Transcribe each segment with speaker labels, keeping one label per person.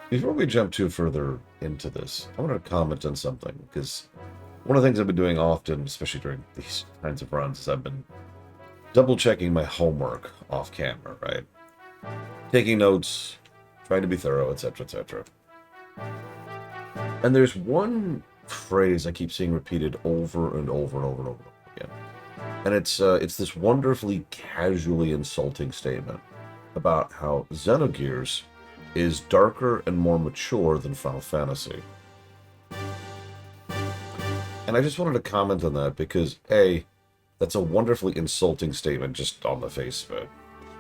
Speaker 1: Before we jump too further into this, I want to comment on something, because one of the things I've been doing often, especially during these kinds of runs, is I've been double-checking my homework off camera, right? Taking notes, trying to be thorough, etc., etc. And there's one phrase I keep seeing repeated over and over and over and over again. And it's this wonderfully casually insulting statement about how Xenogears is darker and more mature than Final Fantasy. And I just wanted to comment on that because, A, that's a wonderfully insulting statement just on the face of it.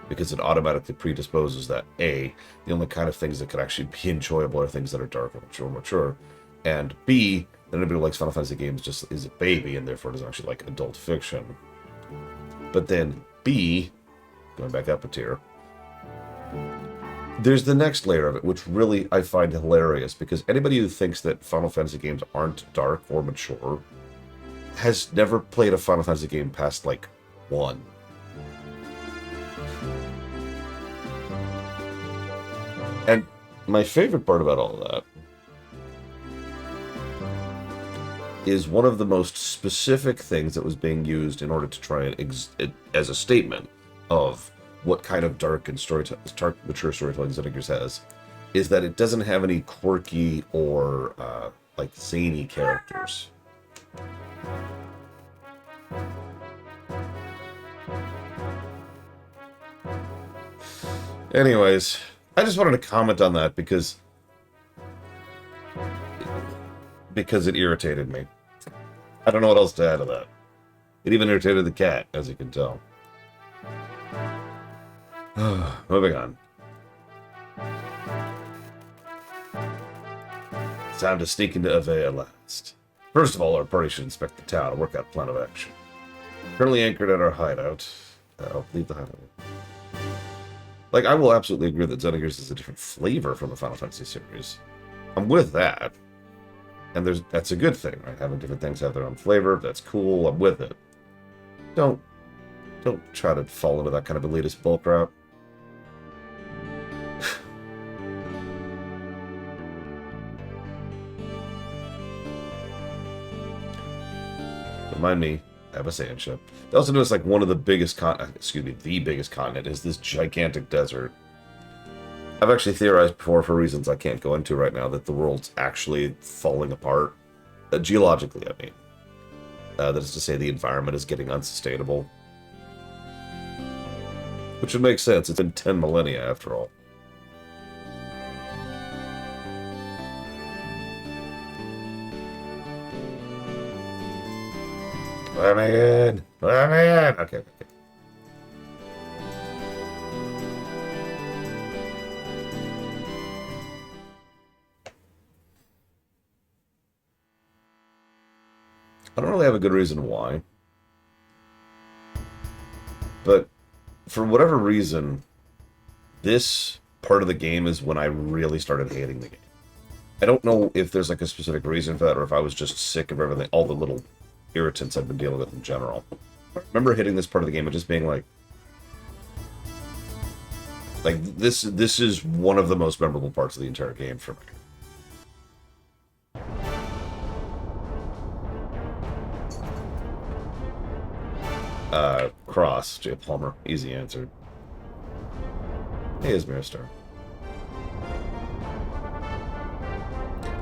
Speaker 1: Because it automatically predisposes that, A, the only kind of things that could actually be enjoyable are things that are dark and mature. And B, that anybody who likes Final Fantasy games just is a baby and therefore doesn't actually like adult fiction. But then B, going back up a tier, there's the next layer of it, which really I find hilarious, because anybody who thinks that Final Fantasy games aren't dark or mature has never played a Final Fantasy game past, like, 1. And my favorite part about all of that is one of the most specific things that was being used in order to try and as a statement of what kind of dark and mature storytelling Xenogears has, is that it doesn't have any quirky or like zany characters. Anyways, I just wanted to comment on that because it irritated me. I don't know what else to add to that. It even irritated the cat, as you can tell. Moving on. It's time to sneak into Ave at last. First of all, our party should inspect the town and work out a plan of action. Currently anchored at our hideout. I'll leave the hideout. Like, I will absolutely agree that Xenogears is a different flavor from the Final Fantasy series. I'm with that. And that's a good thing, right? Having different things have their own flavor, that's cool, I'm with it. Don't try to fall into that kind of elitist bullcrap. Don't mind me, I have a sand ship. They also notice like one of the biggest the biggest continent is this gigantic desert. I've actually theorized before, for reasons I can't go into right now, that the world's actually falling apart. Geologically, I mean. That is to say, the environment is getting unsustainable. Which would make sense. It's been 10 millennia, after all. Let me in! Let me in! Okay. I don't really have a good reason why. But for whatever reason, this part of the game is when I really started hating the game. I don't know if there's like a specific reason for that, or if I was just sick of everything, all the little irritants I've been dealing with in general. I remember hitting this part of the game and just being like this is one of the most memorable parts of the entire game for me. Cross, J. Palmer. Easy answer. Hey, Ismaristar.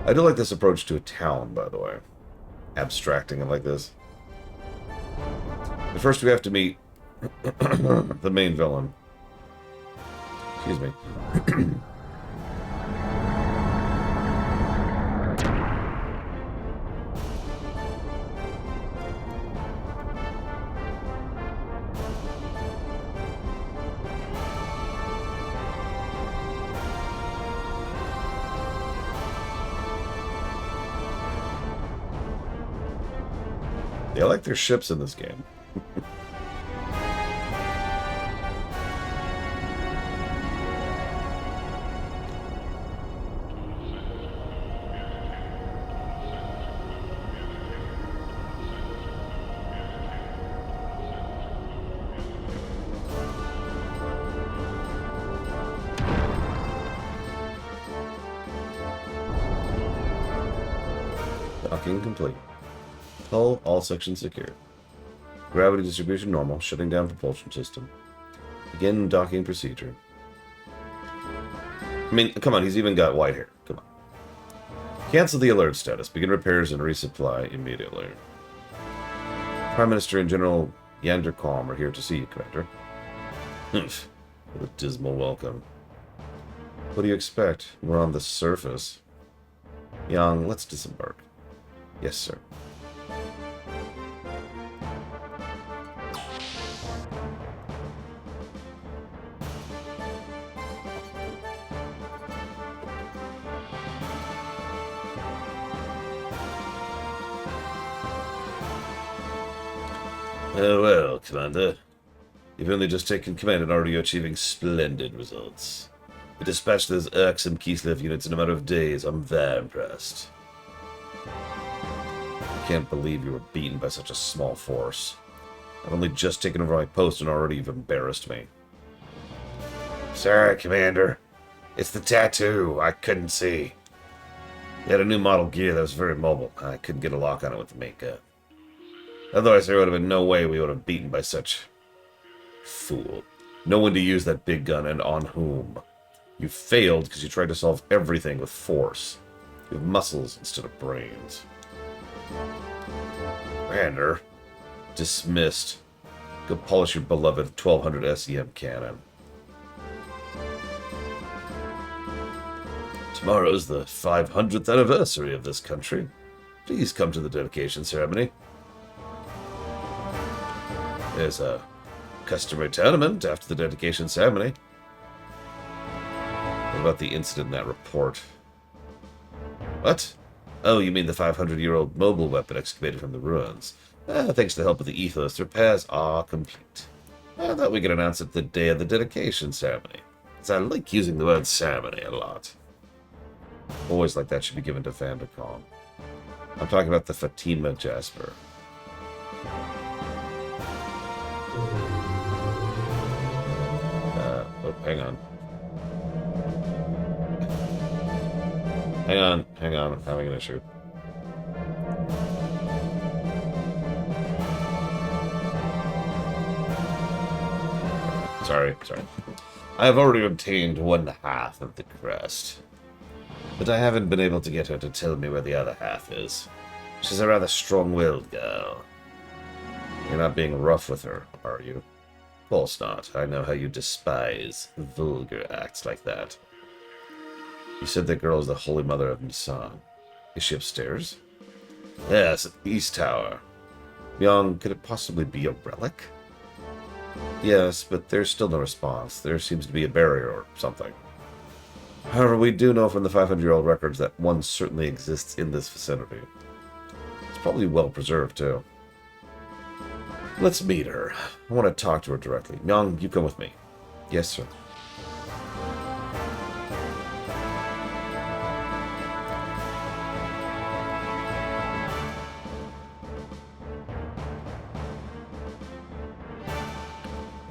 Speaker 1: I do like this approach to a town, by the way. Abstracting it like this. But first we have to meet the main villain. Excuse me. They like their ships in this game. Docking complete. Hull, all sections secured. Gravity distribution normal, shutting down propulsion system. Begin docking procedure. I mean, come on, he's even got white hair. Come on. Cancel the alert status. Begin repairs and resupply immediately. Prime Minister and General Yandercalm are here to see you, Commander. What a dismal welcome. What do you expect? We're on the surface. Yang, let's disembark. Yes, sir. Oh, well, Commander. You've only just taken command and already achieving splendid results. You dispatched those irksome Kislev units in a matter of days. I'm very impressed. I can't believe you were beaten by such a small force. I've only just taken over my post and already you've embarrassed me. Sorry, Commander. It's the tattoo. I couldn't see. You had a new model gear that was very mobile. I couldn't get a lock on it with the makeup. Otherwise, there would have been no way we would have beaten by such... fool. No one to use that big gun, and on whom. You failed because you tried to solve everything with force. You have muscles instead of brains. Commander. Dismissed. Go polish your beloved 1200 SEM cannon. Tomorrow's the 500th anniversary of this country. Please come to the dedication ceremony. There's a customary tournament after the dedication ceremony. What about the incident in that report? What? Oh, you mean the 500-year-old mobile weapon excavated from the ruins. Thanks to the help of the ethos, the repairs are complete. I thought we could announce it the day of the dedication ceremony. Because I like using the word ceremony a lot. Boys like that should be given to Vandercom. I'm talking about the Fatima Jasper. Oh, hang on. Hang on, I'm having an issue. Sorry. I have already obtained 1/2 of the crest. But I haven't been able to get her to tell me where the other half is. She's a rather strong-willed girl. You're not being rough with her, are you? Of course not. I know how you despise vulgar acts like that. You said that girl is the Holy Mother of Nissan. Is she upstairs? Yes, East Tower. Young, could it possibly be a relic? Yes, but there's still no response. There seems to be a barrier or something. However, we do know from the 500-year-old records that one certainly exists in this vicinity. It's probably well preserved, too. Let's meet her. I want to talk to her directly. Myung, you come with me. Yes, sir.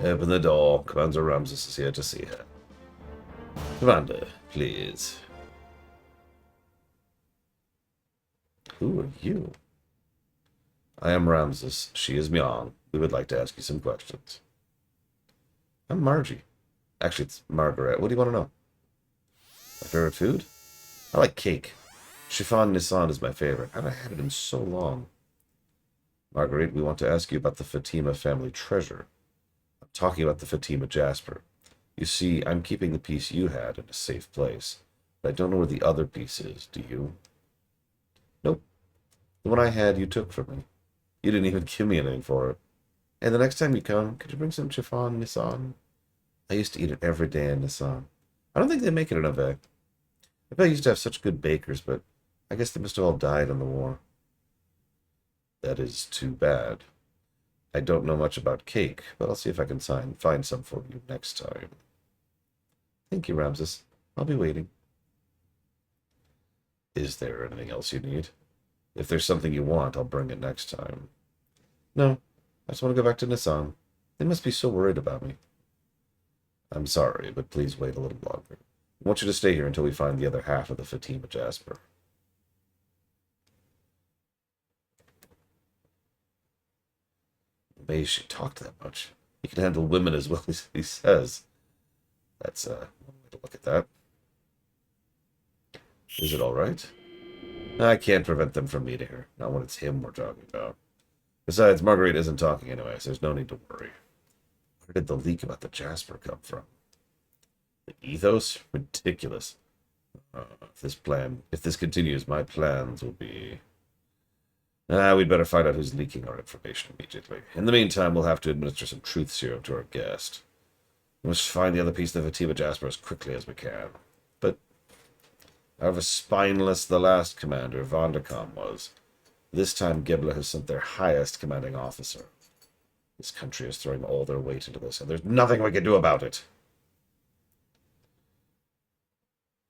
Speaker 1: Open the door. Commander Ramsus is here to see her. Commander, please. Who are you? I am Ramsus. She is Myung. We would like to ask you some questions. I'm Margie. Actually, it's Margaret. What do you want to know? My favorite food? I like cake. Chiffon Nissan is my favorite. I haven't had it in so long. Marguerite, we want to ask you about the Fatima family treasure. I'm talking about the Fatima Jasper. You see, I'm keeping the piece you had in a safe place. But I don't know where the other piece is. Do you? Nope. The one I had you took from me. You didn't even give me anything for it. And the next time you come, could you bring some chiffon Nissan? I used to eat it every day in Nissan. I don't think they make it in Ave. I bet I used to have such good bakers, but I guess they must have all died in the war. That is too bad. I don't know much about cake, but I'll see if I can find some for you next time. Thank you, Ramsus. I'll be waiting. Is there anything else you need? If there's something you want, I'll bring it next time. No, I just want to go back to Nissan. They must be so worried about me. I'm sorry, but please wait a little longer. I want you to stay here until we find the other half of the Fatima Jasper. Maybe she talked that much. He can handle women as well as he says. That's one way to look at that. Is it all right? I can't prevent them from meeting her. Not when it's him we're talking about. Besides, Marguerite isn't talking anyway, so there's no need to worry. Where did the leak about the Jasper come from? The ethos? Ridiculous. If this continues, my plans will be... we'd better find out who's leaking our information immediately. In the meantime, we'll have to administer some truth serum to our guest. We must find the other piece of the Fatima Jasper as quickly as we can. But however spineless the last commander, Vondercom, was, this time Gibbler has sent their highest commanding officer. This country is throwing all their weight into this, and there's nothing we can do about it.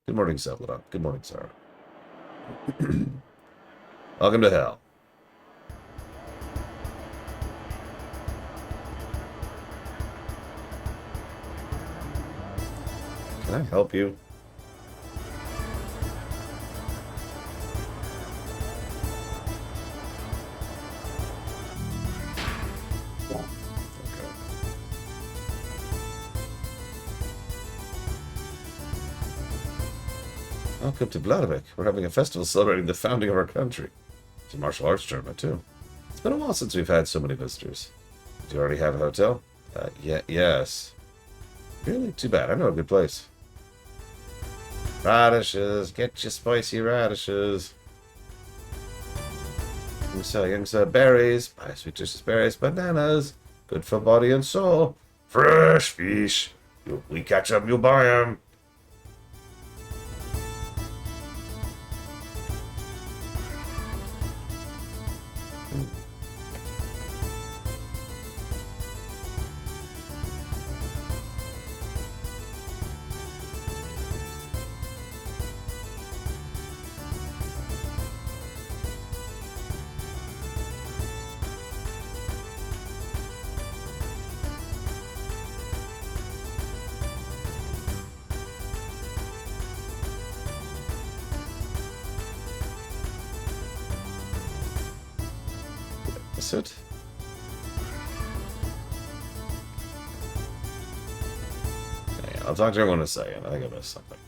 Speaker 1: Good morning, Zevlon. Good morning, Sarah. Welcome to hell. Can I help you? Welcome to Vladimir. We're having a festival celebrating the founding of our country. It's a martial arts tournament, too. It's been a while since we've had so many visitors. Do you already have a hotel? Yes. Really? Too bad. I know a good place. Radishes. Get your spicy radishes. Selling berries. Buy sweet delicious berries. Bananas. Good for body and soul. Fresh fish. We catch them, you buy them. It. Yeah, I'll talk to everyone in a second. I think I missed something.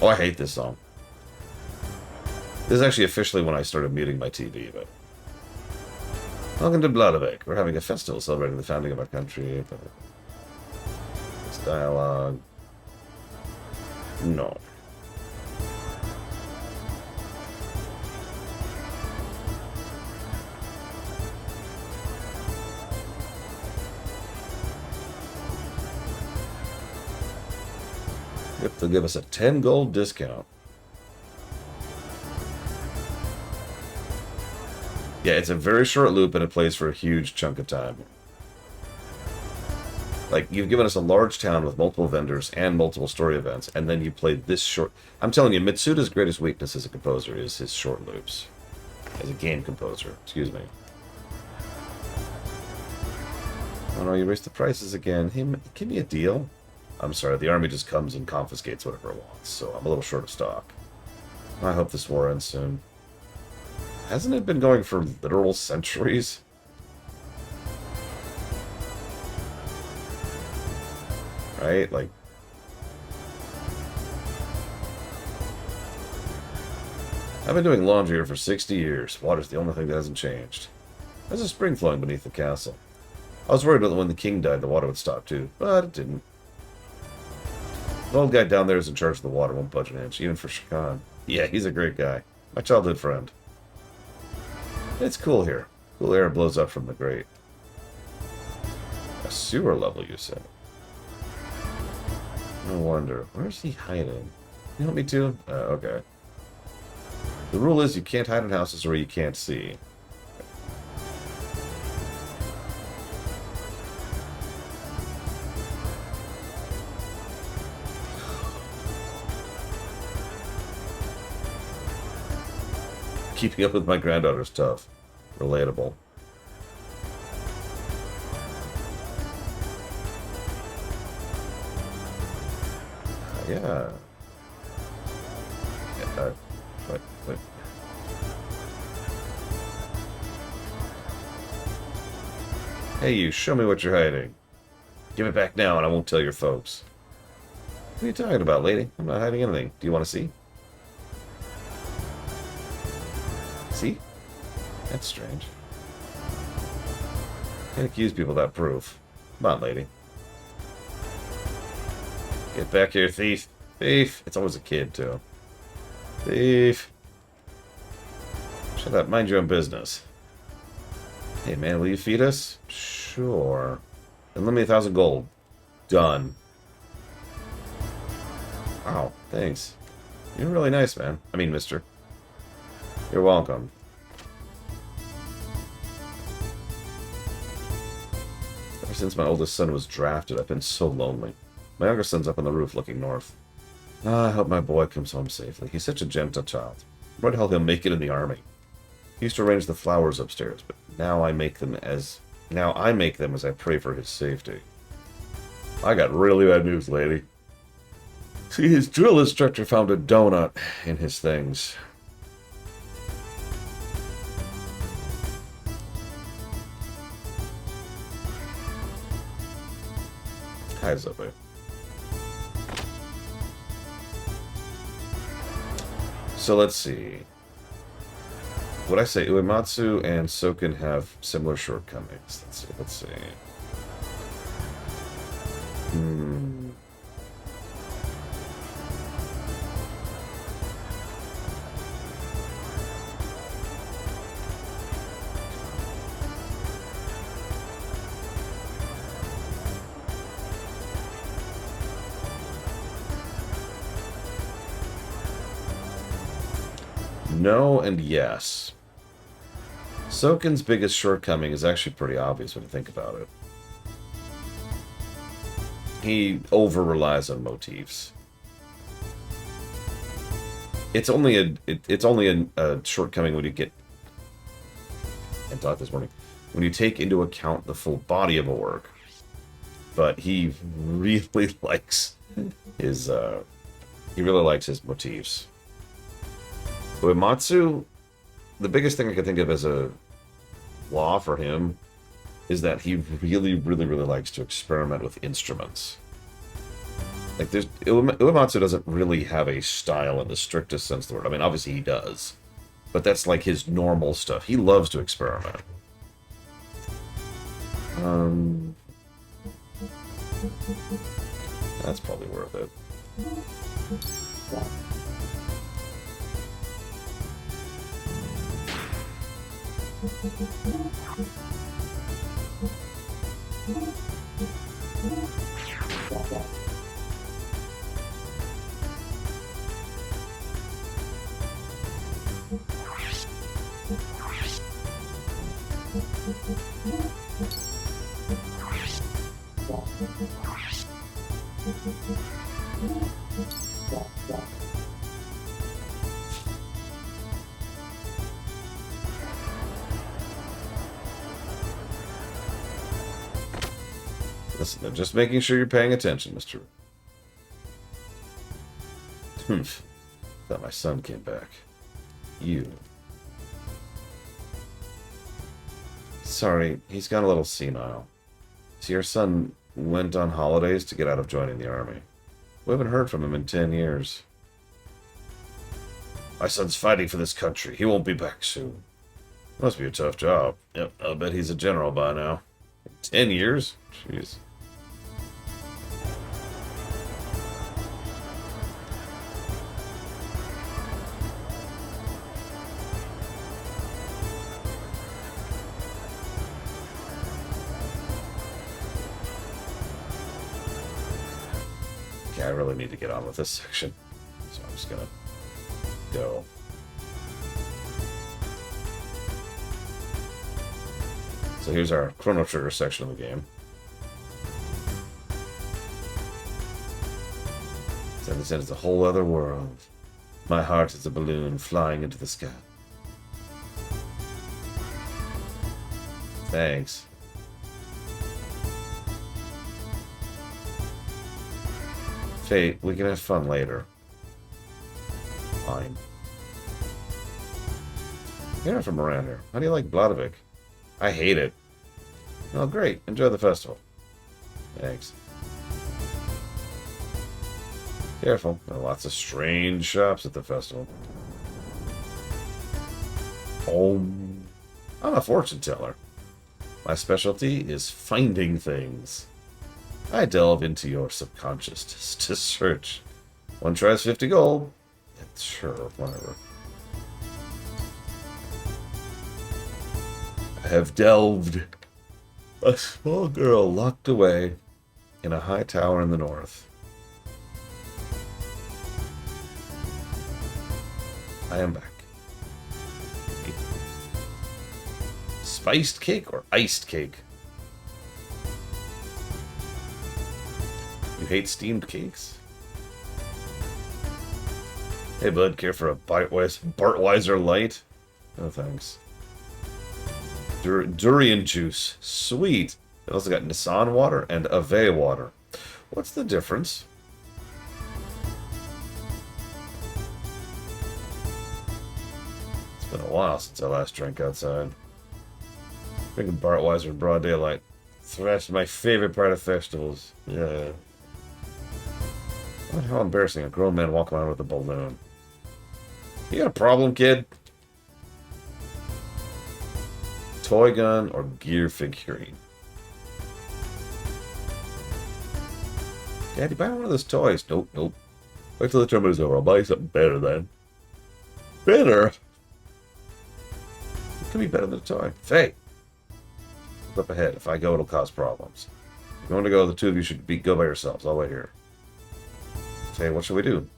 Speaker 1: Oh, I hate this song. This is actually officially when I started muting my TV, but... Welcome to Vladimir. We're having a festival celebrating the founding of our country. This dialogue... No. Yep, they'll give us a 10 gold discount. Yeah, it's a very short loop and it plays for a huge chunk of time. Like, you've given us a large town with multiple vendors and multiple story events, and then you played this short... I'm telling you, Mitsuda's greatest weakness as a composer is his short loops. As a game composer, excuse me. Oh no, you raised the prices again. Hey, give me a deal. I'm sorry, the army just comes and confiscates whatever it wants, so I'm a little short of stock. I hope this war ends soon. Hasn't it been going for literal centuries? Right? Like... I've been doing laundry here for 60 years. Water's the only thing that hasn't changed. There's a spring flowing beneath the castle. I was worried that when the king died, the water would stop too, but it didn't. The old guy down there is in charge of the water, won't budge an inch, even for Shakan. Yeah, he's a great guy. My childhood friend. It's cool here. Cool air blows up from the grate. A sewer level, you said? No wonder. Where's he hiding? You want me to? Okay. The rule is you can't hide in houses where you can't see. Keeping up with my granddaughter's tough. Relatable. Yeah. Wait. Hey, you, show me what you're hiding. Give it back now and I won't tell your folks. What are you talking about, lady? I'm not hiding anything. Do you want to see? See? That's strange. Can't accuse people without proof. Come on, lady. Get back here, thief. Thief. It's always a kid, too. Thief. Shut up. Mind your own business. Hey, man, will you feed us? Sure. Then lend me 1,000 gold. Done. Wow, thanks. You're really nice, man. I mean, mister. You're welcome. Ever since my oldest son was drafted, I've been so lonely. My younger son's up on the roof looking north. I hope my boy comes home safely. He's such a gentle child. What the hell he'll make it in the army? He used to arrange the flowers upstairs, but now I make them as I pray for his safety. I got really bad news, lady. See, his drill instructor found a donut in his things. Hi, Zoe. So let's see. Would I say Uematsu and Soken have similar shortcomings? Let's see. No and yes. Soken's biggest shortcoming is actually pretty obvious when you think about it. He over-relies on motifs. It's only a shortcoming when you get... I thought this morning. When you take into account the full body of a work. But he really likes his... he really likes his motifs. Uematsu, the biggest thing I can think of as a flaw for him is that he really likes to experiment with instruments. Like, Uematsu doesn't really have a style in the strictest sense of the word. I mean, obviously he does. But that's like his normal stuff. He loves to experiment. That's probably worth it. Listen, just making sure you're paying attention, Mr. Humph. Thought my son came back. You. Sorry, he's gone a little senile. See, your son went on holidays to get out of joining the army. We haven't heard from him in 10 years. My son's fighting for this country. He won't be back soon. Must be a tough job. Yep, I'll bet he's a general by now. 10 years? Jeez. Okay, I really need to get on with this section. So I'm just gonna go. So here's our Chrono Trigger section of the game. So this is a whole other world. My heart is a balloon flying into the sky. Thanks. Fate, we can have fun later. Fine. You're not from around here. How do you like Vladivik? I hate it. Oh, great. Enjoy the festival. Thanks. Careful. There are lots of strange shops at the festival. Oh, I'm a fortune teller. My specialty is finding things. I delve into your subconscious to search. One tries 50 gold. Sure, whatever. I have delved. A small girl locked away in a high tower in the north. I am back. Spiced cake or iced cake? You hate steamed cakes? Hey bud, care for a Bartweiser Light? No thanks. Durian juice. Sweet. It also got Nissan water and Ave water. What's the difference? It's been a while since I last drank outside. Drinking Bartweiser in broad daylight. That's my favorite part of festivals. Yeah. What how embarrassing, a grown man walking around with a balloon. You got a problem, kid? Toy gun or gear figurine? Daddy, buy one of those toys. Nope, nope. Wait till the tournament is over. I'll buy you something better then. Better? It could be better than a toy. Faye! Look up ahead. If I go, it'll cause problems. If you want to go, the two of you should go by yourselves. I'll wait here. Faye, what should we do?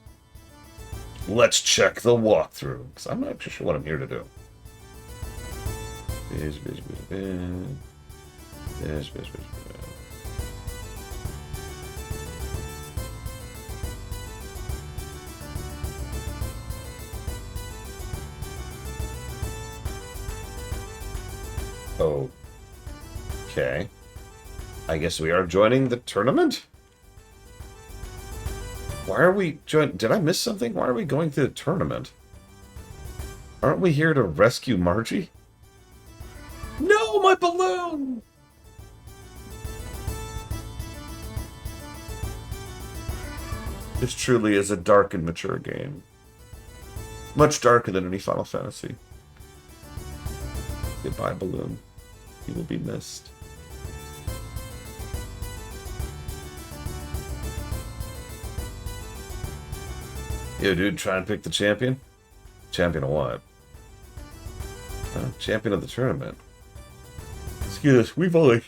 Speaker 1: Let's check the walkthrough. Because I'm not sure what I'm here to do. Okay. I guess we are joining the tournament? Why are we joining? Did I miss something? Why are we going to the tournament? Aren't we here to rescue Margie? No, my balloon! This truly is a dark and mature game. Much darker than any Final Fantasy. Goodbye, balloon. You will be missed. Yo, dude, try and pick the champion? Champion of what? Champion of the tournament. Excuse us, we've only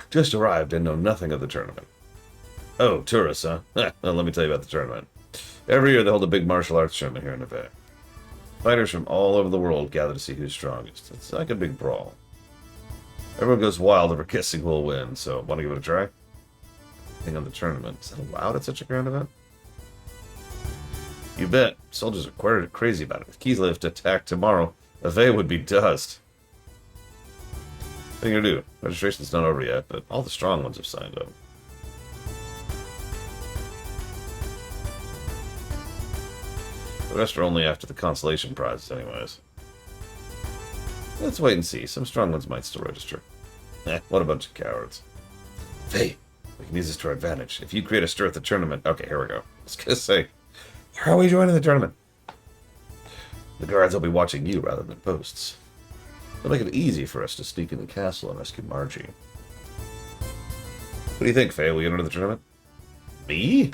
Speaker 1: just arrived and know nothing of the tournament. Oh, tourists, huh? Well, let me tell you about the tournament. Every year they hold a big martial arts tournament here in Nevada. Fighters from all over the world gather to see who's strongest. It's like a big brawl. Everyone goes wild over guessing who will win, so want to give it a try? Thing on the tournament. Is that allowed at such a grand event? You bet. Soldiers are quite crazy about it. If Kislev to attack tomorrow, Ave would be dust. What are you gonna do? Registration's not over yet, but all the strong ones have signed up. The rest are only after the consolation prizes anyways. Let's wait and see. Some strong ones might still register. What a bunch of cowards. Hey, we can use this to our advantage. If you create a stir at the tournament... Okay, here we go. I was gonna say... Why are we joining the tournament? The guards will be watching you rather than posts. They'll make it easy for us to sneak in the castle and rescue Margie. What do you think, Faye? Will you enter the tournament? Me?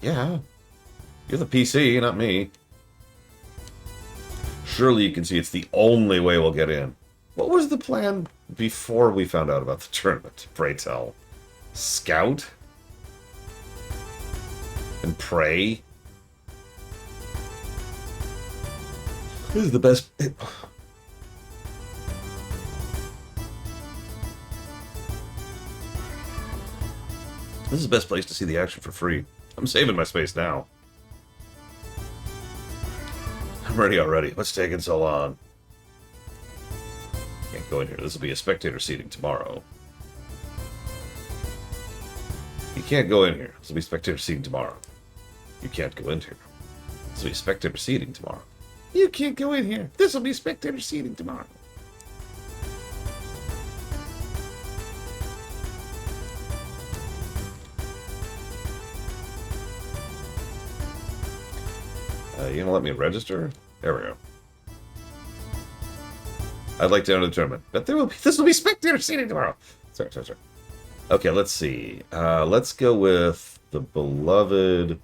Speaker 1: Yeah. You're the PC, not me. Surely you can see it's the only way we'll get in. What was the plan before we found out about the tournament? Pray tell. Scout? And pray? This is the best... This is the best place to see the action for free. I'm saving my space now. I'm ready already. What's taking so long? Can't go in here. This will be a spectator seating tomorrow. You can't go in here. This will be spectator seating tomorrow. You can't go in here. This will be spectator seating tomorrow. You can't go in here. This will be spectator seating tomorrow. You gonna let me register? There we go. I'd like to determine, but this will be spectator seating tomorrow. Sorry. Okay, let's see. Let's go with the beloved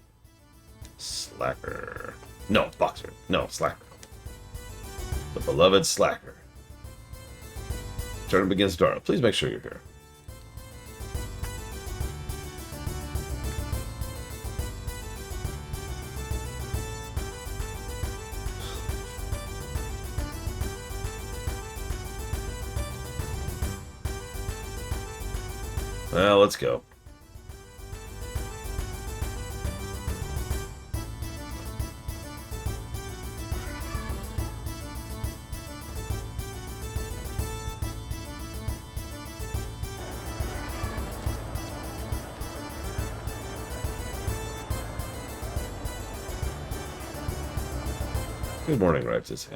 Speaker 1: Slacker. No, Boxer. No, Slacker. The beloved Slacker. Tournament begins tomorrow. Please make sure you're here. Well, let's go. Good morning, Ramsus.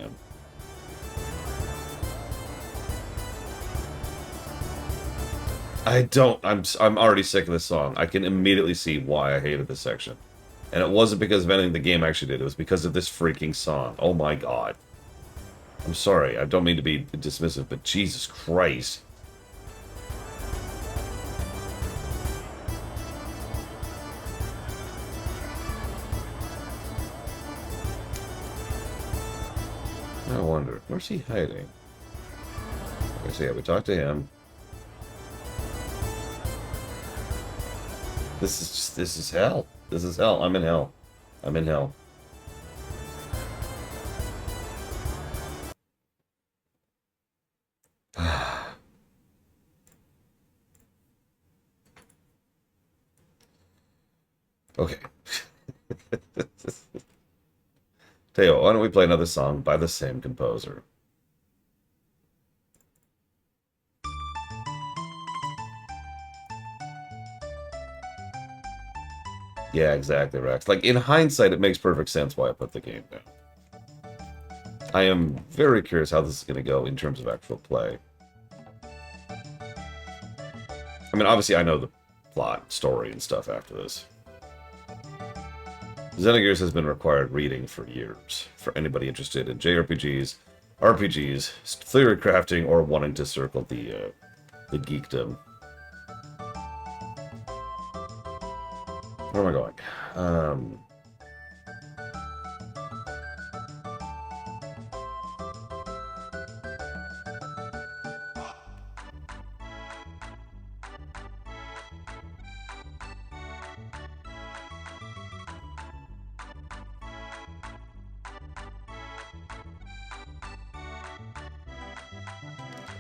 Speaker 1: I'm already sick of this song. I can immediately see why I hated this section. And it wasn't because of anything the game actually did. It was because of this freaking song. Oh my god. I'm sorry. I don't mean to be dismissive, but Jesus Christ. I wonder. Where's he hiding? Okay, so yeah, we talked to him. This is hell. This is hell. I'm in hell. I'm in hell. Okay. Tell you what, why don't we play another song by the same composer? Yeah, exactly, Rex. Like, in hindsight, it makes perfect sense why I put the game down. I am very curious how this is going to go in terms of actual play. I mean, obviously, I know the plot, story, and stuff after this. Xenogears has been required reading for years for anybody interested in JRPGs, RPGs, theory crafting, or wanting to circle the geekdom. Where am I going?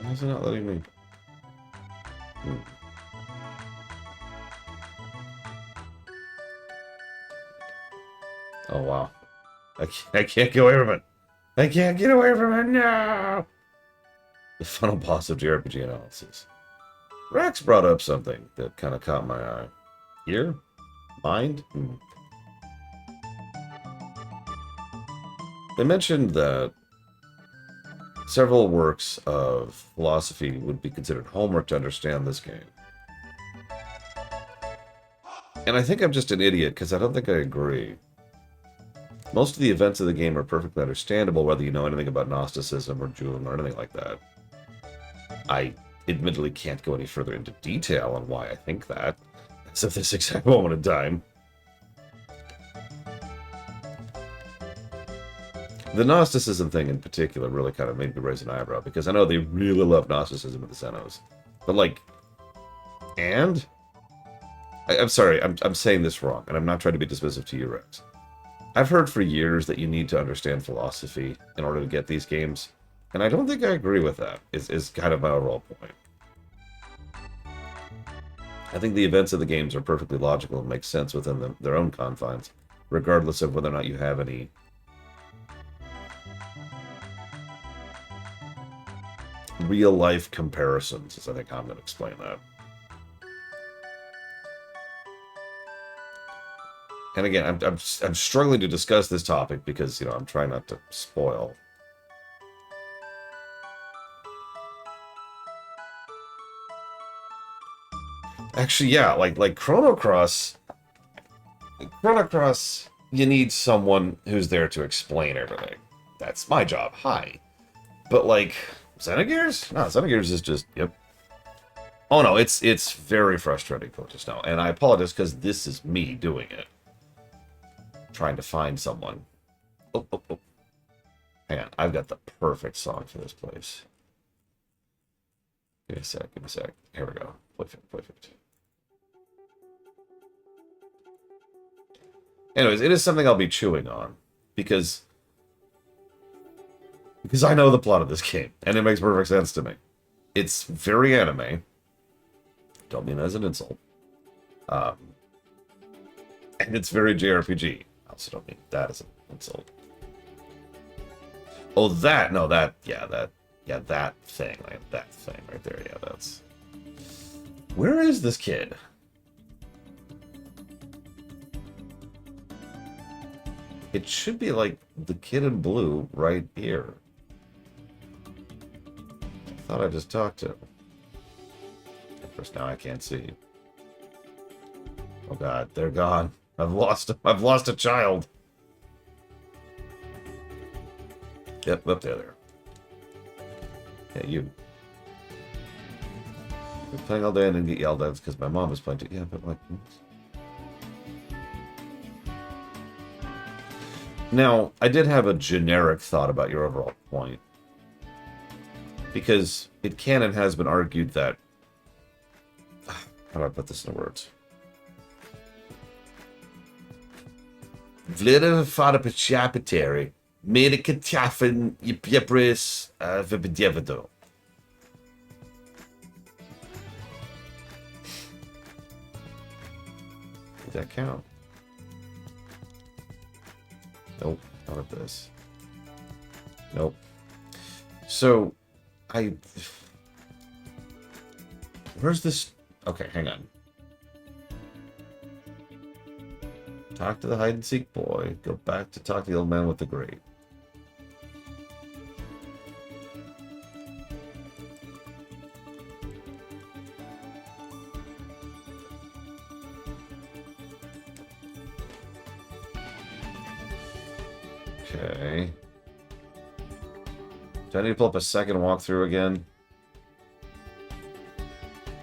Speaker 1: Why is it not letting me? Oh, wow. I can't get away from it. I can't get away from it, no! The final boss of JRPG analysis. Rex brought up something that kind of caught my eye. Ear? Mind? They mentioned that several works of philosophy would be considered homework to understand this game. And I think I'm just an idiot, because I don't think I agree. Most of the events of the game are perfectly understandable, whether you know anything about Gnosticism or Jung or anything like that. I admittedly can't go any further into detail on why I think that, as of this exact moment in time. The Gnosticism thing in particular really kind of made me raise an eyebrow, because I know they really love Gnosticism in the Xenos. But, like, and? I'm sorry, I'm saying this wrong, and I'm not trying to be dismissive to you, Rex. I've heard for years that you need to understand philosophy in order to get these games, and I don't think I agree with that, is kind of my overall point. I think the events of the games are perfectly logical and make sense within their own confines, regardless of whether or not you have any real-life comparisons, is I think how I'm going to explain that. And again, I'm struggling to discuss this topic because, you know, I'm trying not to spoil. Actually, yeah, like Chrono Cross, you need someone who's there to explain everything. That's my job. Hi. But like Xenogears? No, Xenogears is just, yep. Oh no, it's very frustrating just now. And I apologize because this is me doing it. Trying to find someone. Oh. Hang on, I've got the perfect song for this place. Give me a sec. Here we go. Perfect. Anyways, it is something I'll be chewing on. Because I know the plot of this game. And it makes perfect sense to me. It's very anime. Don't mean that as an insult. And it's very JRPG. I also don't mean that as an insult. Oh, that thing, like that thing right there. Yeah, that's. Where is this kid? It should be like the kid in blue right here. I thought I just talked to him. Of course, now I can't see. Oh God, they're gone. I've lost a child. Yep, up there. Yeah, you. You're playing all day and then get yelled at because my mom is playing too. Yeah, but like. Now, I did have a generic thought about your overall point. Because it can and has been argued that. How do I put this in words? Vlera fara pachapiteri, medicatafin yepris vibidievido. Did that count? Nope, not at this. Nope. So, where's this? Okay, hang on. Talk to the hide-and-seek boy. Go back to talk to the old man with the grate. Okay. Do I need to pull up a second walkthrough again?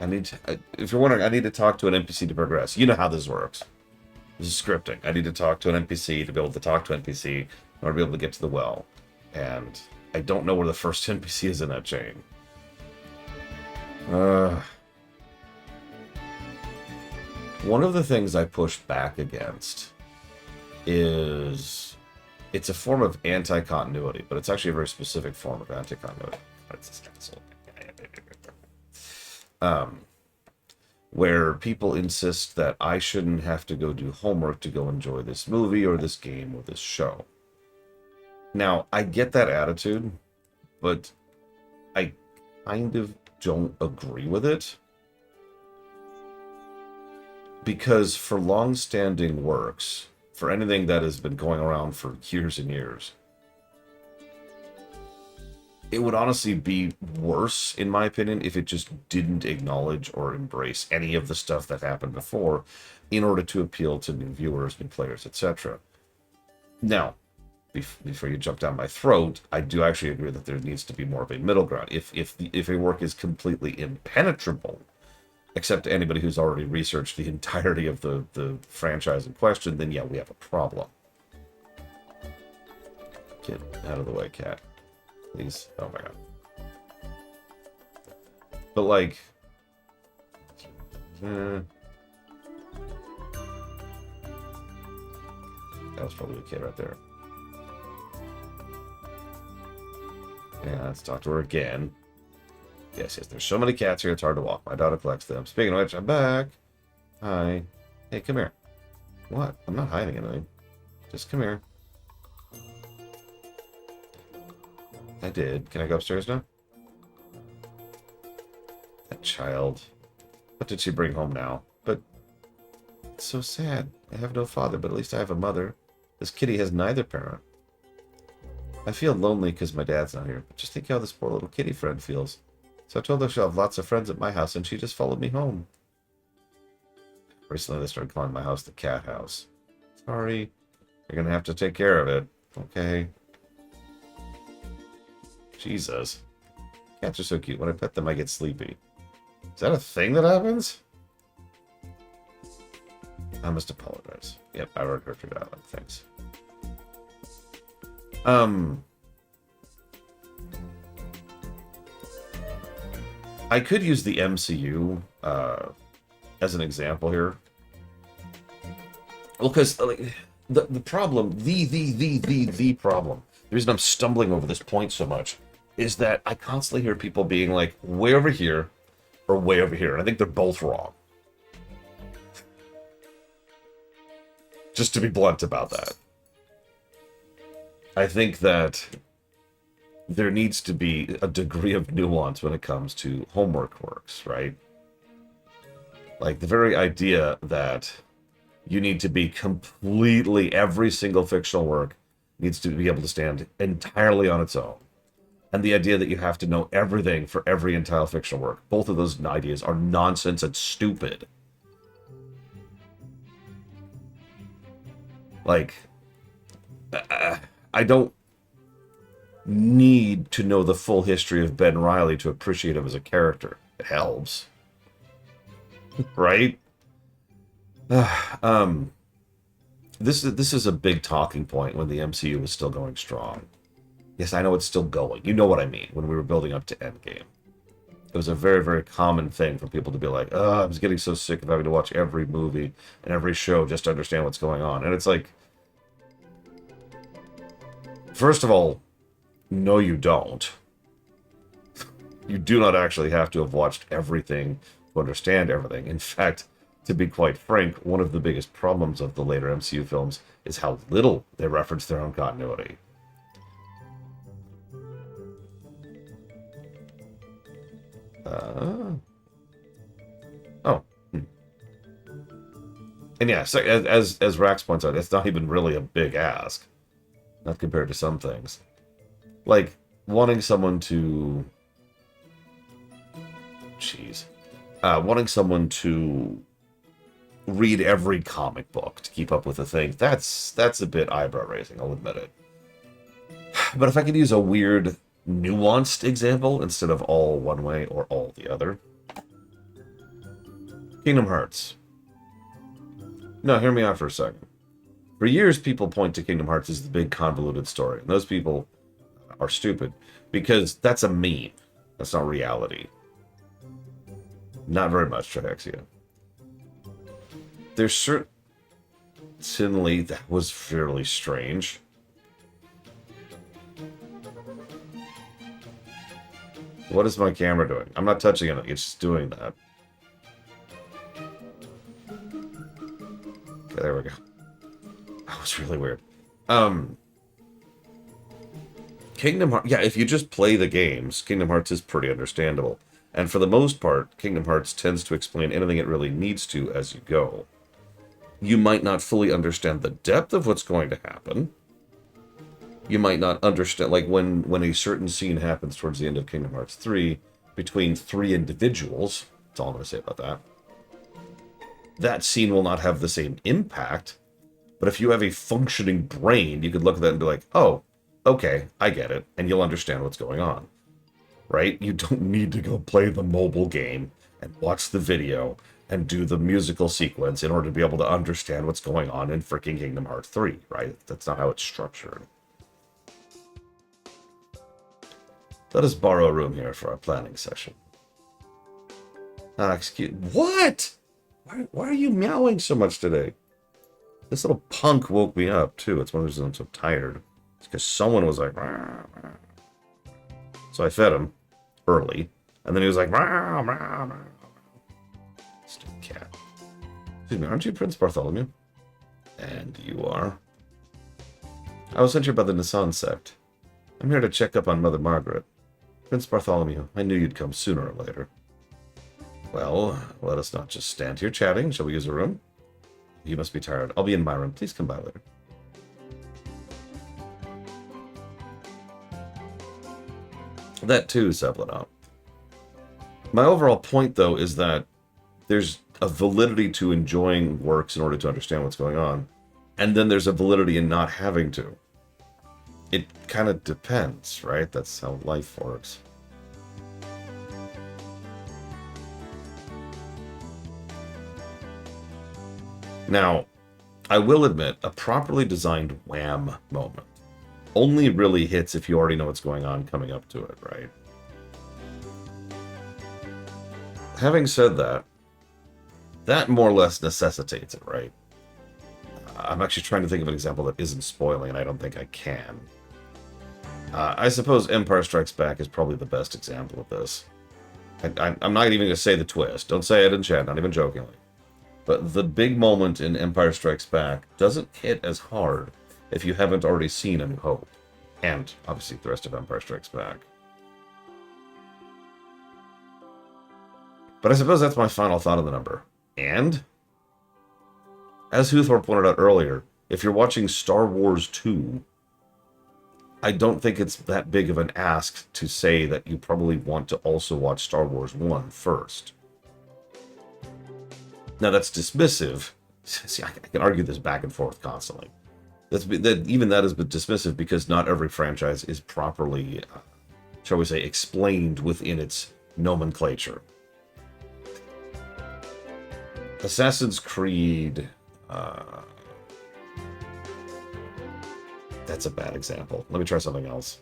Speaker 1: I need to... If you're wondering, I need to talk to an NPC to progress. You know how this works. This is scripting. I need to talk to an NPC to be able to talk to an NPC in order to be able to get to the well. And I don't know where the first NPC is in that chain. One of the things I push back against is it's a form of anti-continuity, but it's actually a very specific form of anti-continuity. Where people insist that I shouldn't have to go do homework to go enjoy this movie or this game or this show. Now, I get that attitude, but I kind of don't agree with it. Because for long-standing works, for anything that has been going around for years and years, it would honestly be worse, in my opinion, if it just didn't acknowledge or embrace any of the stuff that happened before in order to appeal to new viewers, new players, etc. Now, before you jump down my throat, I do actually agree that there needs to be more of a middle ground. If a work is completely impenetrable, except to anybody who's already researched the entirety of the franchise in question, then yeah, we have a problem. Get out of the way, cat. Please. Oh my god. But like... that was probably a kid right there. Yeah, let's talk to her again. Yes, there's so many cats here, it's hard to walk. My daughter collects them. Speaking of which, I'm back. Hi. Hey, come here. What? I'm not hiding anything. Just come here. I did. Can I go upstairs now? That child. What did she bring home now? But it's so sad. I have no father, but at least I have a mother. This kitty has neither parent. I feel lonely because my dad's not here. But just think how this poor little kitty friend feels. So I told her she'll have lots of friends at my house, and she just followed me home. Recently, they started calling my house the cat house. Sorry. You're going to have to take care of it. Okay. Jesus. Cats are so cute. When I pet them, I get sleepy. Is that a thing that happens? I must apologize. Yep, I already heard your dialogue. Thanks. I could use the MCU as an example here. Well, because like, the problem, the problem, the reason I'm stumbling over this point so much is that I constantly hear people being like, way over here or way over here. And I think they're both wrong. Just to be blunt about that. I think that there needs to be a degree of nuance when it comes to homework works, right? Like the very idea that you need to be completely, every single fictional work needs to be able to stand entirely on its own. And the idea that you have to know everything for every entire fictional work, both of those ideas are nonsense and stupid. Like, I don't need to know the full history of Ben Reilly to appreciate him as a character. It helps. Right? This is a big talking point when the MCU was still going strong. Yes, I know it's still going. You know what I mean, when we were building up to Endgame. It was a very, very common thing for people to be like, oh, I'm getting so sick of having to watch every movie and every show just to understand what's going on. And it's like, first of all, no, you don't. You do not actually have to have watched everything to understand everything. In fact, to be quite frank, one of the biggest problems of the later MCU films is how little they reference their own continuity. Oh. And yeah, so as Rax points out, it's not even really a big ask. Not compared to some things. Like, wanting someone to... Jeez. Wanting someone to read every comic book to keep up with the thing, that's a bit eyebrow-raising, I'll admit it. But if I could use a weird, nuanced example instead of all one way or all the other. Kingdom Hearts. No, hear me out for a second. For years, people point to Kingdom Hearts as the big convoluted story. And those people are stupid because that's a meme. That's not reality. Not very much, Trihexia. There's certainly that was fairly strange. What is my camera doing? I'm not touching it. It's just doing that. Okay, there we go. That was really weird. Kingdom Hearts... Yeah, if you just play the games, Kingdom Hearts is pretty understandable. And for the most part, Kingdom Hearts tends to explain anything it really needs to as you go. You might not fully understand the depth of what's going to happen. You might not understand, like when a certain scene happens towards the end of Kingdom Hearts 3, between 3 individuals, that's all I'm going to say about that. That scene will not have the same impact, but if you have a functioning brain, you could look at that and be like, oh, okay, I get it, and you'll understand what's going on. Right? You don't need to go play the mobile game and watch the video and do the musical sequence in order to be able to understand what's going on in freaking Kingdom Hearts 3, right? That's not how it's structured. Let us borrow a room here for our planning session. Excuse... What? Why are you meowing so much today? This little punk woke me up, too. It's one of those reasons I'm so tired. It's because someone was like... Rah, rah. So I fed him early, and then he was like... Rah, rah, rah. Stupid cat. Excuse me, aren't you Prince Bartholomew? And you are? I was sent here by the Nissan sect. I'm here to check up on Mother Margaret. Prince Bartholomew, I knew you'd come sooner or later. Well, let us not just stand here chatting. Shall we use a room? You must be tired. I'll be in my room. Please come by later. That too, Zeppelin. My overall point, though, is that there's a validity to enjoying works in order to understand what's going on. And then there's a validity in not having to. It kind of depends, right? That's how life works. Now, I will admit, a properly designed wham moment only really hits if you already know what's going on coming up to it, right? Having said that, that more or less necessitates it, right? I'm actually trying to think of an example that isn't spoiling, and I don't think I can. I suppose Empire Strikes Back is probably the best example of this. I'm not even going to say the twist. Don't say it in chat, not even jokingly. But the big moment in Empire Strikes Back doesn't hit as hard if you haven't already seen A New Hope. And, obviously, the rest of Empire Strikes Back. But I suppose that's my final thought on the number. And, as Huthor pointed out earlier, if you're watching Star Wars 2, I don't think it's that big of an ask to say that you probably want to also watch Star Wars 1 first. Now, that's dismissive. See, I can argue this back and forth constantly. Even that is dismissive because not every franchise is properly, shall we say, explained within its nomenclature. Assassin's Creed... that's a bad example. Let me try something else.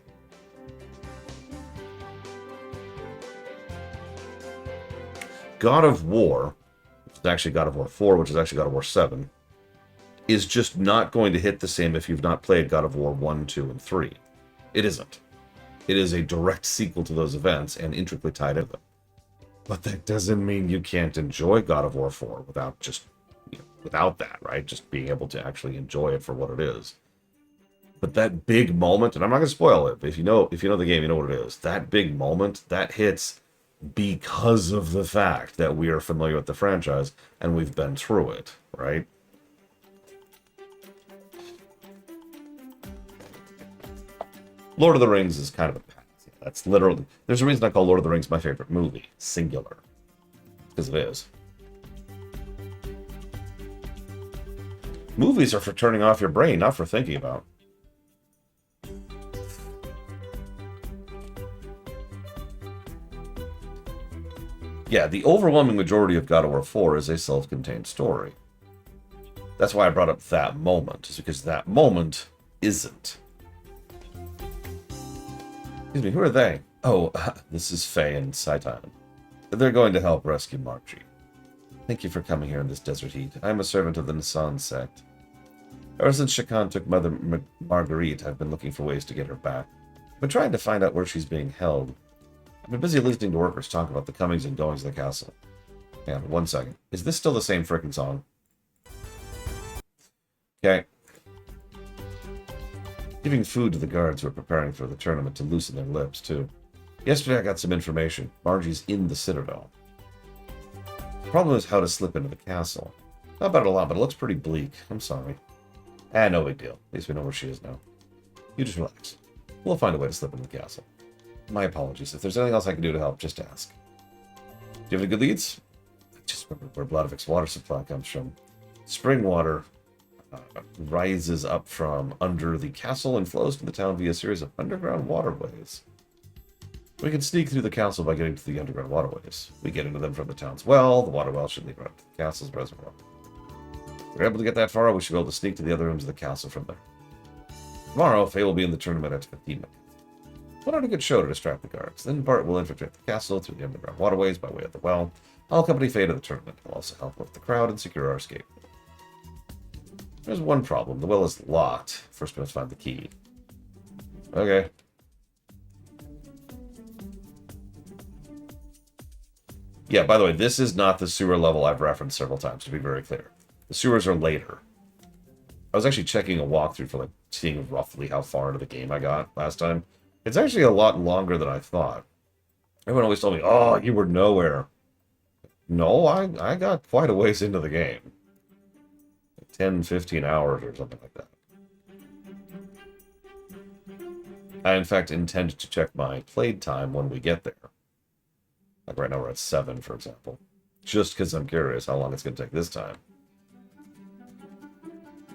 Speaker 1: God of War, which is actually God of War 4, which is actually God of War 7, is just not going to hit the same if you've not played God of War 1, 2, and 3. It isn't. It is a direct sequel to those events and intricately tied into them. But that doesn't mean you can't enjoy God of War 4 without just, without that, right? Just being able to actually enjoy it for what it is. But that big moment, and I'm not going to spoil it, but if you know the game, you know what it is. That big moment, that hits because of the fact that we are familiar with the franchise and we've been through it, right? Lord of the Rings is kind of a pass. That's literally... There's a reason I call Lord of the Rings my favorite movie. Singular. Because it is. Movies are for turning off your brain, not for thinking about. Yeah, the overwhelming majority of God of War 4 is a self-contained story. That's why I brought up that moment, is because that moment isn't. Excuse me, who are they? Oh, this is Faye and Saitan. They're going to help rescue Margie. Thank you for coming here in this desert heat. I am a servant of the Nissan sect. Ever since Shakan took Mother Marguerite, I've been looking for ways to get her back. I've been trying to find out where she's being held. I've been busy listening to workers talk about the comings and goings of the castle. Hang on, 1 second. Is this still the same frickin' song? Okay. Giving food to the guards who are preparing for the tournament to loosen their lips, too. Yesterday I got some information. Margie's in the Citadel. The problem is how to slip into the castle. Not bad a lot, but it looks pretty bleak. I'm sorry. No big deal. At least we know where she is now. You just relax. We'll find a way to slip into the castle. My apologies. If there's anything else I can do to help, just ask. Do you have any good leads? Just remember where Bloodvik's water supply comes from. Spring water rises up from under the castle and flows to the town via a series of underground waterways. We can sneak through the castle by getting to the underground waterways. We get into them from the town's well. The water well should lead right to the castle's reservoir. If we're able to get that far, we should be able to sneak to the other rooms of the castle from there. Tomorrow, Faye will be in the tournament at 15 minutes. Put on a good show to distract the guards. Then Bart will infiltrate the castle through the underground waterways by way of the well. I'll accompany Faye to the tournament. I'll also help with the crowd and secure our escape. There's one problem. The well is locked. First we must find the key. Okay. Yeah, by the way, this is not the sewer level I've referenced several times, to be very clear. The sewers are later. I was actually checking a walkthrough for like seeing roughly how far into the game I got last time. It's actually a lot longer than I thought. Everyone always told me, "Oh, you were nowhere." No, I got quite a ways into the game. 10, 15 hours or something like that. I, in fact, intend to check my played time when we get there. Like right now we're at 7, for example. Just because I'm curious how long it's going to take this time.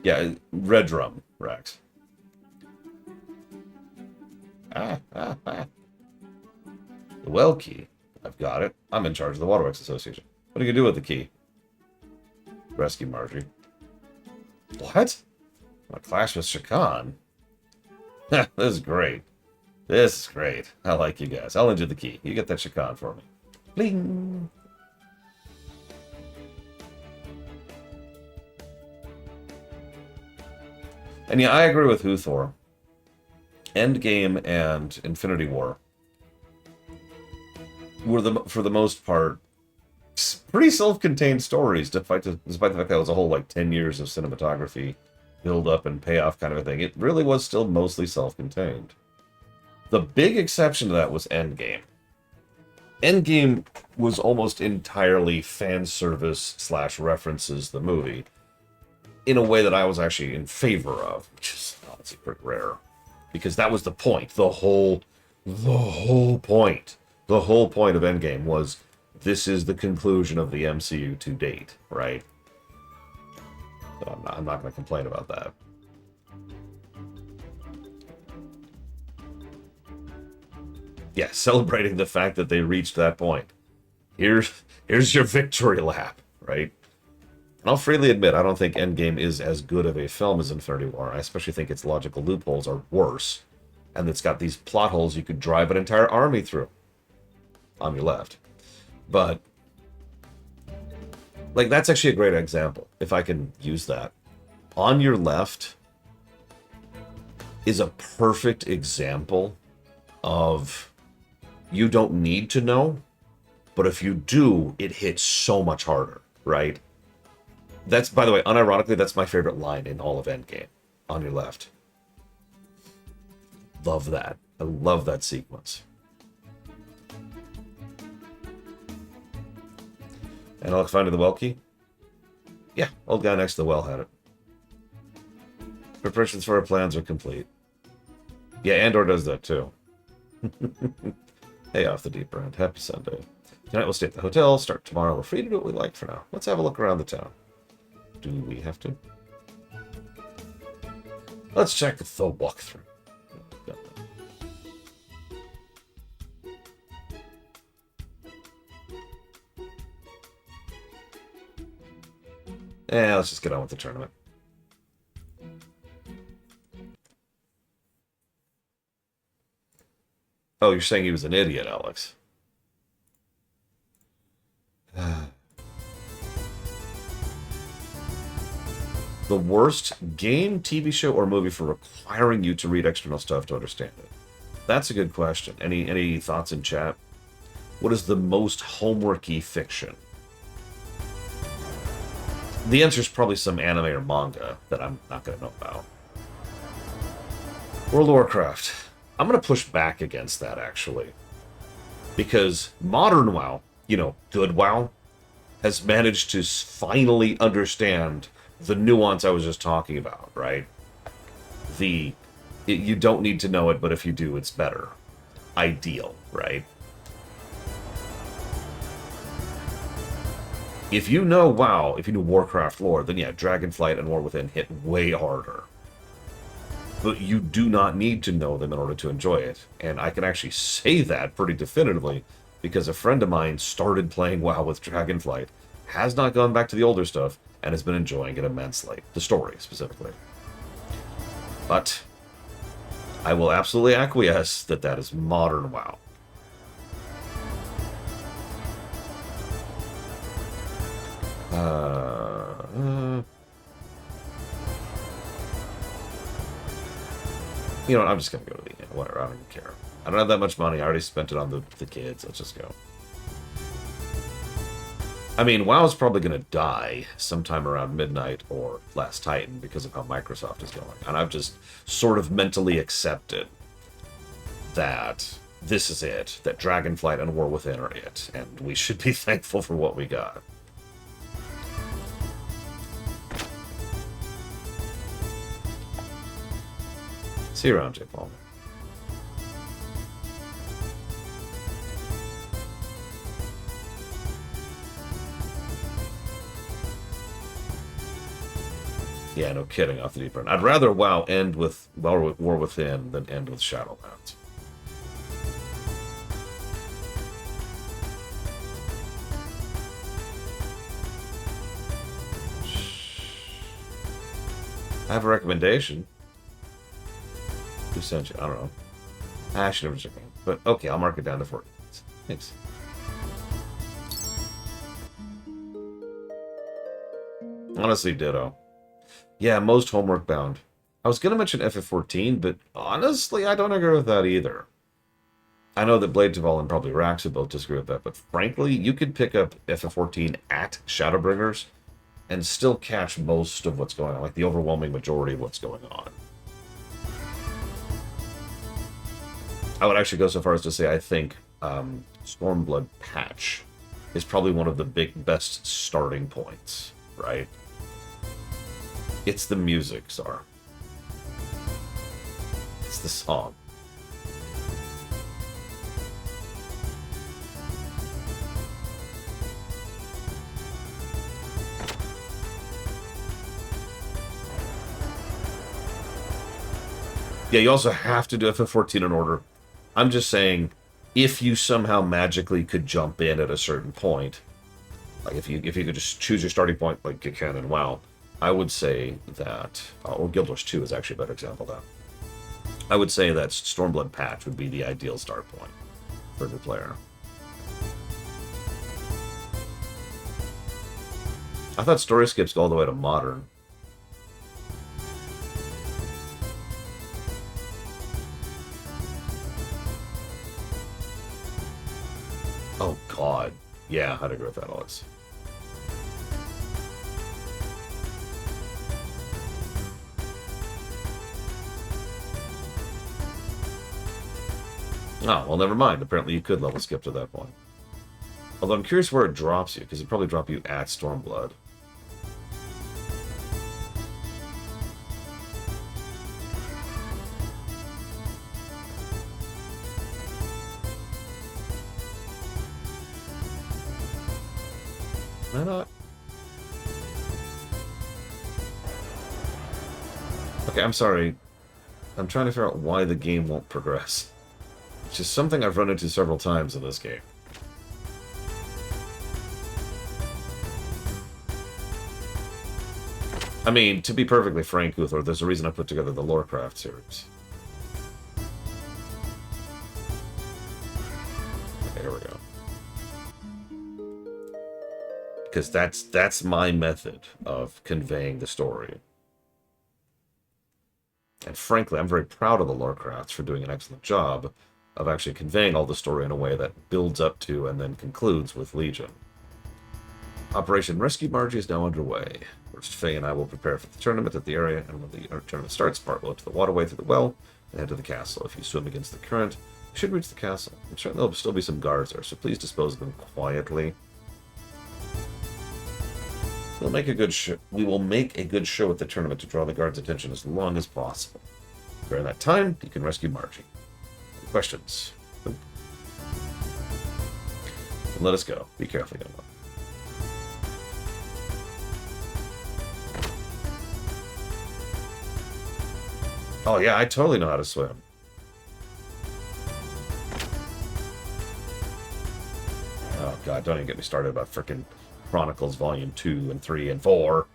Speaker 1: Yeah, red drum, Rex. The well key. I've got it. I'm in charge of the Waterworks Association. What are you going to do with the key? Rescue Marjorie. What? A clash with Shakan? This is great. This is great. I like you guys. I'll lend you the key. You get that Shakan for me. Bling! And yeah, I agree with Huthor. Endgame and Infinity War were, for the most part, pretty self-contained stories, despite the fact that it was a whole, like, 10 years of cinematography build-up and payoff kind of a thing. It really was still mostly self-contained. The big exception to that was Endgame. Endgame was almost entirely fan service / references the movie in a way that I was actually in favor of, which is honestly pretty rare. Because that was the point. The whole point. The whole point of Endgame was this is the conclusion of the MCU to date, right? So I'm not going to complain about that. Yeah, celebrating the fact that they reached that point. Here's your victory lap, right? And I'll freely admit, I don't think Endgame is as good of a film as Infinity War. I especially think its logical loopholes are worse. And it's got these plot holes you could drive an entire army through. On your left. But, like, that's actually a great example, if I can use that. On your left is a perfect example of you don't need to know, but if you do, it hits so much harder, right? That's, by the way, unironically, that's my favorite line in all of Endgame. On your left. Love that. I love that sequence. And I'll find the well key? Yeah, old guy next to the well had it. Preparations for our plans are complete. Yeah, Andor does that too. Hey, off the deep end. Happy Sunday. Tonight we'll stay at the hotel. Start tomorrow. We're free to do what we like for now. Let's have a look around the town. Do we have to? Let's check the walkthrough. Let's just get on with the tournament. Oh, you're saying he was an idiot, Alex. The worst game, TV show, or movie for requiring you to read external stuff to understand it? That's a good question. Any thoughts in chat? What is the most homeworky fiction? The answer is probably some anime or manga that I'm not going to know about. World of Warcraft. I'm going to push back against that, actually. Because modern WoW, good WoW, has managed to finally understand the nuance I was just talking about, right? You don't need to know it, but if you do, it's better. Ideal, right? If you know WoW, if you know Warcraft lore, then yeah, Dragonflight and War Within hit way harder. But you do not need to know them in order to enjoy it. And I can actually say that pretty definitively, because a friend of mine started playing WoW with Dragonflight, has not gone back to the older stuff, and has been enjoying it immensely. The story, specifically. But I will absolutely acquiesce that that is modern WoW. You know what, I'm just gonna go to the end. Whatever, I don't even care. I don't have that much money. I already spent it on the kids. Let's just go. I mean, WoW's probably going to die sometime around midnight or Last Titan because of how Microsoft is going. And I've just sort of mentally accepted that this is it, that Dragonflight and War Within are it, and we should be thankful for what we got. See you around, J. Paul. Yeah, no kidding, off the deep end. I'd rather WoW end with War Within than end with Shadowlands. I have a recommendation. Who sent you? I don't know. I should never check it. But okay, I'll mark it down to 40. Thanks. Honestly, ditto. Yeah, most homework bound. I was going to mention FF14, but honestly, I don't agree with that either. I know that Blade Taval and probably Rax would both disagree with that, but frankly, you could pick up FF14 at Shadowbringers and still catch most of what's going on, like the overwhelming majority of what's going on. I would actually go so far as to say I think Stormblood patch is probably one of the best starting points, right? It's the music, Czar. It's the song. Yeah, you also have to do FF14 in order. I'm just saying, if you somehow magically could jump in at a certain point, like if you could just choose your starting point like you can in WoW, I would say that, or Guild Wars 2 is actually a better example of that. I would say that Stormblood patch would be the ideal start point for a new player. I thought story skips go all the way to modern. Oh god. Yeah, I'd agree with that, Alex. Oh, well, never mind. Apparently you could level skip to that point. Although I'm curious where it drops you, because it'd probably drop you at Stormblood. Why not? Okay, I'm sorry. I'm trying to figure out why the game won't progress. Which is something I've run into several times in this game. I mean, to be perfectly frank, Uthor, there's a reason I put together the Lorecraft series. Okay, here we go. Because that's my method of conveying the story. And frankly, I'm very proud of the Lorecrafts for doing an excellent job of actually conveying all the story in a way that builds up to and then concludes with Legion. Operation Rescue Margie is now underway. First, Faye and I will prepare for the tournament at the area, and when the tournament starts, Bart will go to the waterway through the well and head to the castle. If you swim against the current, you should reach the castle. I'm certain there'll still be some guards there, so please dispose of them quietly. We will make a good show at the tournament to draw the guards' attention as long as possible. During that time, you can rescue Margie. Any questions? And let us go. Be careful, young one. Oh yeah, I totally know how to swim. Oh god, don't even get me started about frickin' Chronicles Volume 2 and 3 and 4.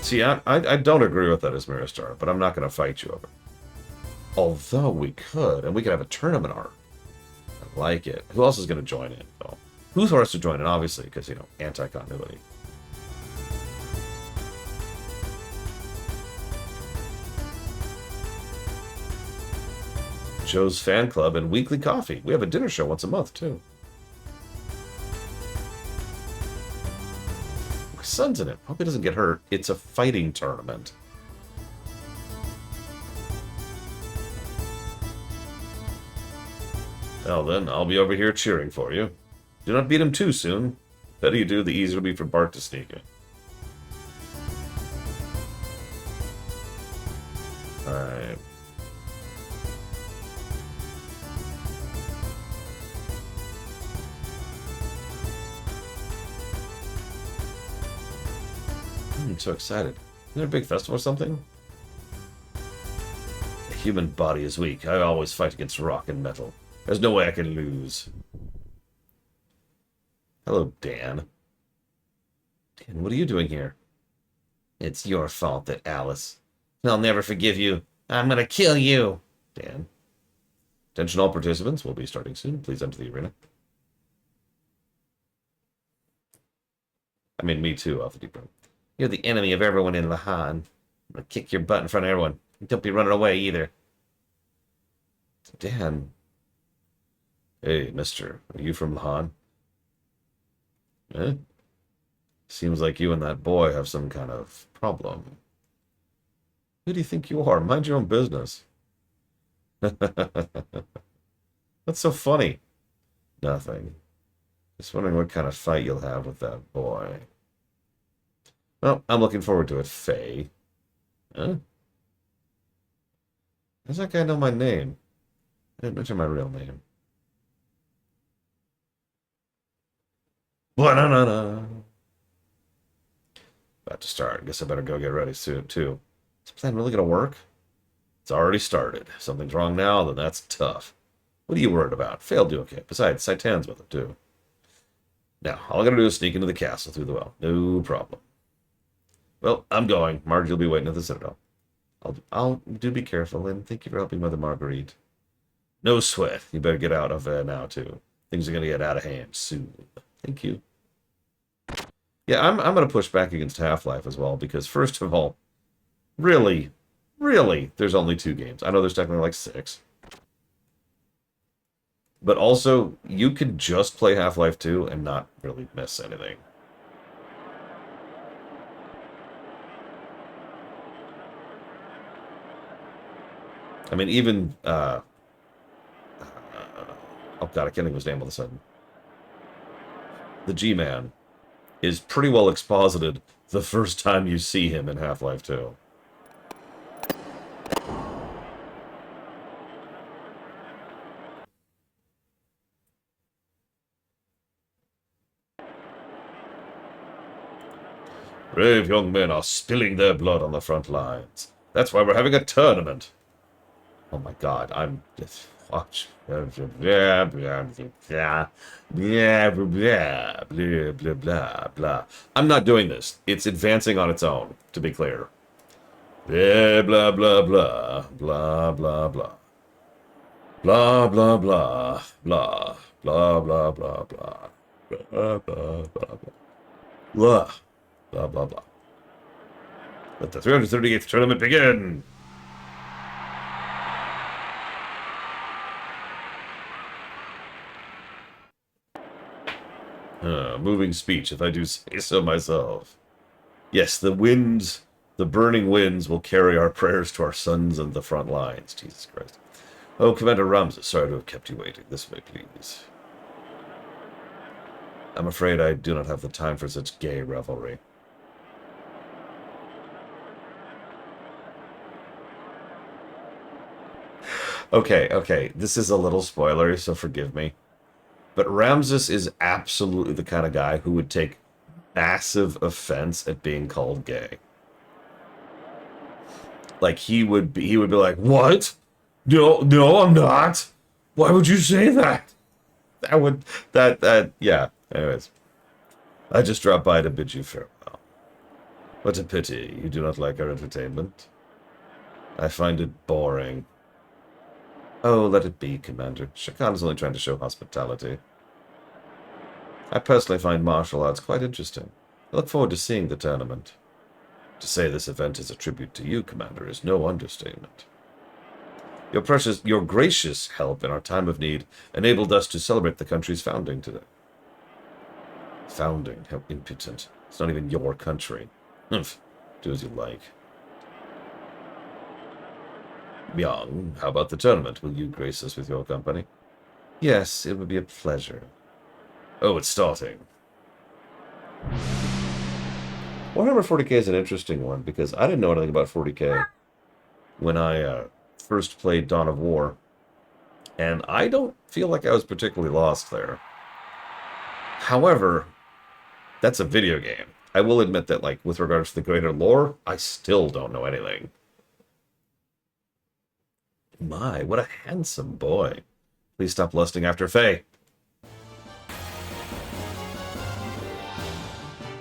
Speaker 1: See, I don't agree with that as Miristar, but I'm not going to fight you over it. Although we could, and we could have a tournament arc. I like it. Who else is going to join in, though? Who's has to join in, obviously, because, you know, anti-continuity. Joe's fan club and weekly coffee. We have a dinner show once a month, too. My son's in it. Hope he doesn't get hurt. It's a fighting tournament. Well then, I'll be over here cheering for you. Do not beat him too soon. The better you do, the easier it'll be for Bart to sneak in. Alright. I'm so excited. Isn't there a big festival or something? The human body is weak. I always fight against rock and metal. There's no way I can lose. Hello, Dan. Dan, what are you doing here? It's your fault that Alice. I'll never forgive you. I'm gonna kill you. Dan. Attention all participants. We'll be starting soon. Please enter the arena. I mean, me too, off the deep room. You're the enemy of everyone in Lahan. I'm gonna kick your butt in front of everyone. Don't be running away either. Dan. Hey, mister. Are you from Lahan? Eh? Seems like you and that boy have some kind of problem. Who do you think you are? Mind your own business. That's so funny. Nothing. Just wondering what kind of fight you'll have with that boy. Well, I'm looking forward to it, Faye. Huh? Does that guy know my name? I didn't mention my real name. Banana. About to start. Guess I better go get ready soon, too. Is this plan really gonna work? It's already started. If something's wrong now, then that's tough. What are you worried about? Failed do okay. Besides, Saitan's with it, too. Now, all I gotta do is sneak into the castle through the well. No problem. Well, I'm going. Margie will be waiting at the Citadel. I'll do be careful, and thank you for helping Mother Marguerite. No sweat. You better get out of there now, too. Things are gonna get out of hand soon. Thank you. Yeah, I'm going to push back against Half-Life as well, because first of all, really, there's only 2 games. I know there's technically like 6. But also, you could just play Half-Life 2 and not really miss anything. I mean, even, oh god, I can't think of his name all of a sudden. The G-Man is pretty well exposited the first time you see him in Half-Life 2. Brave young men are spilling their blood on the front lines. That's why we're having a tournament. Oh my god, I'm just... Watch. Blah, blah, blah, blah, blah, blah, blah, blah, blah. I'm not doing this. It's advancing on its own, to be clear. Blah, blah, blah, blah, blah, blah, blah. Blah, blah, blah, blah, blah, blah, blah, blah. Blah, blah, blah, blah. Blah, blah, blah, blah. Let the 338th tournament begin! Moving speech, if I do say so myself. Yes, the winds, the burning winds will carry our prayers to our sons and the front lines. Jesus Christ. Oh, Commander Ramsus, sorry to have kept you waiting. This way, please. I'm afraid I do not have the time for such gay revelry. Okay, this is a little spoilery, so forgive me. But Ramsus is absolutely the kind of guy who would take massive offense at being called gay. Like, he would be like, what? No, I'm not. Why would you say that? Yeah. Anyways. I just dropped by to bid you farewell. What a pity you do not like our entertainment. I find it boring. Oh, let it be, Commander. Shakan is only trying to show hospitality. I personally find martial arts quite interesting. I look forward to seeing the tournament. To say this event is a tribute to you, Commander, is no understatement. Your gracious help in our time of need enabled us to celebrate the country's founding today. Founding? How impotent. It's not even your country. Humph. Do as you like. Young, how about the tournament? Will you grace us with your company? Yes, it would be a pleasure. Oh, it's starting. Warhammer 40k is an interesting one, because I didn't know anything about 40k when I first played Dawn of War, and I don't feel like I was particularly lost there. However, that's a video game. I will admit that, like, with regards to the greater lore, I still don't know anything. My, what a handsome boy. Please stop lusting after Faye.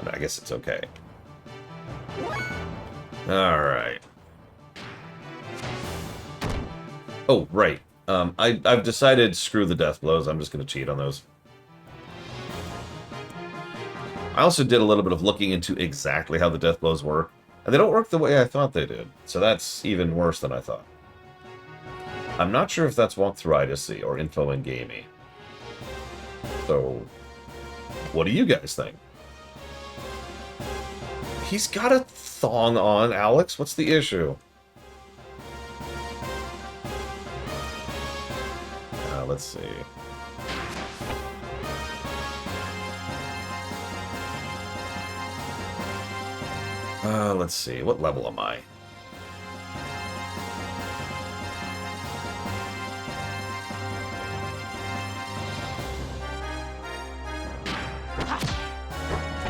Speaker 1: But I guess it's okay. Alright. Oh, right. I've decided, screw the death blows. I'm just going to cheat on those. I also did a little bit of looking into exactly how the death blows work, and they don't work the way I thought they did. So that's even worse than I thought. I'm not sure if that's walkthrough-itis or info in gamey. So, what do you guys think? He's got a thong on, Alex. What's the issue? Let's see. Let's see. What level am I?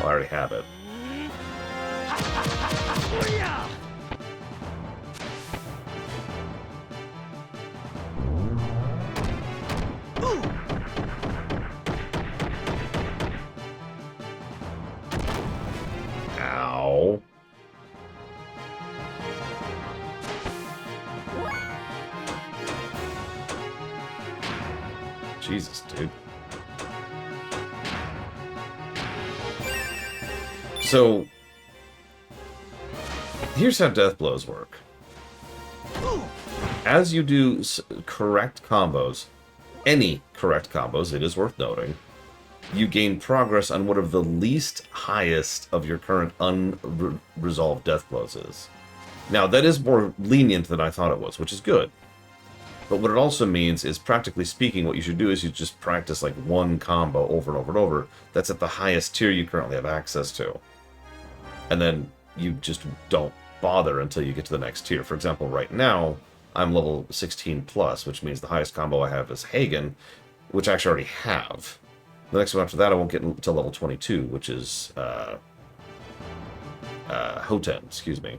Speaker 1: Oh, I already have it. Ow. Jesus, dude. So, here's how death blows work. As you do correct combos, any correct combos, it is worth noting, you gain progress on whatever the least highest of your current unresolved death blows is. Now, that is more lenient than I thought it was, which is good. But what it also means is, practically speaking, what you should do is you just practice like one combo over and over and over that's at the highest tier you currently have access to. And then you just don't bother until you get to the next tier. For example, right now, I'm level 16 plus, which means the highest combo I have is Hagen, which I actually already have. The next one after that I won't get until level 22, which is Hoten, excuse me.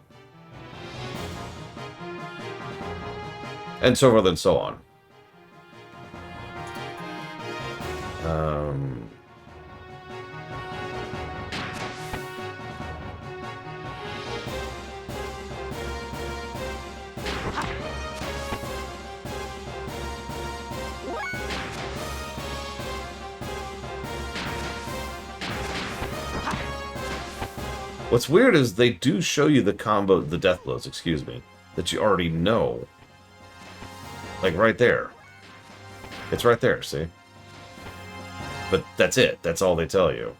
Speaker 1: And so forth and so on. What's weird is they do show you the combo, the death blows, excuse me, that you already know. Like right there. It's right there, see? But that's it. That's all they tell you.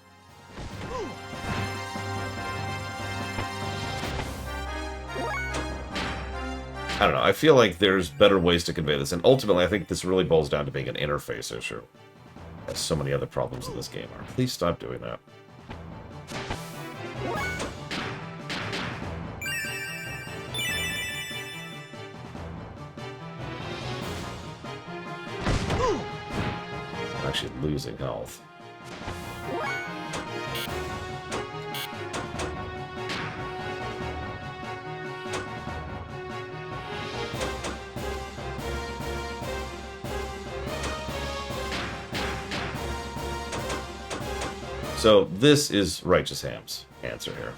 Speaker 1: I don't know. I feel like there's better ways to convey this. And ultimately, I think this really boils down to being an interface issue. As so many other problems in this game are. Please stop doing that. Actually losing health. So this is Righteous Ham's answer here.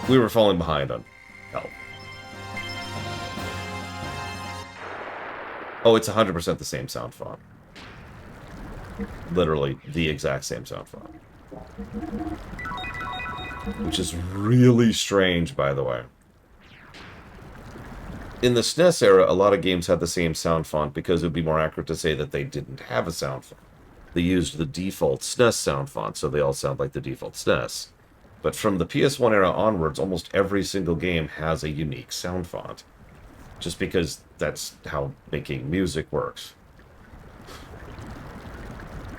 Speaker 1: We were falling behind on health. Oh, it's 100% the same sound font. Literally the exact same sound font. Which is really strange, by the way. In the SNES era, a lot of games had the same sound font because it would be more accurate to say that they didn't have a sound font. They used the default SNES sound font, so they all sound like the default SNES. But from the PS1 era onwards, almost every single game has a unique sound font. Just because that's how making music works.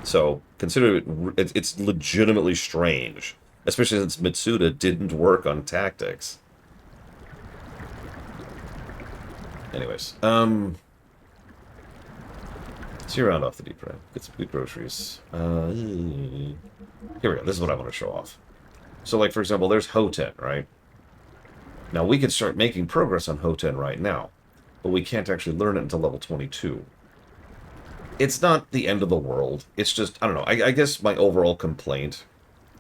Speaker 1: So, consider it's legitimately strange. Especially since Mitsuda didn't work on Tactics. Anyways, see you around off the deep end. Get some good groceries. Here we go. This is what I want to show off. So, like, for example, there's Hoten, right? Now, we can start making progress on Hoten right now, but we can't actually learn it until level 22. It's not the end of the world. It's just, I don't know. I guess my overall complaint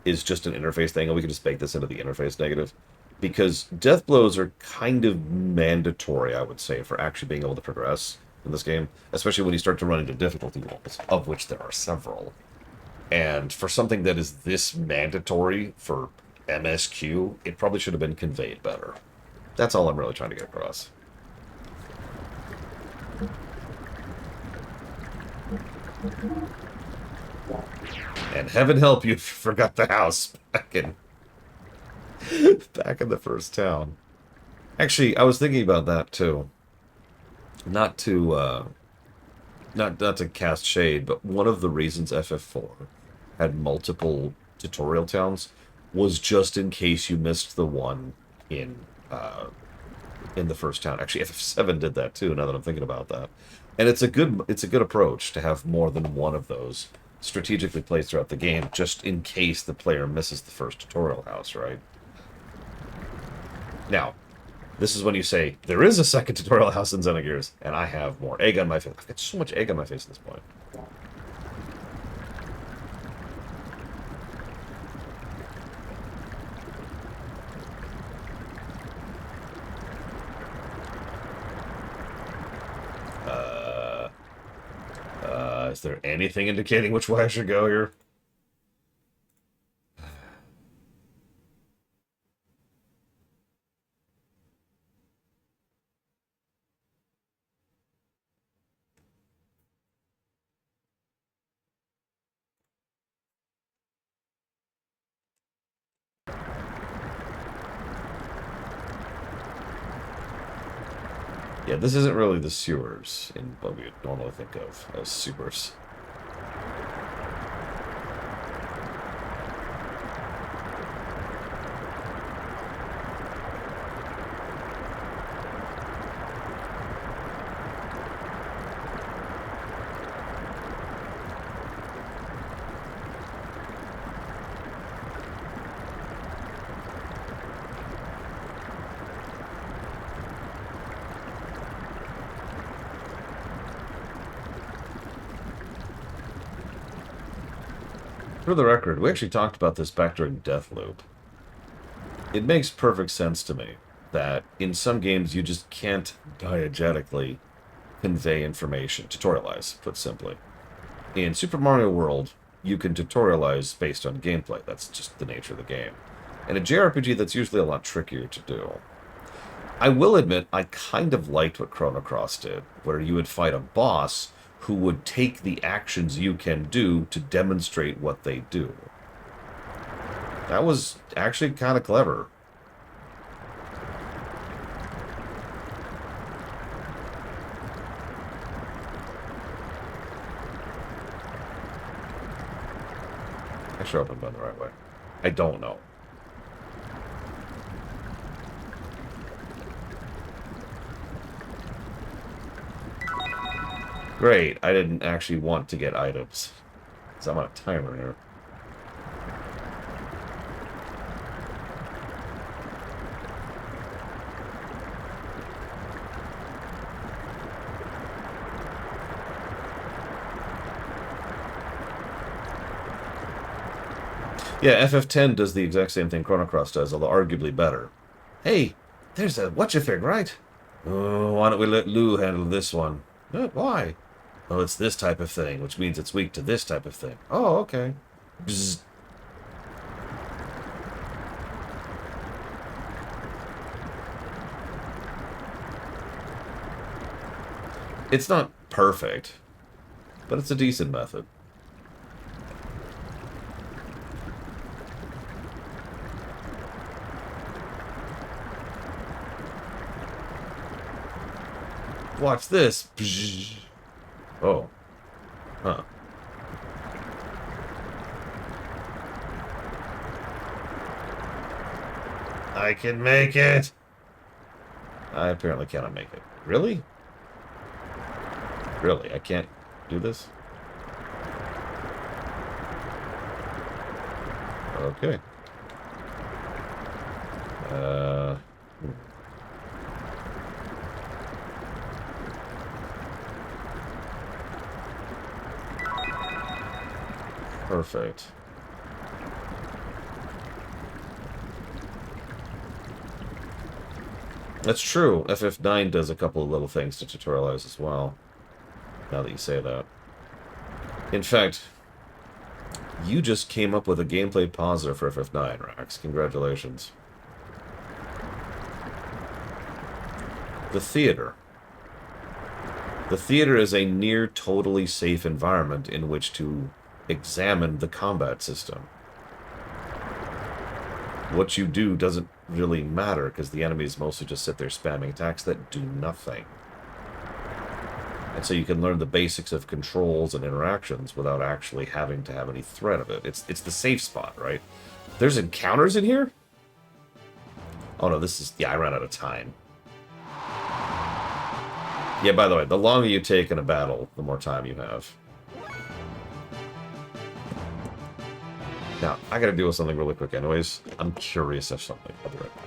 Speaker 1: is just an interface thing, and we can just bake this into the interface negative. Because death blows are kind of mandatory, I would say, for actually being able to progress in this game. Especially when you start to run into difficulty walls, of which there are several. And for something that is this mandatory for MSQ, it probably should have been conveyed better. That's all I'm really trying to get across. And heaven help you if you forgot the house back in the first town. Actually, I was thinking about that too. Not to cast shade, but one of the reasons FF4 had multiple tutorial towns was just in case you missed the one in the first town. Actually, FF7 did that too. Now that I'm thinking about that, and it's a good approach to have more than one of those strategically placed throughout the game, just in case the player misses the first tutorial house, right? Now, this is when you say, there is a second tutorial house in Xenogears, and I have more egg on my face. I've got so much egg on my face at this point. Is there anything indicating which way I should go here? Yeah, this isn't really the sewers in what we would normally think of as sewers. For the record, we actually talked about this back during Deathloop. It makes perfect sense to me that in some games you just can't diegetically convey information, tutorialize, put simply. In Super Mario World, you can tutorialize based on gameplay. That's just the nature of the game. In a JRPG, that's usually a lot trickier to do. I will admit, I kind of liked what Chrono Cross did, where you would fight a boss who would take the actions you can do to demonstrate what they do. That was actually kind of clever. I sure hope I'm going the right way. I don't know. Great, I didn't actually want to get items. Because I'm on a timer here. Yeah, FF10 does the exact same thing Chrono Cross does, although arguably better. Hey, there's a whatcha-fig, right? Oh, why don't we let Lou handle this one? Why? Oh, it's this type of thing, which means it's weak to this type of thing. Oh, okay. Bzz. It's not perfect, but it's a decent method. Watch this. Oh. Huh. I can make it! I apparently cannot make it. Really? Really? I can't do this? Okay. Perfect. That's true. FF9 does a couple of little things to tutorialize as well. Now that you say that. In fact, you just came up with a gameplay positive for FF9, Rax. Congratulations. The theater. The theater is a near totally safe environment in which to examine the combat system. What you do doesn't really matter, because the enemies mostly just sit there spamming attacks that do nothing. And so you can learn the basics of controls and interactions without actually having to have any threat of it. It's the safe spot, right? There's encounters in here? Oh no, this is... Yeah, I ran out of time. Yeah, by the way, the longer you take in a battle, the more time you have. Now, I gotta deal with something really quick anyways. I'm curious of something. I'll be right back.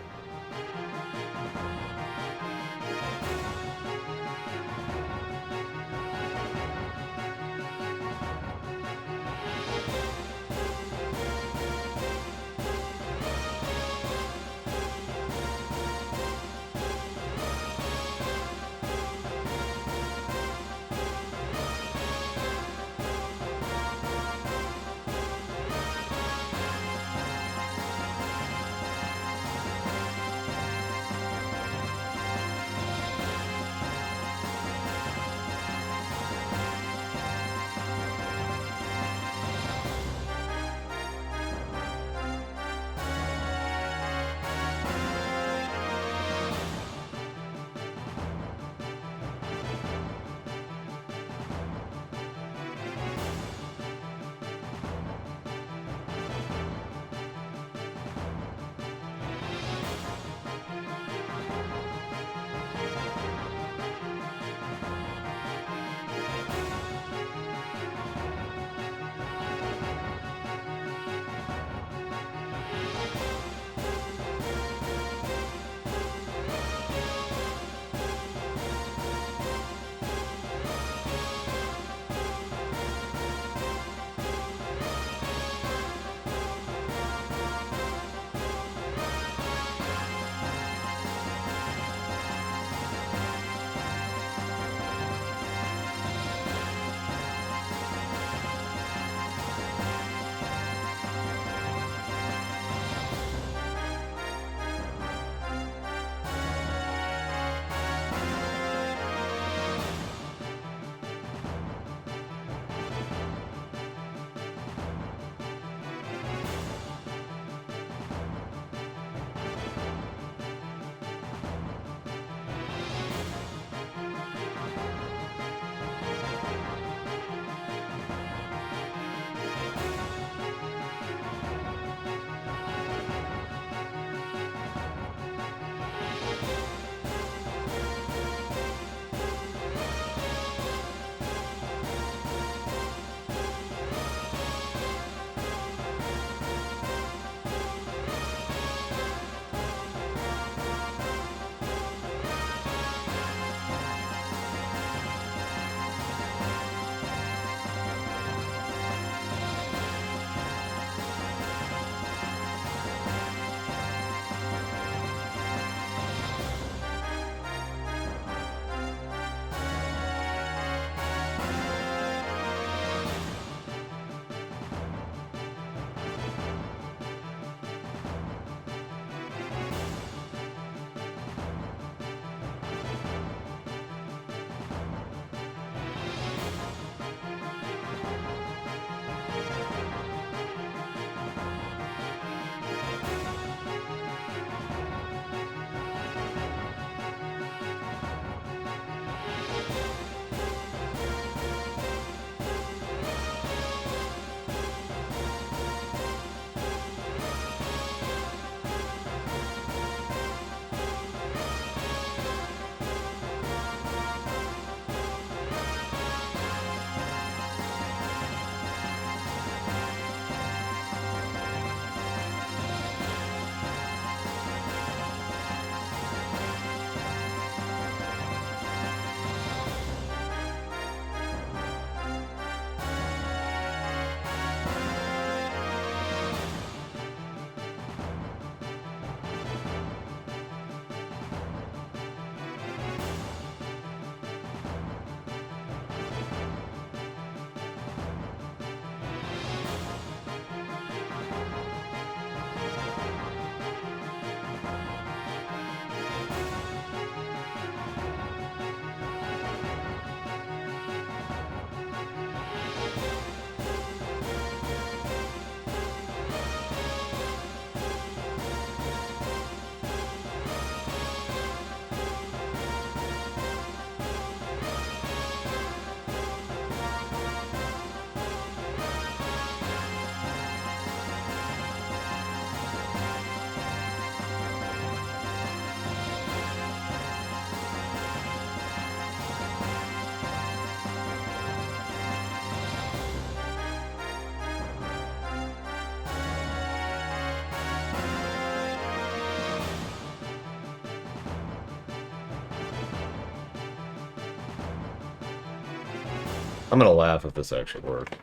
Speaker 1: I'm gonna laugh if this actually worked.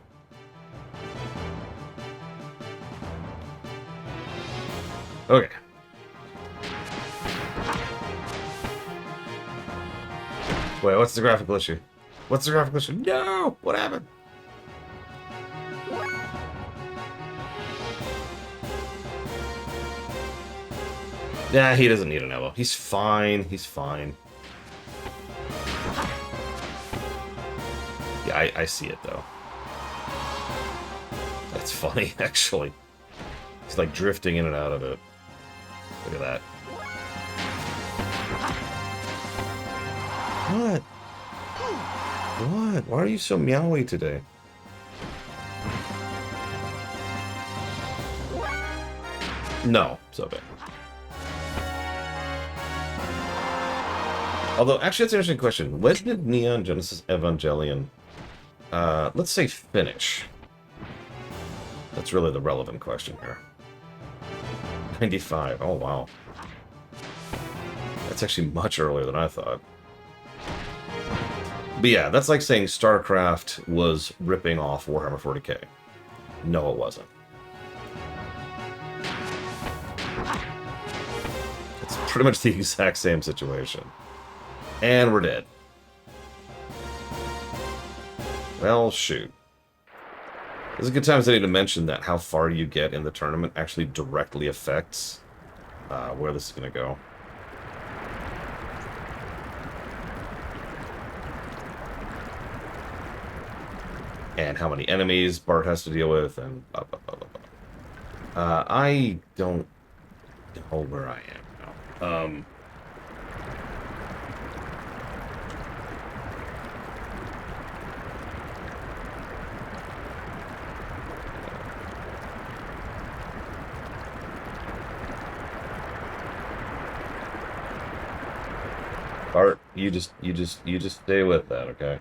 Speaker 1: Okay. Wait, what's the graphical issue? What's the graphical issue? No! What happened? Yeah, he doesn't need an elbow. He's fine. He's fine. Yeah, I see it, though. That's funny, actually. He's, like, drifting in and out of it. Look at that. What? What? Why are you so meowy today? No, so bad. Although, actually, that's an interesting question. When did Neon Genesis Evangelion, let's say, finish? That's really the relevant question here. 95. Oh, wow. That's actually much earlier than I thought. But yeah, that's like saying StarCraft was ripping off Warhammer 40k. No, it wasn't. It's pretty much the exact same situation. And we're dead. Well, shoot. There's a good time I need to mention that how far you get in the tournament actually directly affects where this is going to go. And how many enemies Bart has to deal with, and blah, blah, blah, blah, blah. I don't know where I am now. Bart, you just stay with that, okay?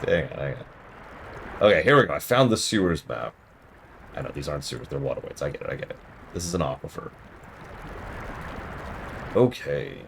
Speaker 1: Hang on. Okay, here we go. I found the sewers map. I know these aren't sewers, they're waterways. I get it. This is an aquifer. Okay.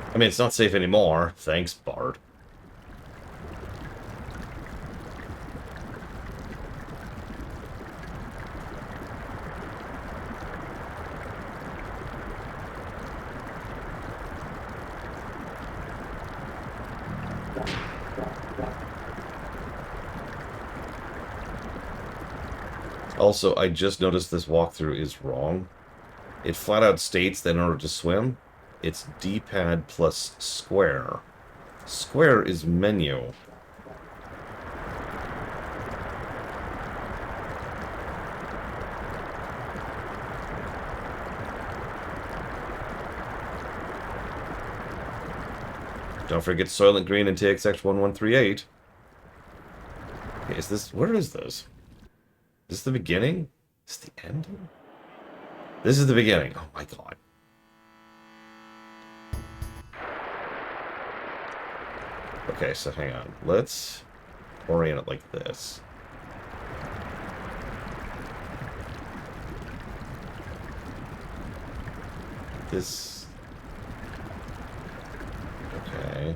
Speaker 1: I mean, it's not safe anymore. Thanks, Bart. Also, I just noticed this walkthrough is wrong. It flat out states that in order to swim, it's D-pad plus square. Square is menu. Don't forget Soylent Green and TXX1138. Okay, is this... Where is this? Is this the beginning? Is this the ending? This is the beginning. Oh my god. Okay, so hang on. Let's orient it like this. This... Okay.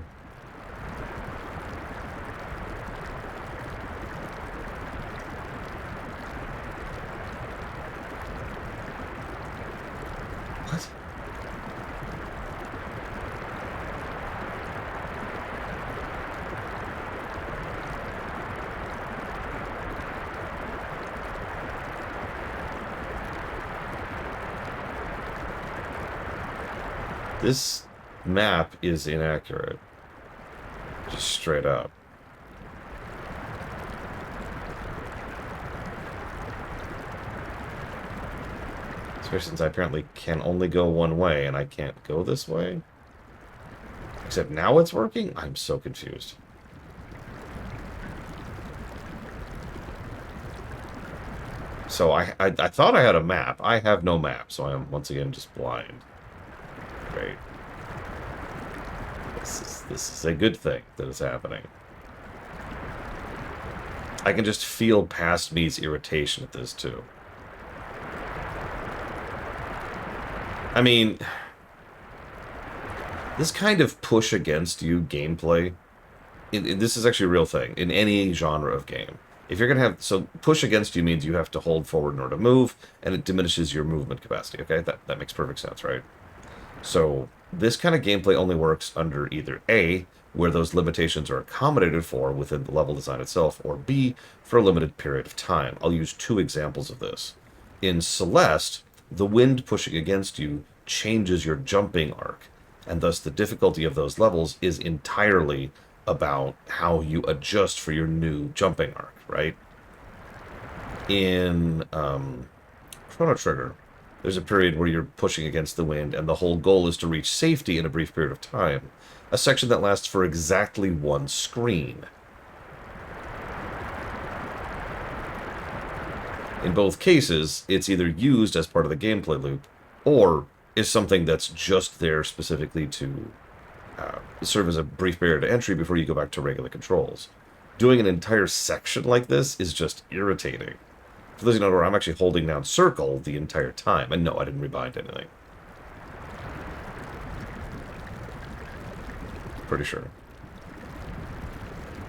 Speaker 1: What? This map is inaccurate. Just straight up. Especially since I apparently can only go one way, and I can't go this way. Except now it's working? I'm so confused. So I thought I had a map. I have no map, so I am once again just blind. Great. This is a good thing that is happening. I can just feel past me's irritation at this too. I mean, this kind of push against you gameplay, this is actually a real thing in any genre of game. If you're going to have... So, push against you means you have to hold forward in order to move, and it diminishes your movement capacity, okay? That makes perfect sense, right? So, this kind of gameplay only works under either A, where those limitations are accommodated for within the level design itself, or B, for a limited period of time. I'll use 2 examples of this. In Celeste, the wind pushing against you changes your jumping arc, and thus the difficulty of those levels is entirely about how you adjust for your new jumping arc, right? In Chrono Trigger, there's a period where you're pushing against the wind, and the whole goal is to reach safety in a brief period of time. A section that lasts for exactly 1 screen. In both cases, it's either used as part of the gameplay loop, or is something that's just there specifically to serve as a brief barrier to entry before you go back to regular controls. Doing an entire section like this is just irritating. For those of you who know, I'm actually holding down circle the entire time, and no, I didn't rebind anything. Pretty sure.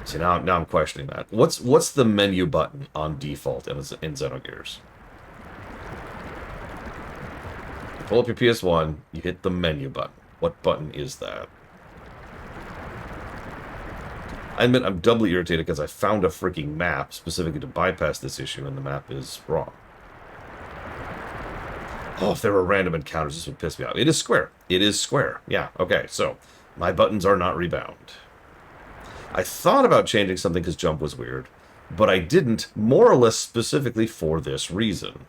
Speaker 1: See, now I'm questioning that. What's the menu button on default in Xenogears? You pull up your PS1, you hit the menu button. What button is that? I admit I'm doubly irritated because I found a freaking map specifically to bypass this issue, and the map is wrong. Oh, if there were random encounters, this would piss me off. It is square. It is square. Yeah, okay, so my buttons are not rebound. I thought about changing something because jump was weird, but I didn't, more or less specifically for this reason.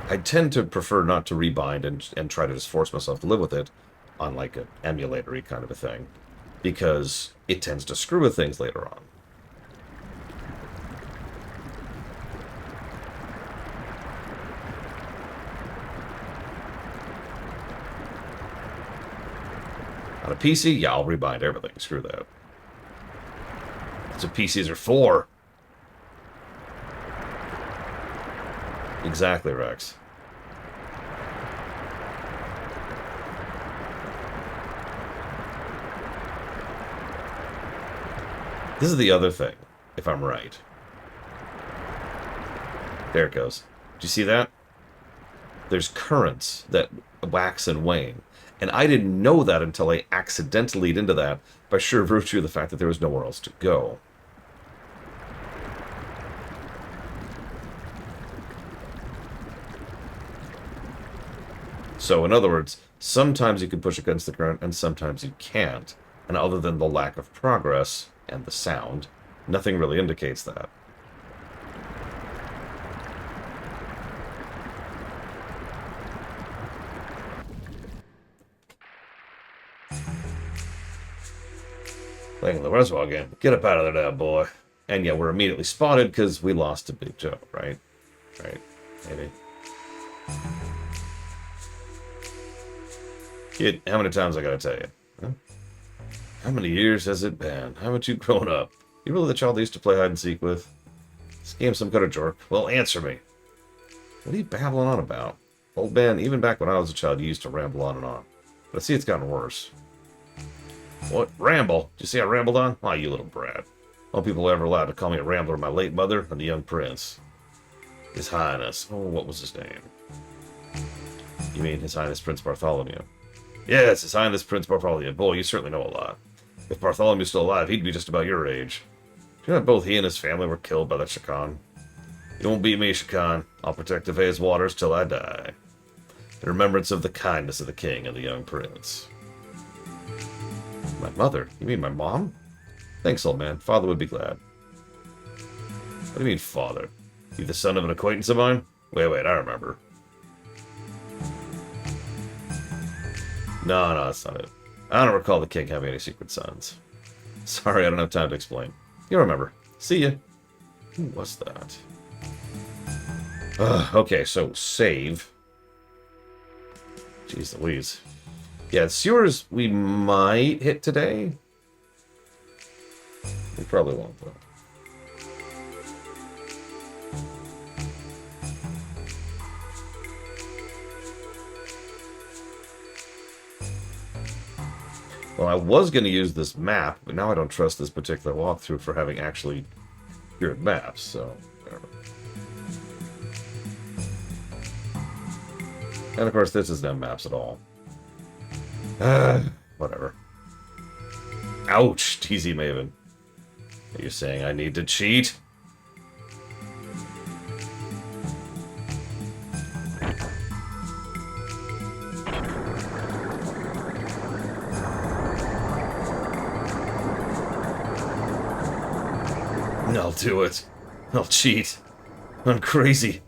Speaker 1: I tend to prefer not to rebind and try to just force myself to live with it on like an emulator-y kind of a thing, because it tends to screw with things later on. On a PC, yeah, I'll rebind everything. Screw that. That's what PCs are for. Exactly, Rex. This is the other thing, if I'm right. There it goes. Do you see that? There's currents that wax and wane. And I didn't know that until I accidentally lead into that by sheer virtue of the fact that there was nowhere else to go. So, in other words, sometimes you can push against the current and sometimes you can't. And other than the lack of progress and the sound, nothing really indicates that. Playing the reservoir game. Get up out of there now, boy. And yeah, we're immediately spotted because we lost to Big Joe, right? Right. Maybe. Kid, how many times I gotta tell you? Huh? How many years has it been? Haven't you grown up? You really the child I used to play hide and seek with? This game's some kind of jerk. Well, answer me. What are you babbling on about? Old man, even back when I was a child, you used to ramble on and on. But I see it's gotten worse. What? Ramble? Did you see I rambled on? Why, you little brat. All people were ever allowed to call me a rambler, my late mother and the young prince. His Highness. Oh, what was his name? You mean His Highness Prince Bartholomew? Yes, His Highness Prince Bartholomew. Boy, you certainly know a lot. If Bartholomew's still alive, he'd be just about your age. Do you know that both he and his family were killed by the Chakan? You won't beat me, Shakan. I'll protect Avea's waters till I die. In remembrance of the kindness of the king and the young prince. My mother? You mean my mom? Thanks, old man. Father would be glad. What do you mean, father? You the son of an acquaintance of mine? Wait, I remember. No, that's not it. I don't recall the king having any secret sons. Sorry, I don't have time to explain. You'll remember. See ya. Who was that? Okay, so save. Jeez Louise. Yeah, sewers we might hit today. We probably won't, though. Well, I was going to use this map, but now I don't trust this particular walkthrough for having actually cured maps, so whatever. And of course, this is no maps at all. Whatever. Ouch, TZ Maven. Are you saying I need to cheat? I'll do it. I'll cheat. I'm crazy.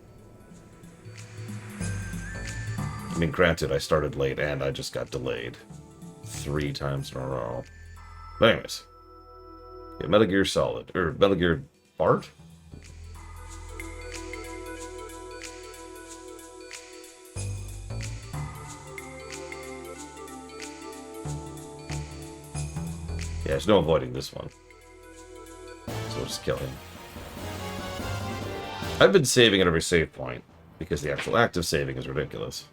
Speaker 1: I mean, granted, I started late and I just got delayed 3 times in a row. But anyways. Yeah, Metal Gear Solid. Or Metal Gear Bart? Yeah, there's no avoiding this one. So we'll just kill him. I've been saving at every save point, because the actual act of saving is ridiculous.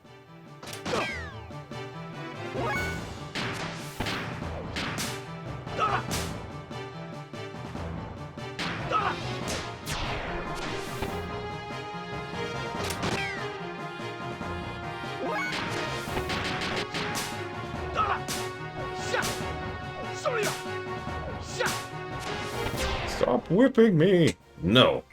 Speaker 1: Stop whipping me! No.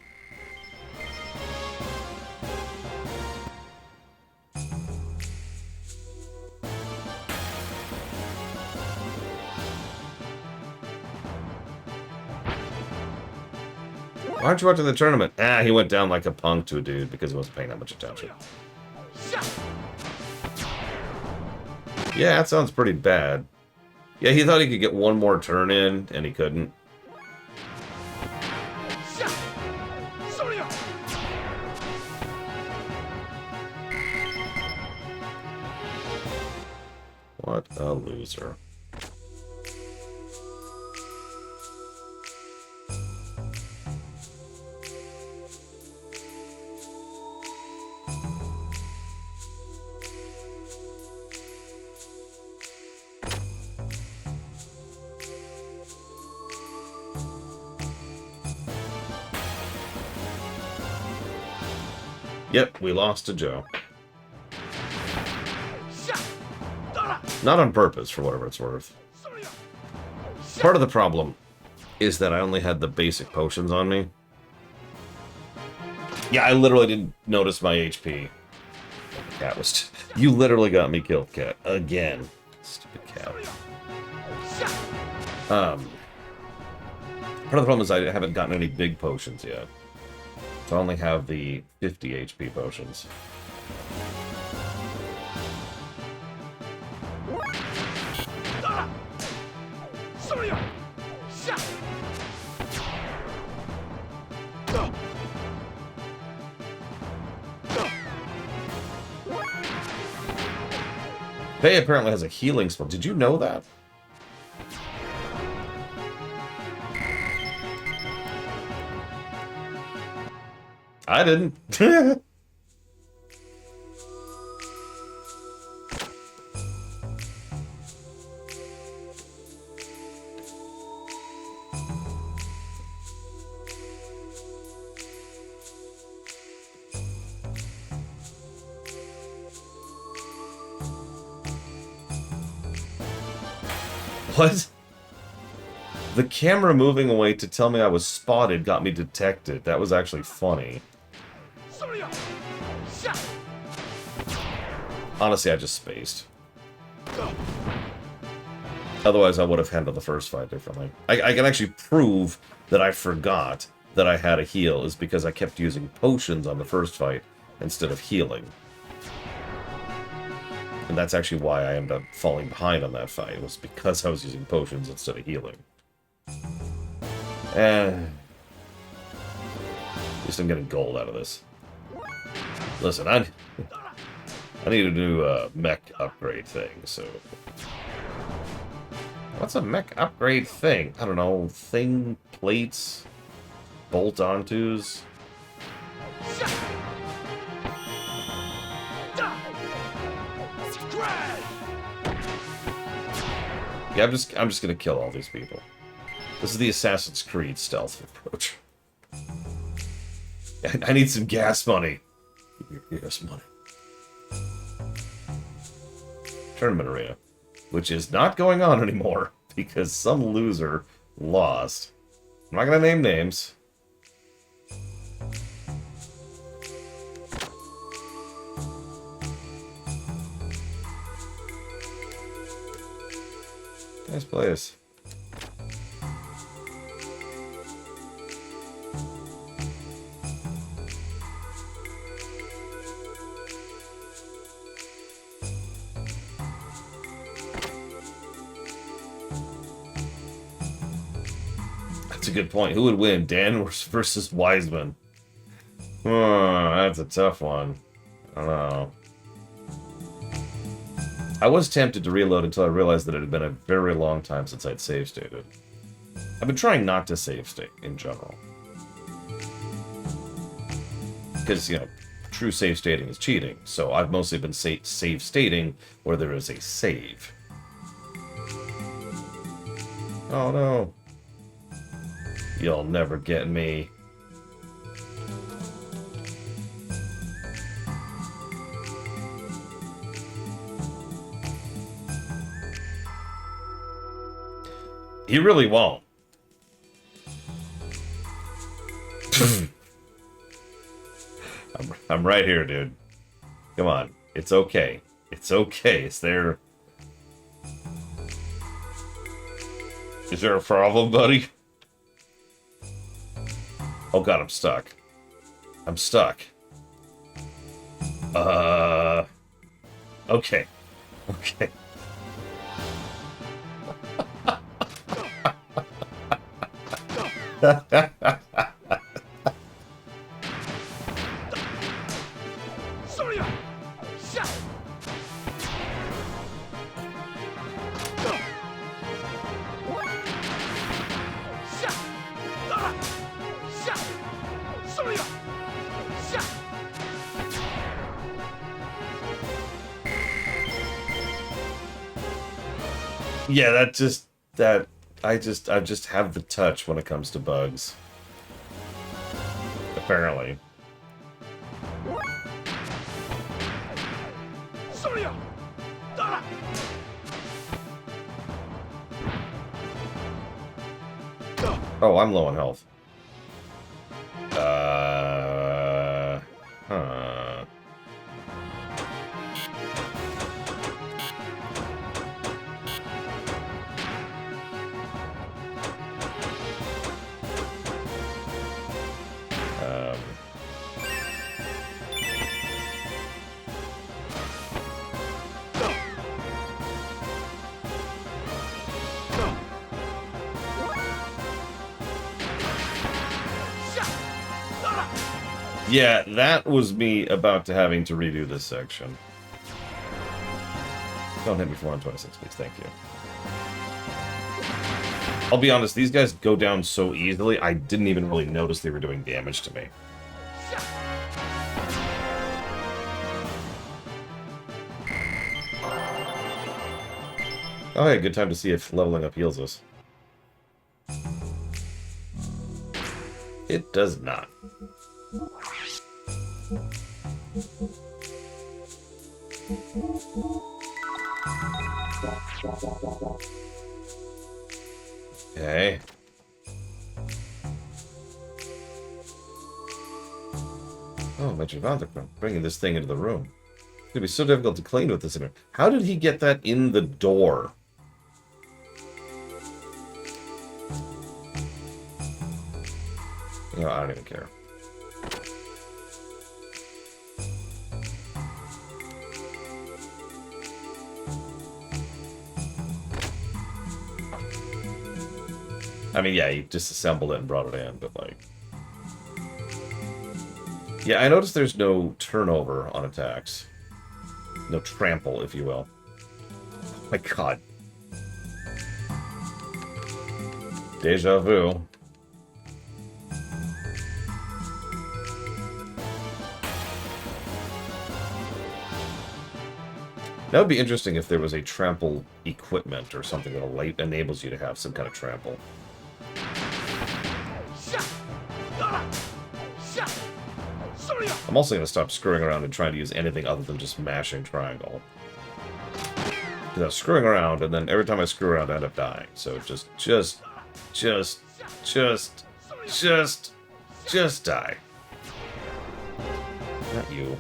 Speaker 1: Why aren't you watching the tournament? Ah, he went down like a punk to a dude because he wasn't paying that much attention. Yeah, that sounds pretty bad. Yeah, he thought he could get one more turn in, and he couldn't. What a loser. Yep, we lost to Joe. Not on purpose, for whatever it's worth. Part of the problem is that I only had the basic potions on me. Yeah, I literally didn't notice my HP. The cat was... You literally got me killed, cat. Again. Stupid cat. Part of the problem is I haven't gotten any big potions yet. So I only have the 50 HP potions. Faye apparently has a healing spell. Did you know that? I didn't. What? The camera moving away to tell me I was spotted got me detected. That was actually funny. Honestly, I just spaced. Otherwise, I would have handled the first fight differently. I can actually prove that I forgot that I had a heal is because I kept using potions on the first fight instead of healing. And that's actually why I ended up falling behind on that fight. It was because I was using potions instead of healing. And at least I'm getting gold out of this. Listen, I need to do a mech upgrade thing, so... What's a mech upgrade thing? I don't know. Thing, plates, bolt-ontos. Yeah, I'm just gonna kill all these people. This is the Assassin's Creed stealth approach. I need some gas money. Give me gas money. Tournament arena, which is not going on anymore because some loser lost. I'm not gonna name names. Nice place. That's a good point. Who would win, Dan versus Wiseman? Oh, that's a tough one. I don't know. I was tempted to reload until I realized that it had been a very long time since I'd save stated. I've been trying not to save state in general. Because, you know, true save stating is cheating, so I've mostly been save stating where there is a save. Oh no. You'll never get me. He really won't. I'm right here, dude. Come on. It's okay. It's okay. Is there a problem, buddy? Oh god, I'm stuck. I'm stuck. Okay. Okay. Yeah, I just have the touch when it comes to bugs. Apparently. Oh, I'm low on health. Huh. Yeah, that was me about to having to redo this section. Don't hit me 426, please. Thank you. I'll be honest, these guys go down so easily, I didn't even really notice they were doing damage to me. Oh, hey, good time to see if leveling up heals us. It does not. Okay. Oh, Major Vandergrim, bringing this thing into the room. It's gonna be so difficult to clean with this in here. How did he get that in the door? You know, I don't even care. I mean, yeah, he disassembled it and brought it in, but like... Yeah, I noticed there's no turnover on attacks. No trample, if you will. Oh my god. Deja vu. That would be interesting if there was a trample equipment or something that enables you to have some kind of trample. I'm also going to stop screwing around and trying to use anything other than just mashing triangle. Because I was screwing around, and then every time I screw around, I end up dying. So just die. Not you.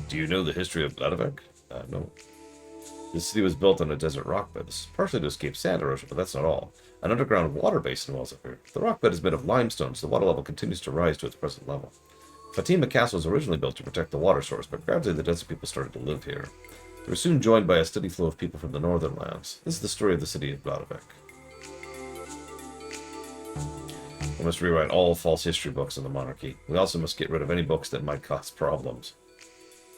Speaker 1: Do you know the history of Vladivek? No. This city was built on a desert rock bed. This is partially to escape sand erosion, but that's not all. An underground water basin wells up here. The rock bed is made of limestone, so the water level continues to rise to its present level. Fatima Castle was originally built to protect the water source, but gradually the desert people started to live here. They were soon joined by a steady flow of people from the northern lands. This is the story of the city of Vladivek. We must rewrite all false history books in the monarchy. We also must get rid of any books that might cause problems.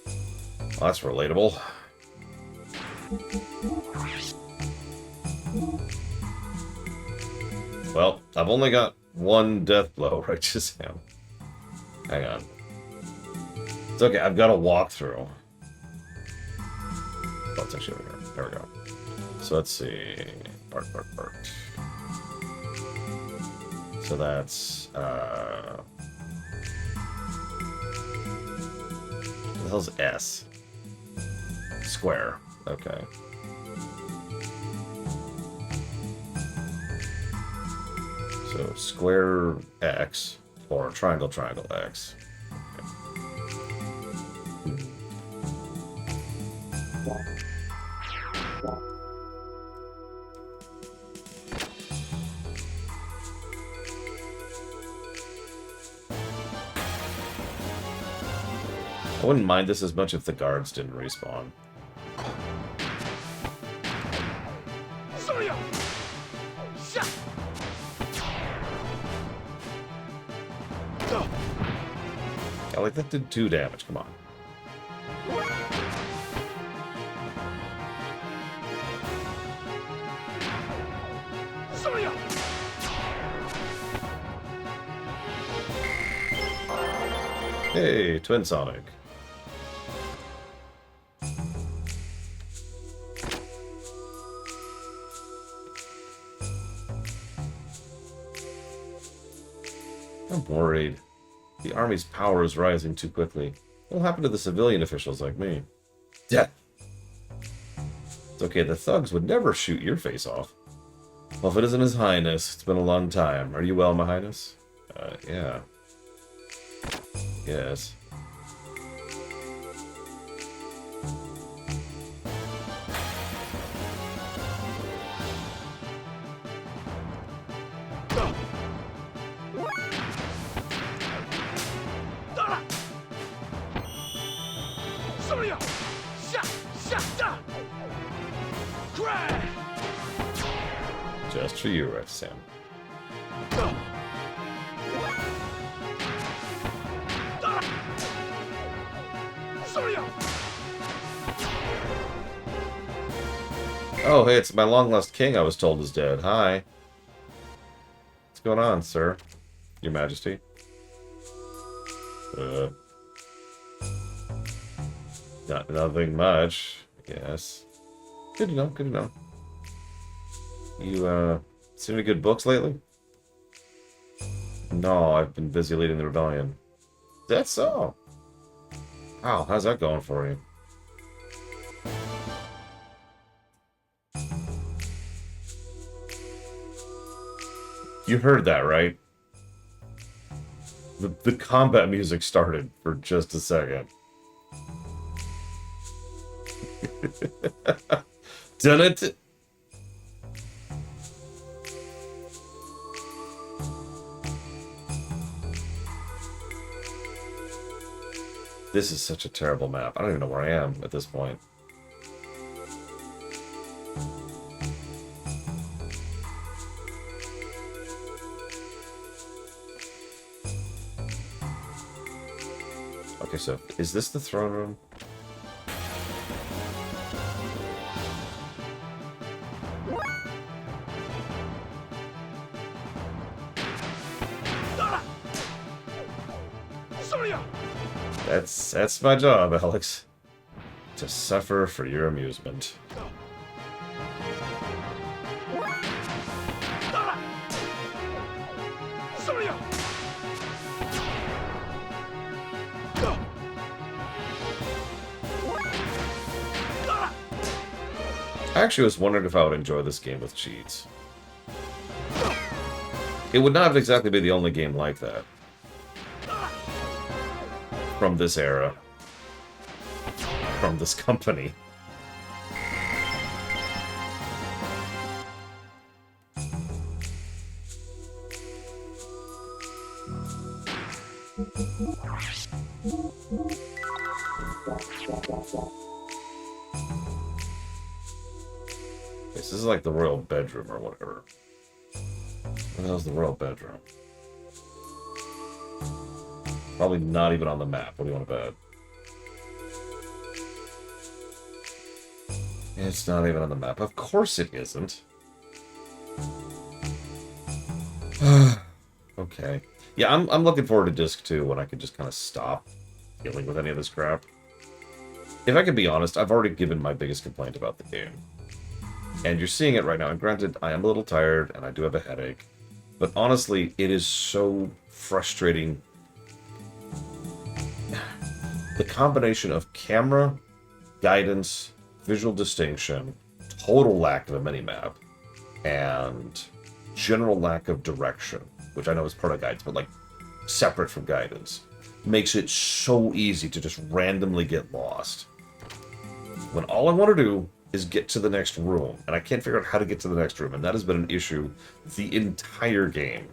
Speaker 1: Well, that's relatable. Well, I've only got one death blow, Righteous Ham. Hang on. It's okay, I've got a walkthrough. Oh, it's actually over here. There we go. So let's see. Part. So that's, what the hell's S? Square. Okay. So square X or triangle X. Okay. I wouldn't mind this as much if the guards didn't respawn. Yeah, like that did 2 damage, come on. Hey, Twin Sonic. I'm worried. The army's power is rising too quickly. What will happen to the civilian officials like me? Death! It's okay, the thugs would never shoot your face off. Well, if it isn't His Highness, it's been a long time. Are you well, my Highness? Yeah. Yes. Just for you, Red Sam. Oh, hey, it's my long-lost king I was told is dead. Hi. What's going on, sir? Your Majesty? Nothing much, I guess. Good to know, good to know. You, seen any good books lately? No, I've been busy leading the rebellion. That's so. Wow, how's that going for you? You heard that, right? The combat music started for just a second. Done it! This is such a terrible map. I don't even know where I am at this point. Okay, so is this the throne room? That's my job, Alex. To suffer for your amusement. I actually was wondering if I would enjoy this game with cheats. It would not exactly be the only game like that. From this era. From this company. This is like the royal bedroom or whatever. What the hell's the royal bedroom? Probably not even on the map. What do you want to bet? It's not even on the map. Of course it isn't. Okay. Yeah, I'm looking forward to Disc 2 when I can just kind of stop dealing with any of this crap. If I can be honest, I've already given my biggest complaint about the game. And you're seeing it right now. And granted, I am a little tired and I do have a headache. But honestly, it is so frustrating. The combination of camera, guidance, visual distinction, total lack of a minimap, and general lack of direction, which I know is part of guidance, but like separate from guidance, makes it so easy to just randomly get lost. When all I want to do is get to the next room, and I can't figure out how to get to the next room, and that has been an issue the entire game.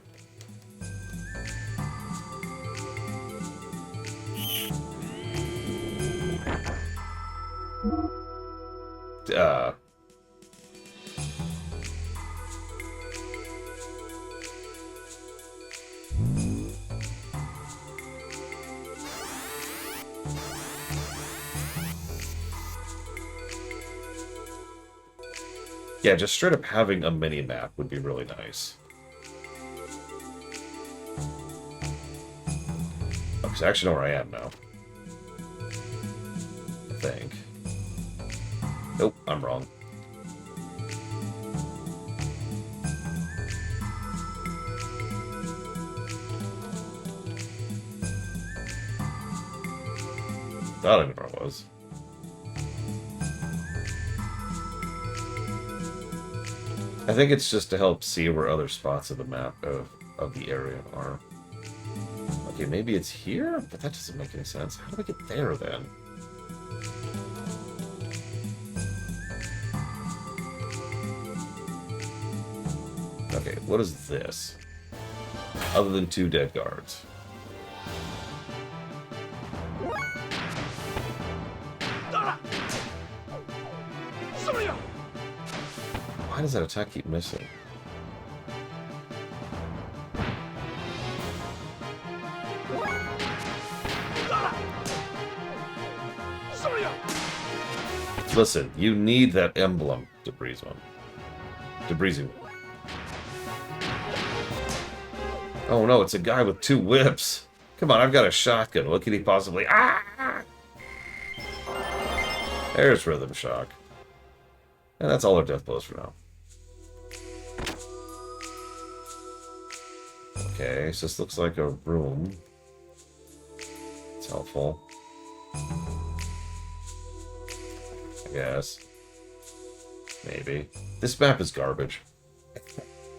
Speaker 1: Yeah, just straight up having a mini-map would be really nice. Because I actually know where I am now. I think. Nope, I'm wrong. I don't even know where I was. I think it's just to help see where other spots of the map of the area are. Okay, maybe it's here? But that doesn't make any sense. How do I get there, then? Okay, what is this? Other than 2 dead guards. Why does that attack keep missing? Listen, you need that emblem, debrising one. Oh no, it's a guy with 2 whips. Come on, I've got a shotgun. What could he possibly... Ah! There's Rhythm Shock. And that's all our death blows for now. Okay, so this looks like a room. It's helpful. I guess. Maybe. This map is garbage.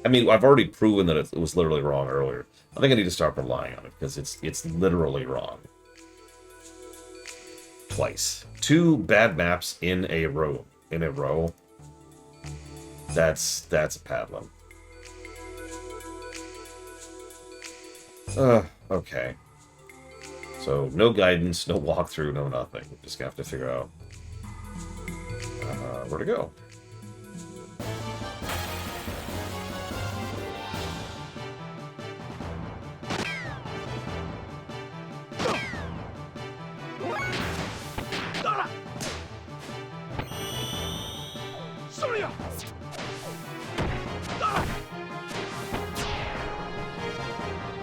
Speaker 1: I mean, I've already proven that it was literally wrong earlier. I think I need to start relying on it, because it's literally wrong. Twice. 2 bad maps in a row. That's a paddling. Okay. So, no guidance, no walkthrough, no nothing. Just gonna have to figure out where to go.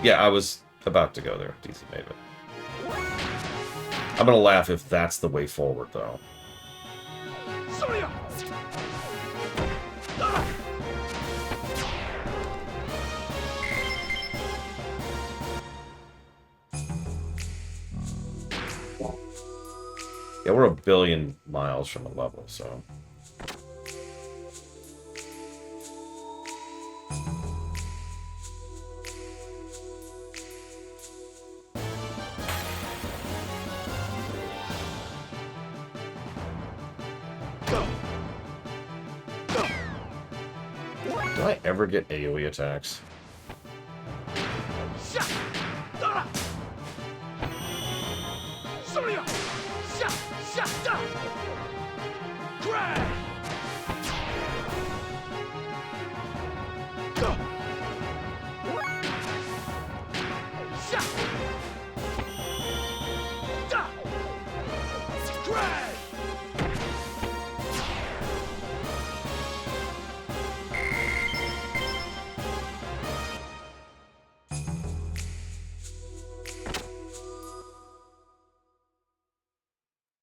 Speaker 1: Yeah, I was about to go there. DC made it. I'm gonna laugh if that's the way forward, though. Yeah, we're 1 billion miles from the level, so... Do I ever get AoE attacks?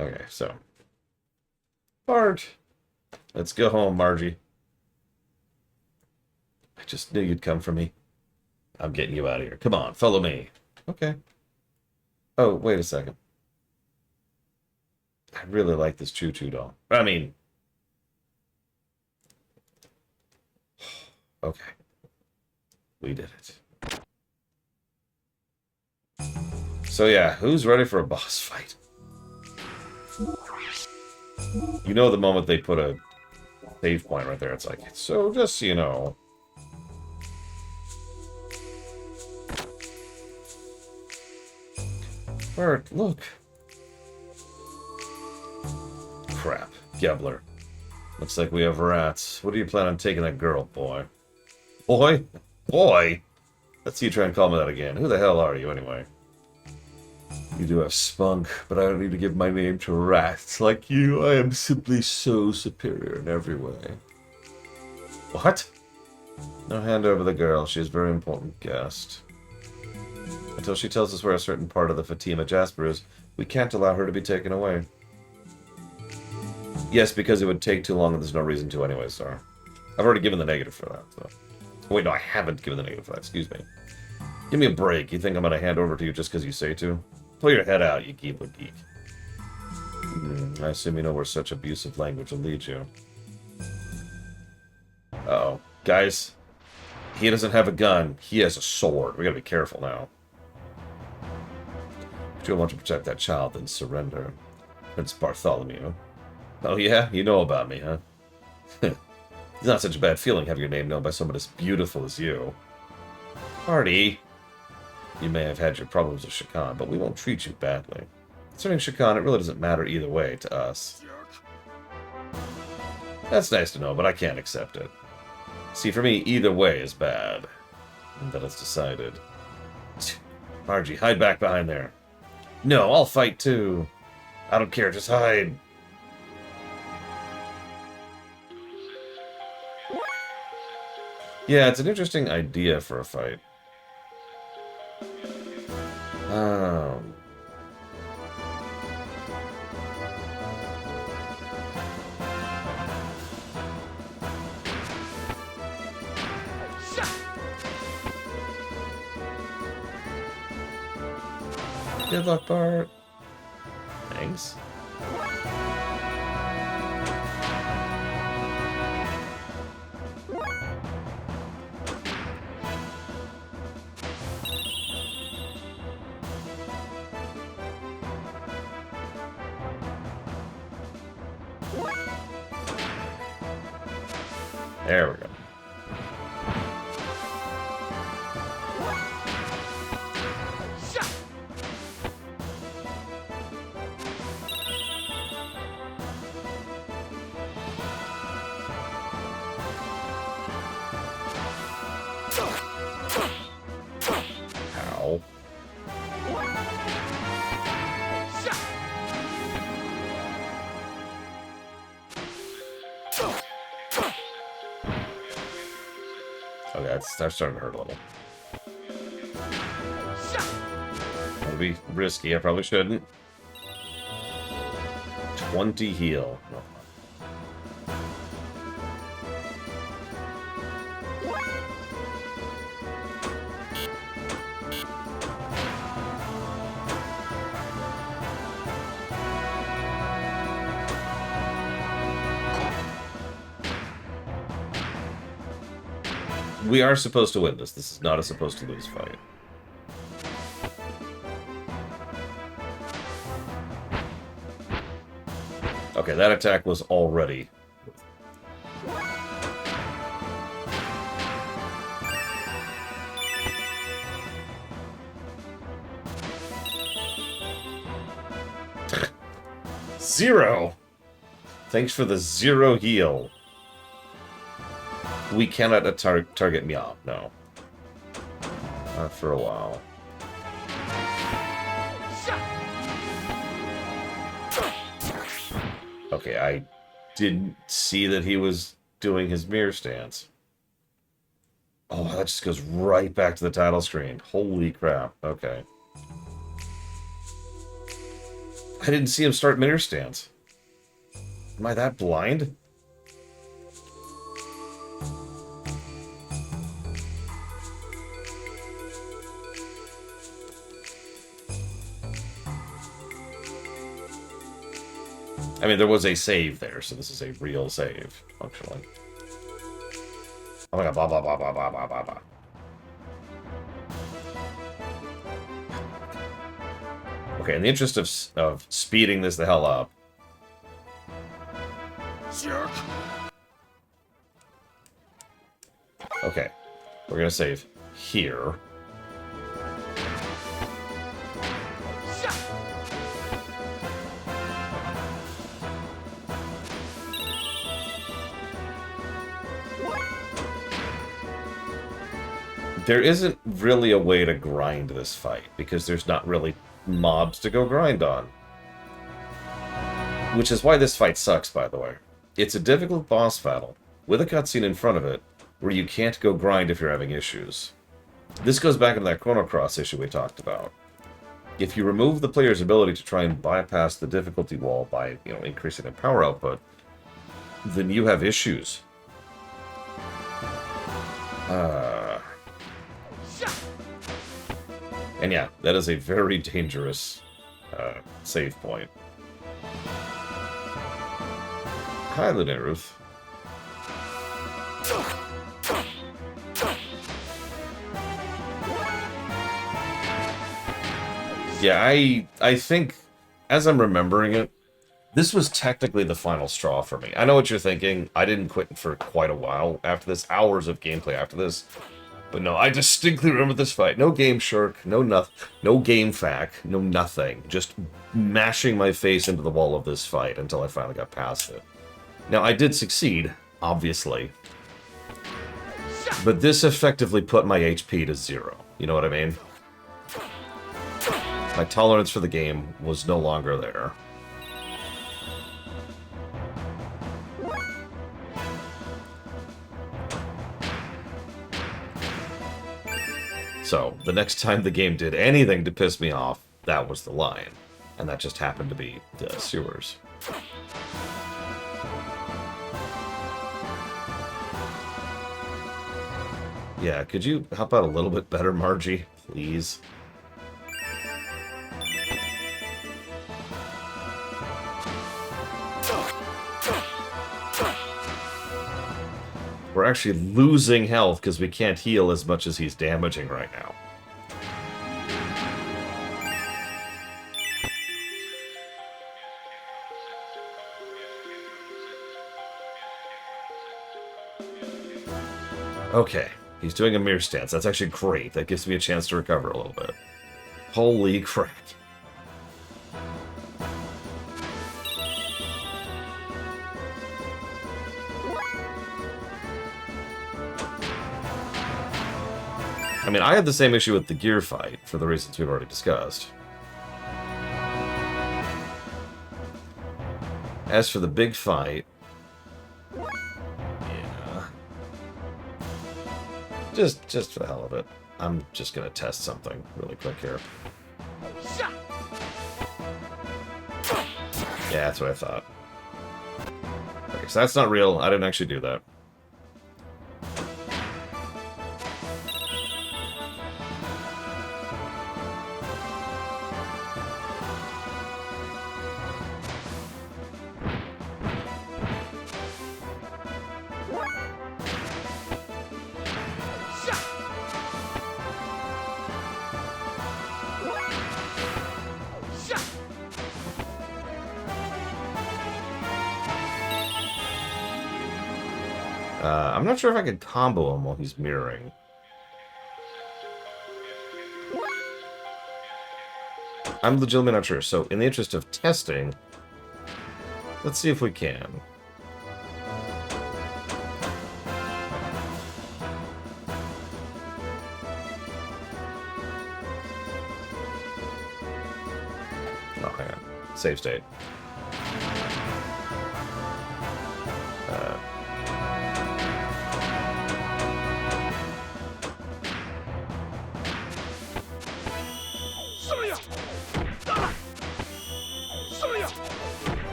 Speaker 1: Okay, so... Bart! Let's go home, Margie. I just knew you'd come for me. I'm getting you out of here. Come on, follow me. Okay. Oh, wait a second. I really like this choo-choo doll. I mean... Okay. We did it. So yeah, who's ready for a boss fight? You know the moment they put a save point right there, it's like, so just so you know. Bert, look. Crap. Gebler. Looks like we have rats. What do you plan on taking that girl, boy? Boy? Boy? Let's see you try and call me that again. Who the hell are you, anyway? You do have spunk, but I don't need to give my name to rats like you. I am simply so superior in every way. What? No, hand over the girl. She is a very important guest. Until she tells us where a certain part of the Fatima Jasper is, we can't allow her to be taken away. Yes, because it would take too long and there's no reason to anyway, sir. I've already given the negative for that, so... Wait, no, I haven't given the negative for that. Excuse me. Give me a break. You think I'm going to hand over to you just because you say to? Pull your head out, you geek. I assume you know where such abusive language will lead you. Uh-oh. Guys, he doesn't have a gun. He has a sword. We gotta be careful now. If you want to protect that child, then surrender. Prince Bartholomew. Oh yeah? You know about me, huh? It's not such a bad feeling having your name known by someone as beautiful as you. Party! You may have had your problems with Shakan, but we won't treat you badly. Concerning Shakan, it really doesn't matter either way to us. That's nice to know, but I can't accept it. See, for me, either way is bad. And that is decided. Margie, hide back behind there. No, I'll fight too. I don't care, just hide. Yeah, it's an interesting idea for a fight. Good luck, Bart. Thanks. There we go. Ow. Okay, that's starting to hurt a little. That'll be risky. I probably shouldn't. 20 heal. No. We are supposed to win this. This is not a supposed to lose fight. Okay, that attack was already... Zero! Thanks for the 0 heal. We cannot target Meow, no. Not for a while. Okay, I didn't see that he was doing his mirror stance. Oh, that just goes right back to the title screen. Holy crap. Okay. I didn't see him start mirror stance. Am I that blind? I mean, there was a save there, so this is a real save, functionally. Oh my god, blah, blah, blah, blah, blah, blah, blah, blah. Okay, in the interest of speeding this the hell up. Jerk. Okay, we're gonna save here. There isn't really a way to grind this fight, because there's not really mobs to go grind on. Which is why this fight sucks, by the way. It's a difficult boss battle, with a cutscene in front of it, where you can't go grind if you're having issues. This goes back into that Chrono Cross issue we talked about. If you remove the player's ability to try and bypass the difficulty wall by, increasing their power output, then you have issues. And yeah, that is a very dangerous save point. Hi, Lunaruth. Yeah, I think, as I'm remembering it, this was technically the final straw for me. I know what you're thinking. I didn't quit for quite a while after this, hours of gameplay after this. But no, I distinctly remember this fight. No game shirk, no game fac, no nothing. Just mashing my face into the wall of this fight until I finally got past it. Now, I did succeed, obviously. But this effectively put my HP to 0. You know what I mean? My tolerance for the game was no longer there. So, the next time the game did anything to piss me off, that was the lion. And that just happened to be the sewers. Yeah, could you help out a little bit better, Margie? Please? We're actually losing health because we can't heal as much as he's damaging right now. Okay, he's doing a mirror stance. That's actually great. That gives me a chance to recover a little bit. Holy crap. I mean, I had the same issue with the gear fight, for the reasons we've already discussed. As for the big fight... yeah... Just for the hell of it. I'm just gonna test something really quick here. Yeah, that's what I thought. Okay, so that's not real. I didn't actually do that. I'm not sure if I could combo him while he's mirroring. I'm legitimately not sure, so in the interest of testing, let's see if we can. Oh, hang on. Save state.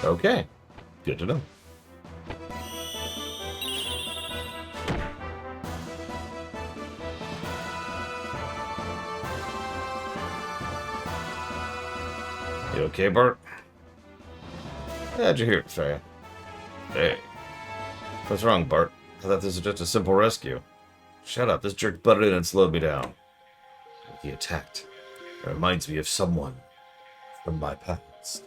Speaker 1: Okay, good to know. You okay, Bart? How'd you hear it, Faye? Hey. What's wrong, Bart? I thought this was just a simple rescue. Shut up, this jerk butted in and slowed me down. He attacked. It reminds me of someone from my past.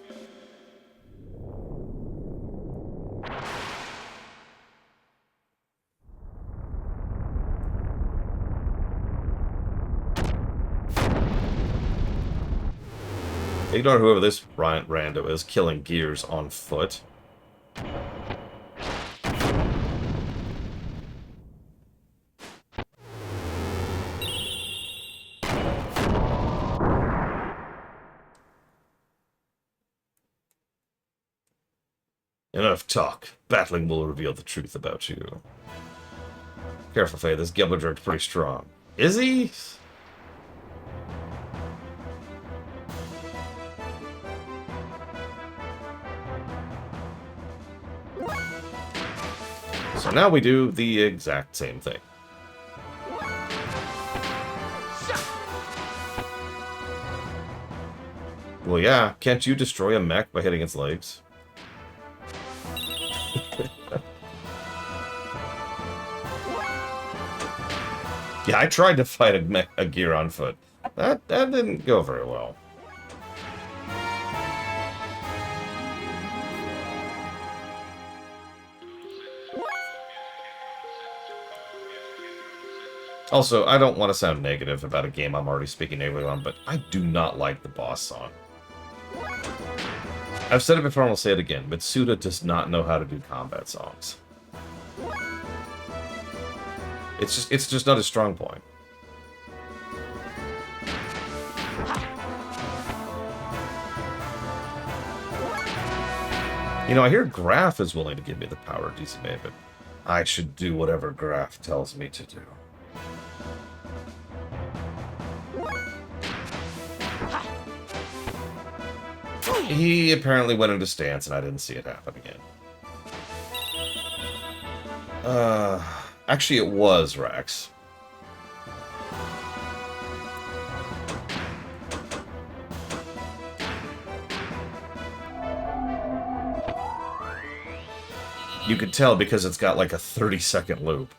Speaker 1: Ignore whoever this rando is, killing Gears on foot. Enough talk. Battling will reveal the truth about you. Careful, Faye. This Gibbler jerk's pretty strong. Is he? So now we do the exact same thing. Well, yeah. Can't you destroy a mech by hitting its legs? Yeah, I tried to fight a gear on foot. That didn't go very well. Also, I don't want to sound negative about a game I'm already speaking negatively on, but I do not like the boss song. I've said it before and I'll say it again. Mitsuda does not know how to do combat songs. It's just not a strong point. You know, I hear Graf is willing to give me the power of DC Maven. I should do whatever Graf tells me to do. He apparently went into stance and I didn't see it happen again. Actually it was Rex. You could tell because it's got like a 30-second loop.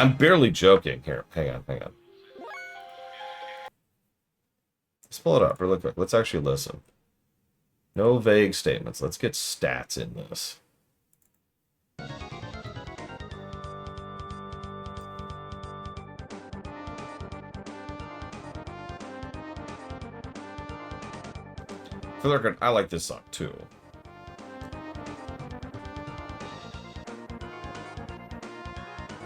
Speaker 1: I'm barely joking. Here, hang on, hang on. Let's pull it up really quick. Let's actually listen. No vague statements. Let's get stats in this. For the record, I like this song too.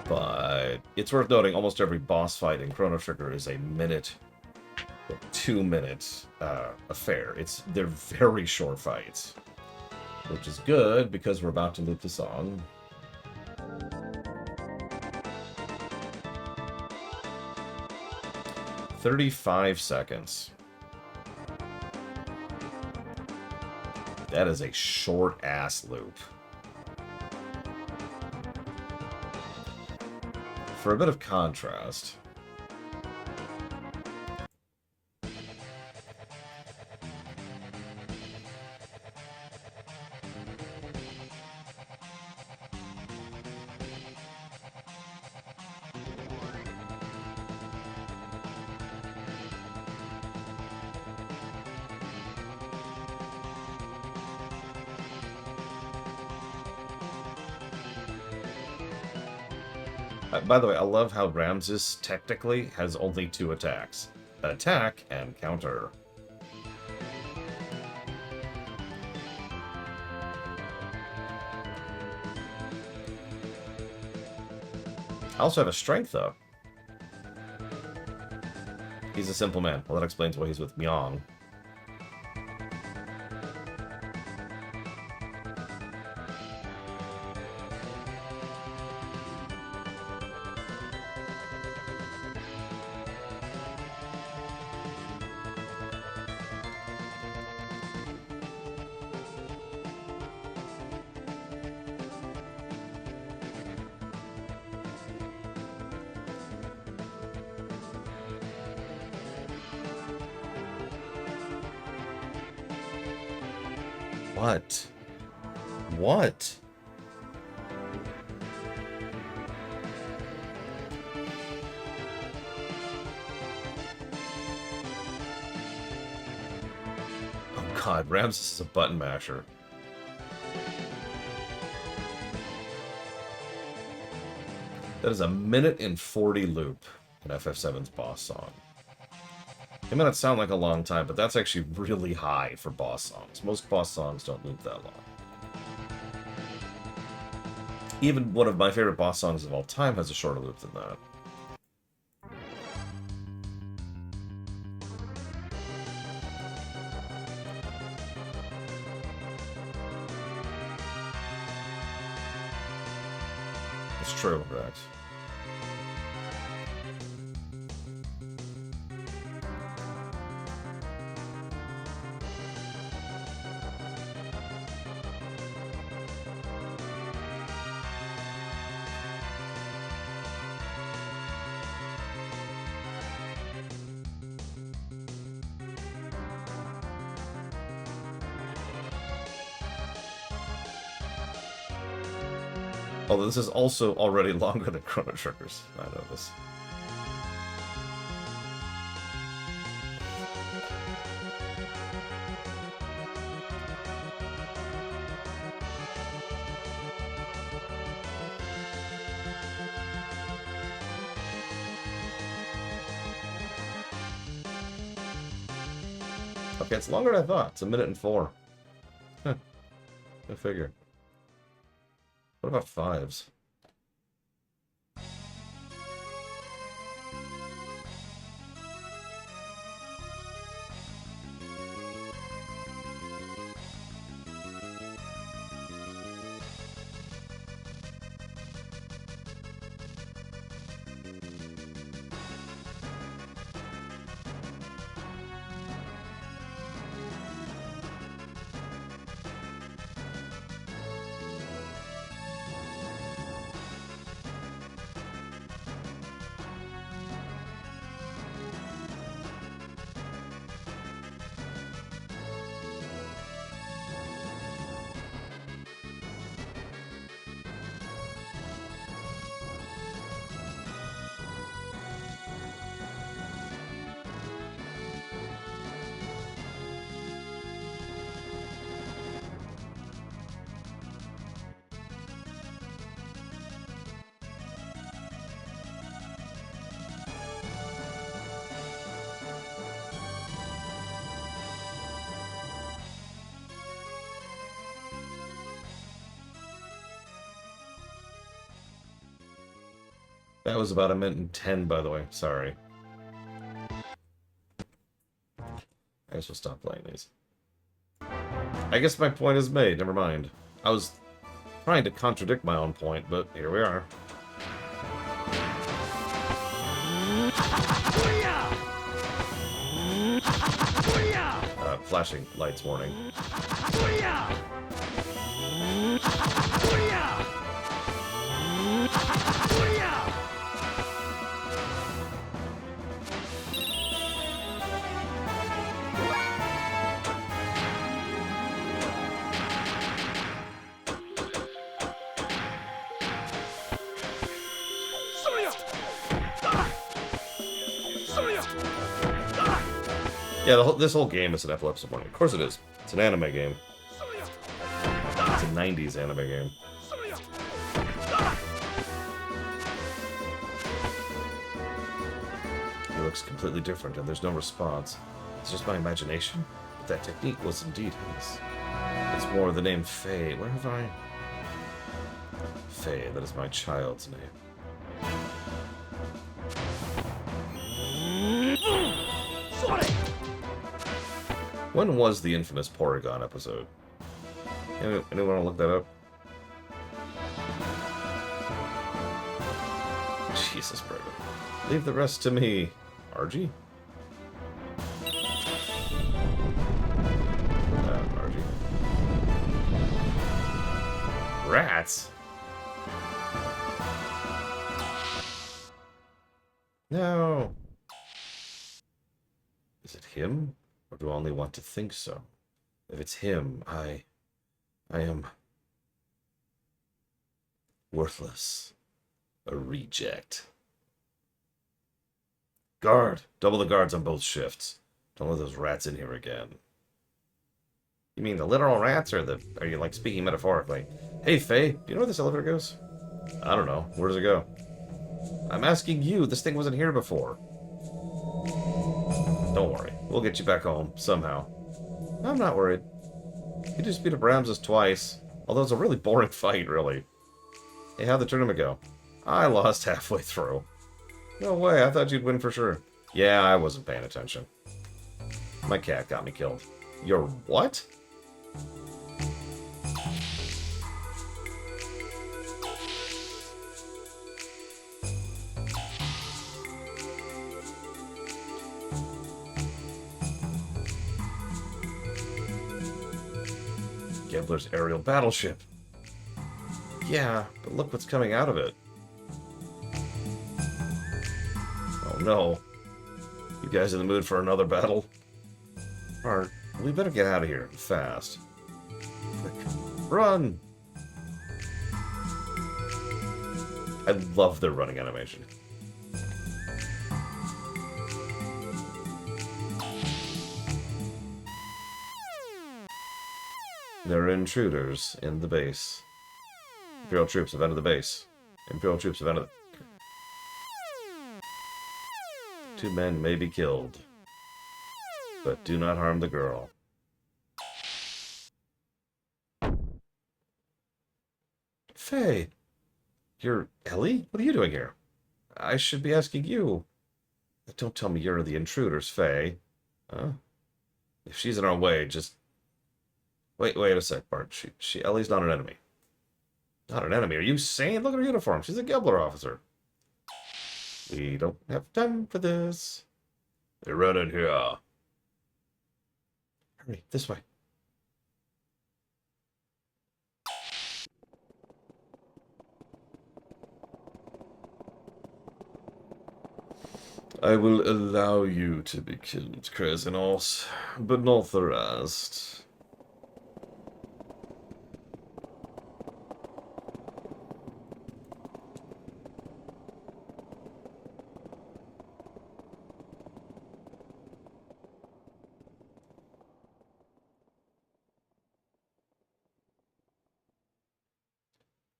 Speaker 1: But it's worth noting almost every boss fight in Chrono Trigger is a minute, 2 minute affair. They're very short fights, which is good because we're about to loop the song. "35 seconds. That is a short-ass loop. For a bit of contrast, by the way, I love how Ramsus technically has only 2 attacks. An attack and counter. I also have a strength, though. He's a simple man. Well, that explains why he's with Myong. What? What? Oh god, Ramsus is a button masher. That is a 1:40 loop in FF7's boss song. It may not sound like a long time, but that's actually really high for boss songs. Most boss songs don't loop that long. Even one of my favorite boss songs of all time has a shorter loop than that. It's true, Rex. Although this is also already longer than Chrono Trigger's. I know this. Okay, it's longer than I thought. It's 1:04. Huh. Go figure. What about 5s? That was about a minute and 10, by the way. Sorry. I guess we'll stop playing these. I guess my point is made. Never mind. I was trying to contradict my own point, but here we are. Flashing lights warning. Yeah, this whole game is an epilepsy warning. Of course it is. It's an anime game. It's a 90s anime game. He looks completely different, and there's no response. It's just my imagination. But that technique was indeed his. It's more the name Faye. Where have I? Faye, that is my child's name. When was the infamous Porygon episode? Anyone want to look that up? Jesus, Brandon. Leave the rest to me. RG? RG. Rats? No. Is it him? Or do I only want to think so? If it's him, I am worthless. A reject. Guard! Double the guards on both shifts. Don't let those rats in here again. You mean the literal rats, or are you, like, speaking metaphorically? Hey, Faye, do you know where this elevator goes? I don't know. Where does it go? I'm asking you. This thing wasn't here before. Don't worry. We'll get you back home, somehow. I'm not worried. You just beat up Ramsus twice. Although it's a really boring fight, really. Hey, how'd the tournament go? I lost halfway through. No way, I thought you'd win for sure. Yeah, I wasn't paying attention. My cat got me killed. Your what? Gebler's aerial battleship. Yeah, but look what's coming out of it. Oh no. You guys in the mood for another battle? Alright, we better get out of here fast. Quick, run! I love their running animation. There are intruders in the base. Imperial troops have entered the base. Imperial troops have entered the... 2 men may be killed. But do not harm the girl. Faye! You're Ellie? What are you doing here? I should be asking you. Don't tell me you're the intruders, Faye. Huh? If she's in our way, just... Wait a sec, Bart. Ellie's not an enemy. Not an enemy? Are you sane? Look at her uniform. She's a Gebler officer. We don't have time for this. They're running here. Hurry, this way. I will allow you to be killed, Krasenos, but not the rest.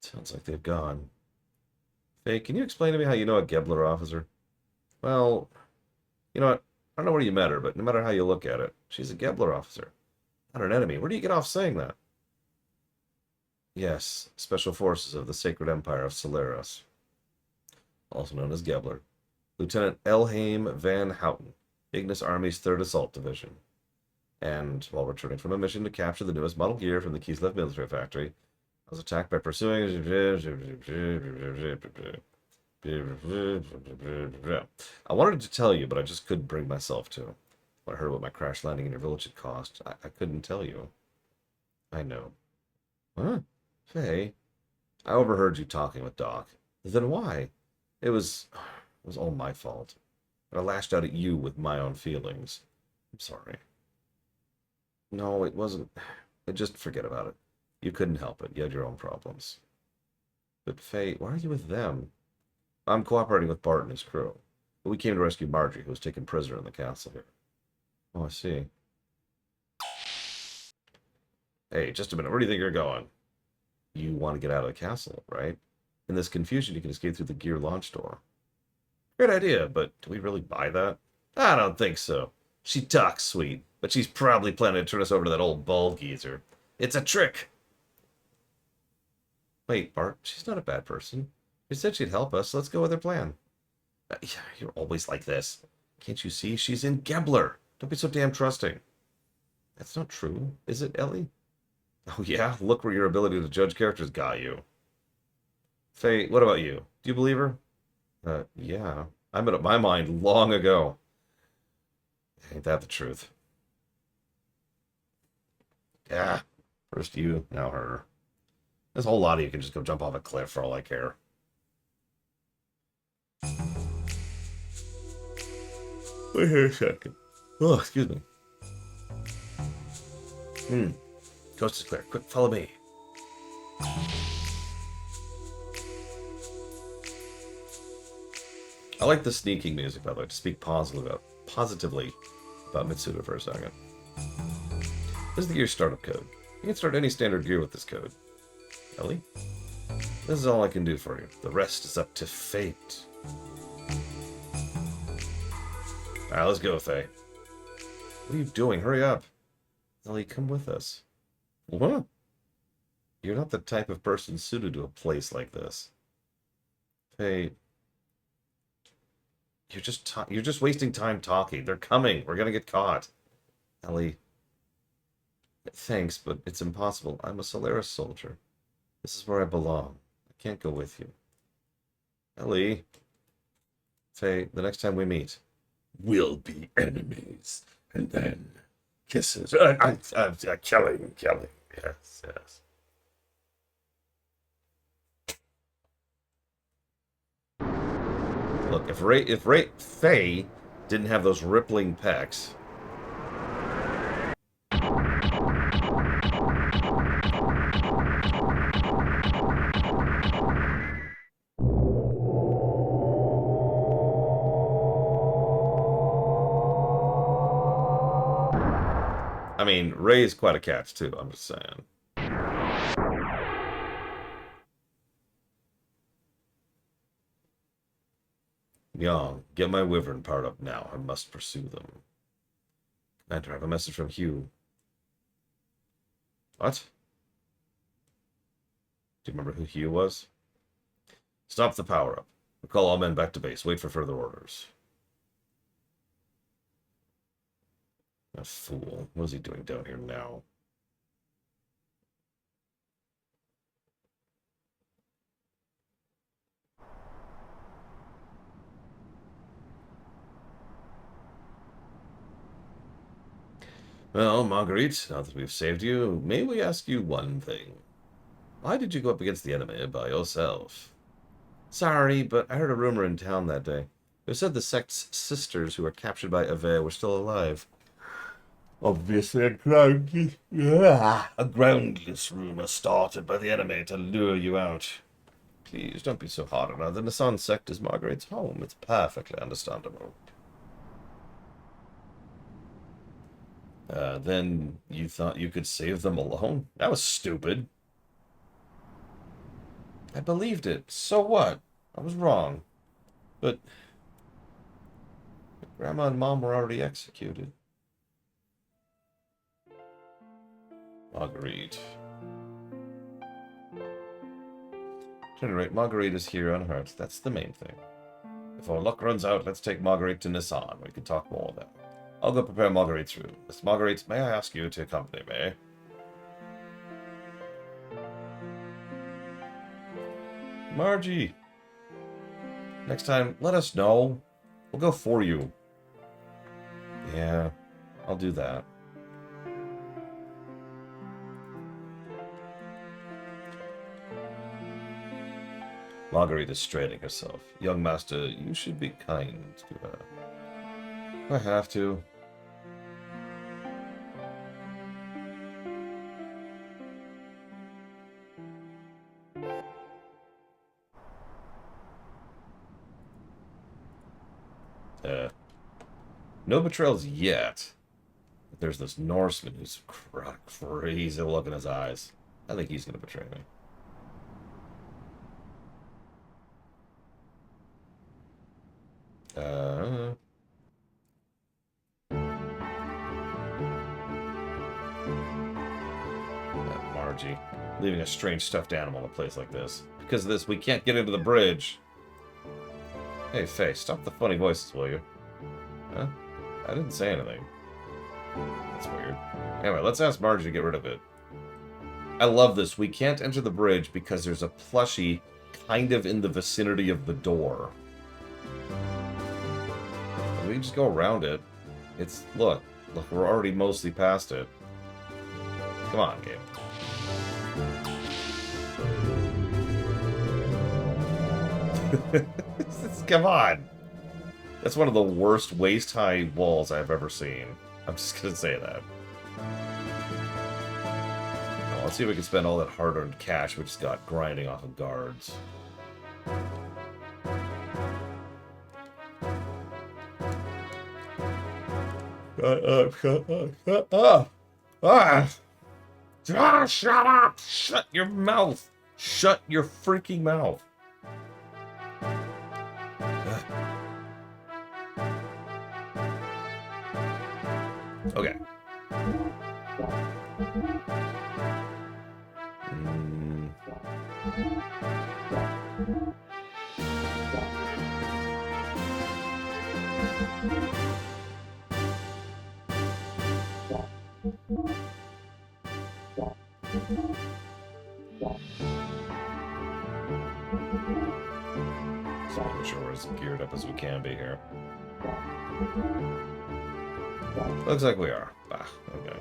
Speaker 1: Sounds like they've gone. Faye, can you explain to me how you know a Gebler officer? Well, you know what? I don't know where you met her, but no matter how you look at it, she's a Gebler officer. Not an enemy. Where do you get off saying that? Yes, Special Forces of the Sacred Empire of Solaris. also known as Gebler. Lieutenant Elhaim Van Houten, Ignis Army's 3rd Assault Division. And while returning from a mission to capture the newest model gear from the Kislev military factory, I was attacked by pursuing... I wanted to tell you, but I just couldn't bring myself to. When I heard what my crash landing in your village had cost, I couldn't tell you. I know. Huh? Faye? I overheard you talking with Doc. Then why? It was all my fault. But I lashed out at you with my own feelings. I'm sorry. No, it wasn't. Just forget about it. You couldn't help it. You had your own problems. But Faye, why are you with them? I'm cooperating with Bart and his crew. But we came to rescue Marjorie, who was taken prisoner in the castle here. Oh, I see. Hey, just a minute. Where do you think you're going? You want to get out of the castle, right? In this confusion, you can escape through the gear launch door. Great idea, but do we really buy that? I don't think so. She talks sweet, but she's probably planning to turn us over to that old bald geezer. It's a trick! Wait, Bart, she's not a bad person. She said she'd help us. Let's go with her plan. You're always like this. Can't you see? She's in Gebler. Don't be so damn trusting. That's not true, is it, Ellie? Oh yeah? Look where your ability to judge characters got you. Faye, what about you? Do you believe her? Yeah. I made up my mind long ago. Ain't that the truth? Yeah. First you, now her. There's a whole lot of you can just go jump off a cliff for all I care. Wait here a second. Oh, excuse me. Coast is clear. Quick, follow me. I like the sneaking music, by the way, to speak positively about Mitsuda for a second. This is the gear startup code. You can start any standard gear with this code. Ellie? This is all I can do for you. The rest is up to fate. Alright, let's go, Faye. What are you doing? Hurry up. Ellie, come with us. What? You're not the type of person suited to a place like this. Faye... You're just wasting time talking. They're coming. We're gonna get caught. Ellie. Thanks, but it's impossible. I'm a Solaris soldier. This is where I belong. I can't go with you. Ellie. Faye, the next time we meet, we'll be enemies. And then kisses. Killing. Yes. Look, if Faye didn't have those rippling pecs. I mean, Ray's quite a catch, too, I'm just saying. Young, get my wyvern powered up now. I must pursue them. Commander, I have a message from Hugh. What? Do you remember who Hugh was? Stop the power-up. Recall all men back to base. Wait for further orders. A fool. What is he doing down here now? Well, Marguerite, now that we've saved you, may we ask you one thing? Why did you go up against the enemy by yourself? Sorry, but I heard a rumor in town that day. It said the sect's sisters who were captured by Ave were still alive. Obviously a groundless rumor started by the enemy to lure you out. Please don't be so hard on her. The Nissan sect is Marguerite's home. It's perfectly understandable. Then you thought you could save them alone? That was stupid. I believed it. So what? I was wrong. But Grandma and Mom were already executed. Marguerite. At any rate, Marguerite is here unhurt. That's the main thing. before luck runs out, let's take Marguerite to Nissan. We can talk more there. I'll go prepare Marguerite's room. Miss Marguerite, may I ask you to accompany me? Margie! Next time, let us know. We'll go for you. Yeah, I'll do that. Marguerite is straining herself. Young master, you should be kind to her. I have to. No betrayals yet. But there's this Norseman who's crazy look in his eyes. I think he's going to betray me. Margie. Leaving a strange stuffed animal in a place like this. Because of this, we can't get into the bridge. Hey, Faye, stop the funny voices, will you? Huh? I didn't say anything. That's weird. Anyway, let's ask Margie to get rid of it. I love this. We can't enter the bridge because there's a plushie kind of in the vicinity of the door. We can just go around it. It's... Look, we're already mostly past it. Come on, game. Come on. That's one of the worst waist-high walls I've ever seen. I'm just gonna say that. Well, let's see if we can spend all that hard-earned cash we just got grinding off of guards. Shut up! Shut up! Shut your mouth! Shut your freaking mouth! Okay. So making sure we're as geared up as we can be here. Looks like we are. Ah, okay.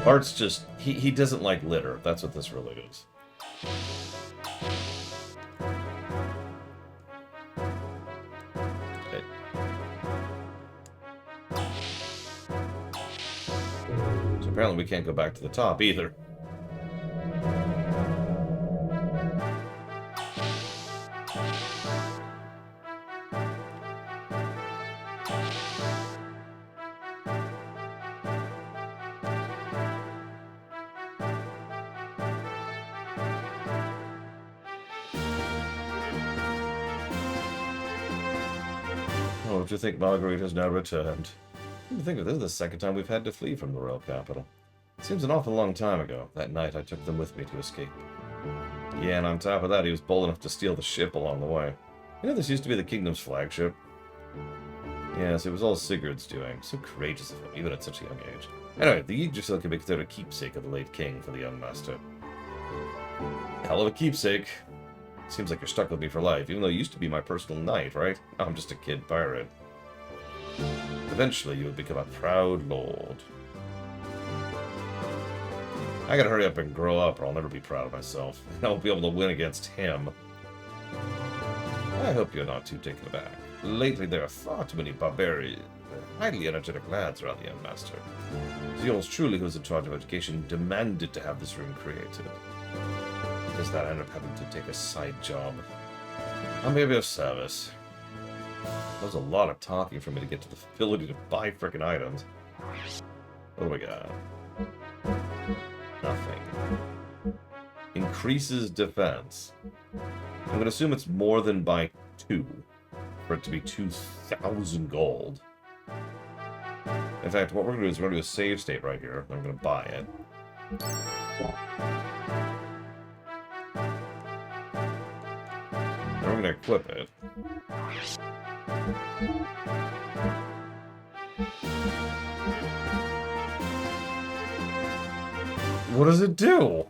Speaker 1: Bart's just, he doesn't like litter. That's what this really is. Okay. So apparently we can't go back to the top either. Oh, to think Marguerite has now returned. I think of this is the second time we've had to flee from the royal capital. It seems an awful long time ago. That night I took them with me to escape. Yeah, and on top of that, he was bold enough to steal the ship along the way. You know, this used to be the kingdom's flagship. Yes, it was all Sigurd's doing. So courageous of him, even at such a young age. Anyway, the Yggdrasil can be considered a keepsake of the late king for the young master. Hell of a keepsake. Seems like you're stuck with me for life, even though you used to be my personal knight, right? Now I'm just a kid pirate. Eventually, you would become a proud lord. I gotta hurry up and grow up, or I'll never be proud of myself. I won't be able to win against him. I hope you're not too taken aback. Lately, there are far too many highly energetic lads around the End Master. Yours truly, who was in charge of education, demanded to have this room created. Because that I ended up having to take a side job. I'm maybe of service. That was a lot of talking for me to get to the ability to buy frickin' items. What do we got? Nothing. Increases defense. I'm gonna assume it's more than by 2 for it to be 2,000 gold. In fact, what we're gonna do is we're gonna do a save state right here. I'm gonna buy it. Then we're gonna equip it. What does it do?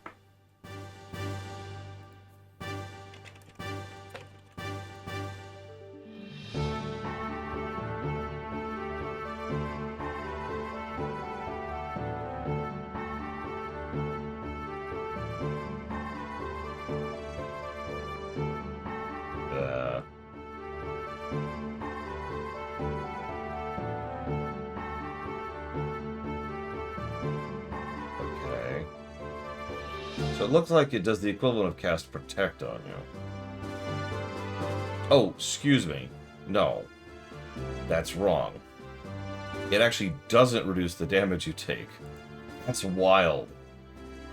Speaker 1: So it looks like it does the equivalent of cast Protect on you. Oh, excuse me. No. That's wrong. It actually doesn't reduce the damage you take. That's wild.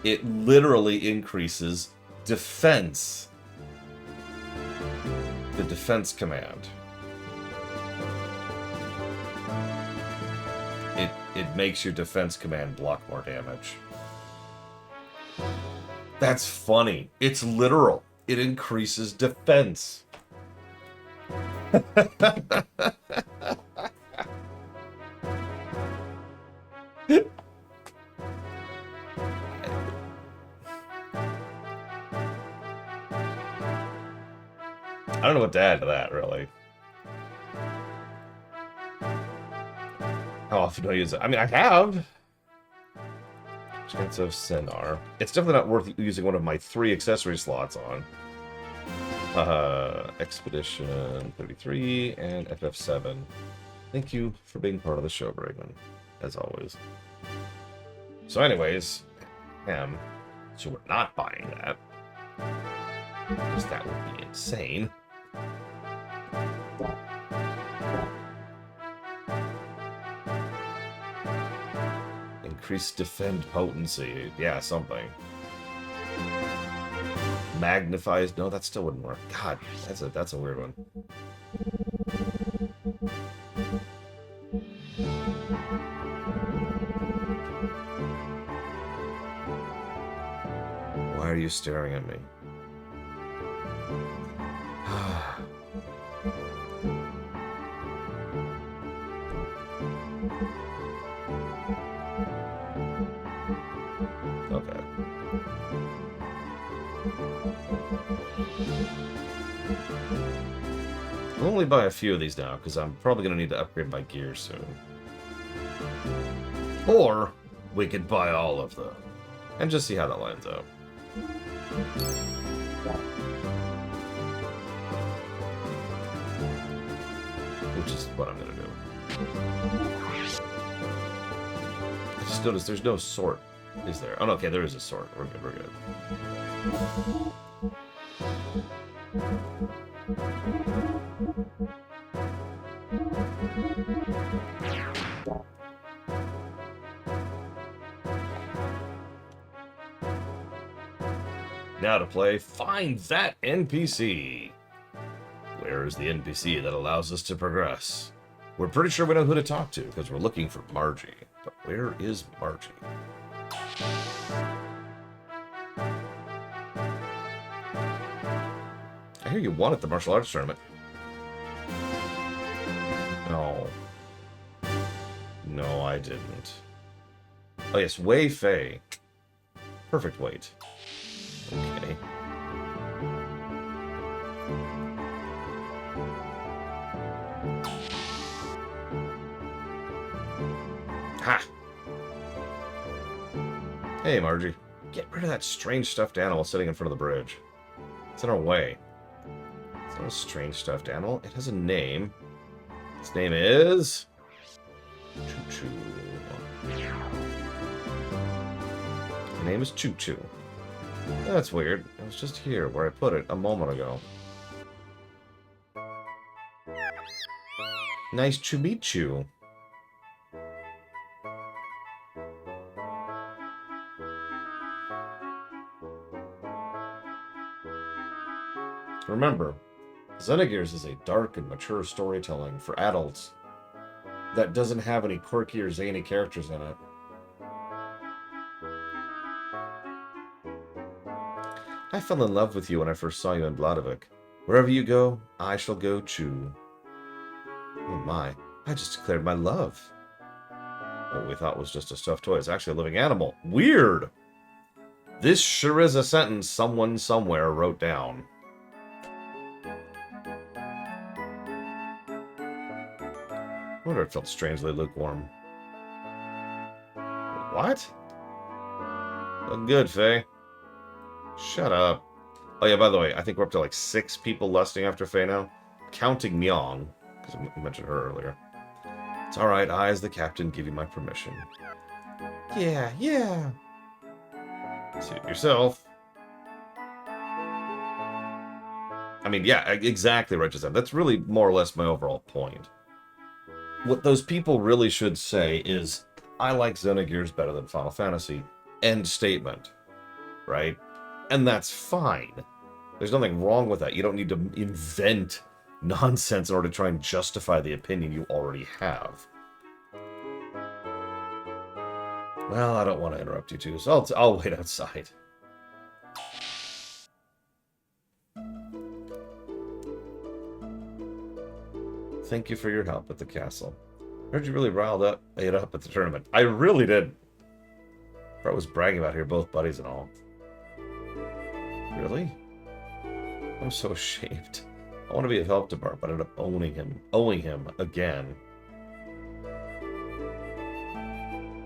Speaker 1: It literally increases defense. The defense command. It makes your defense command block more damage. That's funny. It's literal. It increases defense. I don't know what to add to that, really. How often do I use it? I mean, I have. Chance of Senar. It's definitely not worth using one of my 3 accessory slots on. Expedition 33 and FF7. Thank you for being part of the show, Bragan, as always. So anyways, so we're not buying that. Because that would be insane. Increase defend potency. Yeah, something. Magnifies. No, that still wouldn't work. God, that's a weird one. Why are you staring at me? Okay. I'll only buy a few of these now, because I'm probably going to need to upgrade my gear soon. Or, we could buy all of them, and just see how that lines up. Which is what I'm going to do. I just noticed there's no sort, is there? Oh, no, okay, there is a sort. We're good, we're good. Now to play Find That NPC. Where is the NPC that allows us to progress? We're pretty sure we know who to talk to because we're looking for Margie. But where is Margie? I hear you won at the martial arts tournament. No. No, I didn't. Oh yes, Wei Fei. Perfect weight. Okay. Ha! Hey, Margie. Get rid of that strange stuffed animal sitting in front of the bridge. It's in our way. It's not a strange stuffed animal. It has a name. Its name is... Choo-choo. My name is Choo-choo. That's weird. It was just here where I put it a moment ago. Nice to meet you. Remember, Xenogears is a dark and mature storytelling for adults that doesn't have any quirky or zany characters in it. I fell in love with you when I first saw you in Vladivik. Wherever you go, I shall go too. Oh my, I just declared my love. What we thought was just a stuffed toy is actually a living animal. Weird! This sure is a sentence someone somewhere wrote down. I wonder if it felt strangely lukewarm. What? Look good, Faye. Shut up. Oh yeah, by the way, I think we're up to like 6 people lusting after Faye now. Counting Myong, because I mentioned her earlier. It's alright, I as the captain give you my permission. Yeah. Suit yourself. I mean, yeah, exactly, Regis. That's really more or less my overall point. What those people really should say is, I like Xenogears better than Final Fantasy. End statement. Right? And that's fine. There's nothing wrong with that. You don't need to invent nonsense in order to try and justify the opinion you already have. Well, I don't want to interrupt you too, so I'll wait outside. Thank you for your help at the castle. I heard you really riled it up at the tournament. I really did. I was bragging about here, both buddies and all. Really? I'm so ashamed. I want to be of help to Bart, but I ended up owing him again.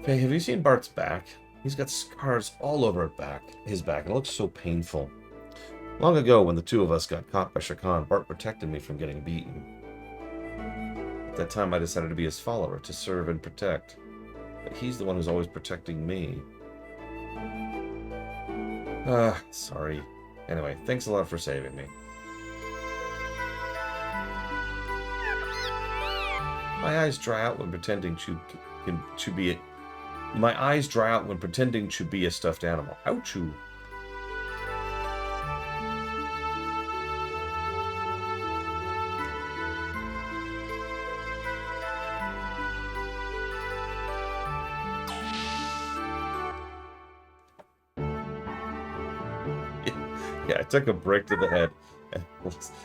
Speaker 1: Hey, have you seen Bart's back? He's got scars all over his back, and it looks so painful. Long ago, when the two of us got caught by Shakan, Bart protected me from getting beaten. At that time, I decided to be his follower, to serve and protect. But he's the one who's always protecting me. Sorry. Anyway, thanks a lot for saving me. My eyes dry out when pretending to be a stuffed animal. Ouchoo. Yeah, I took a brick to the head.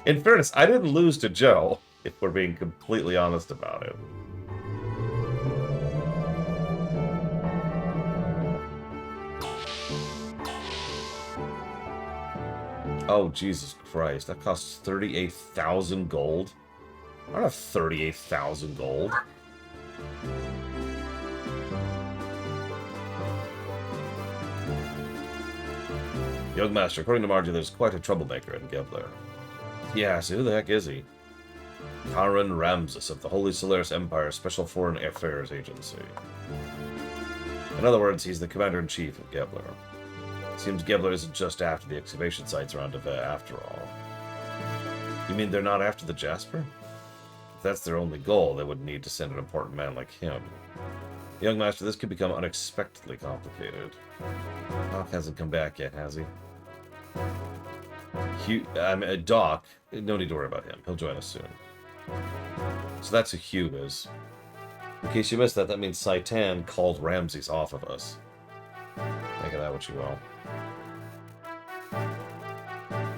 Speaker 1: In fairness, I didn't lose to Joe, if we're being completely honest about it. Oh, Jesus Christ. That costs 38,000 gold? I don't have 38,000 gold. Young Master, according to Margie, there's quite a troublemaker in Gebler. Yeah, so who the heck is he? Karen Ramsus of the Holy Solaris Empire Special Foreign Affairs Agency. In other words, he's the Commander-in-Chief of Gebler. Seems Gebler isn't just after the excavation sites around Ave after all. You mean they're not after the Jasper? If that's their only goal, they would need to send an important man like him. Young Master, this could become unexpectedly complicated. Doc hasn't come back yet, has he? Doc, no need to worry about him. He'll join us soon. So that's who Hugh is. In case you missed that, that means Saitan called Ramses off of us. Make of that what you will.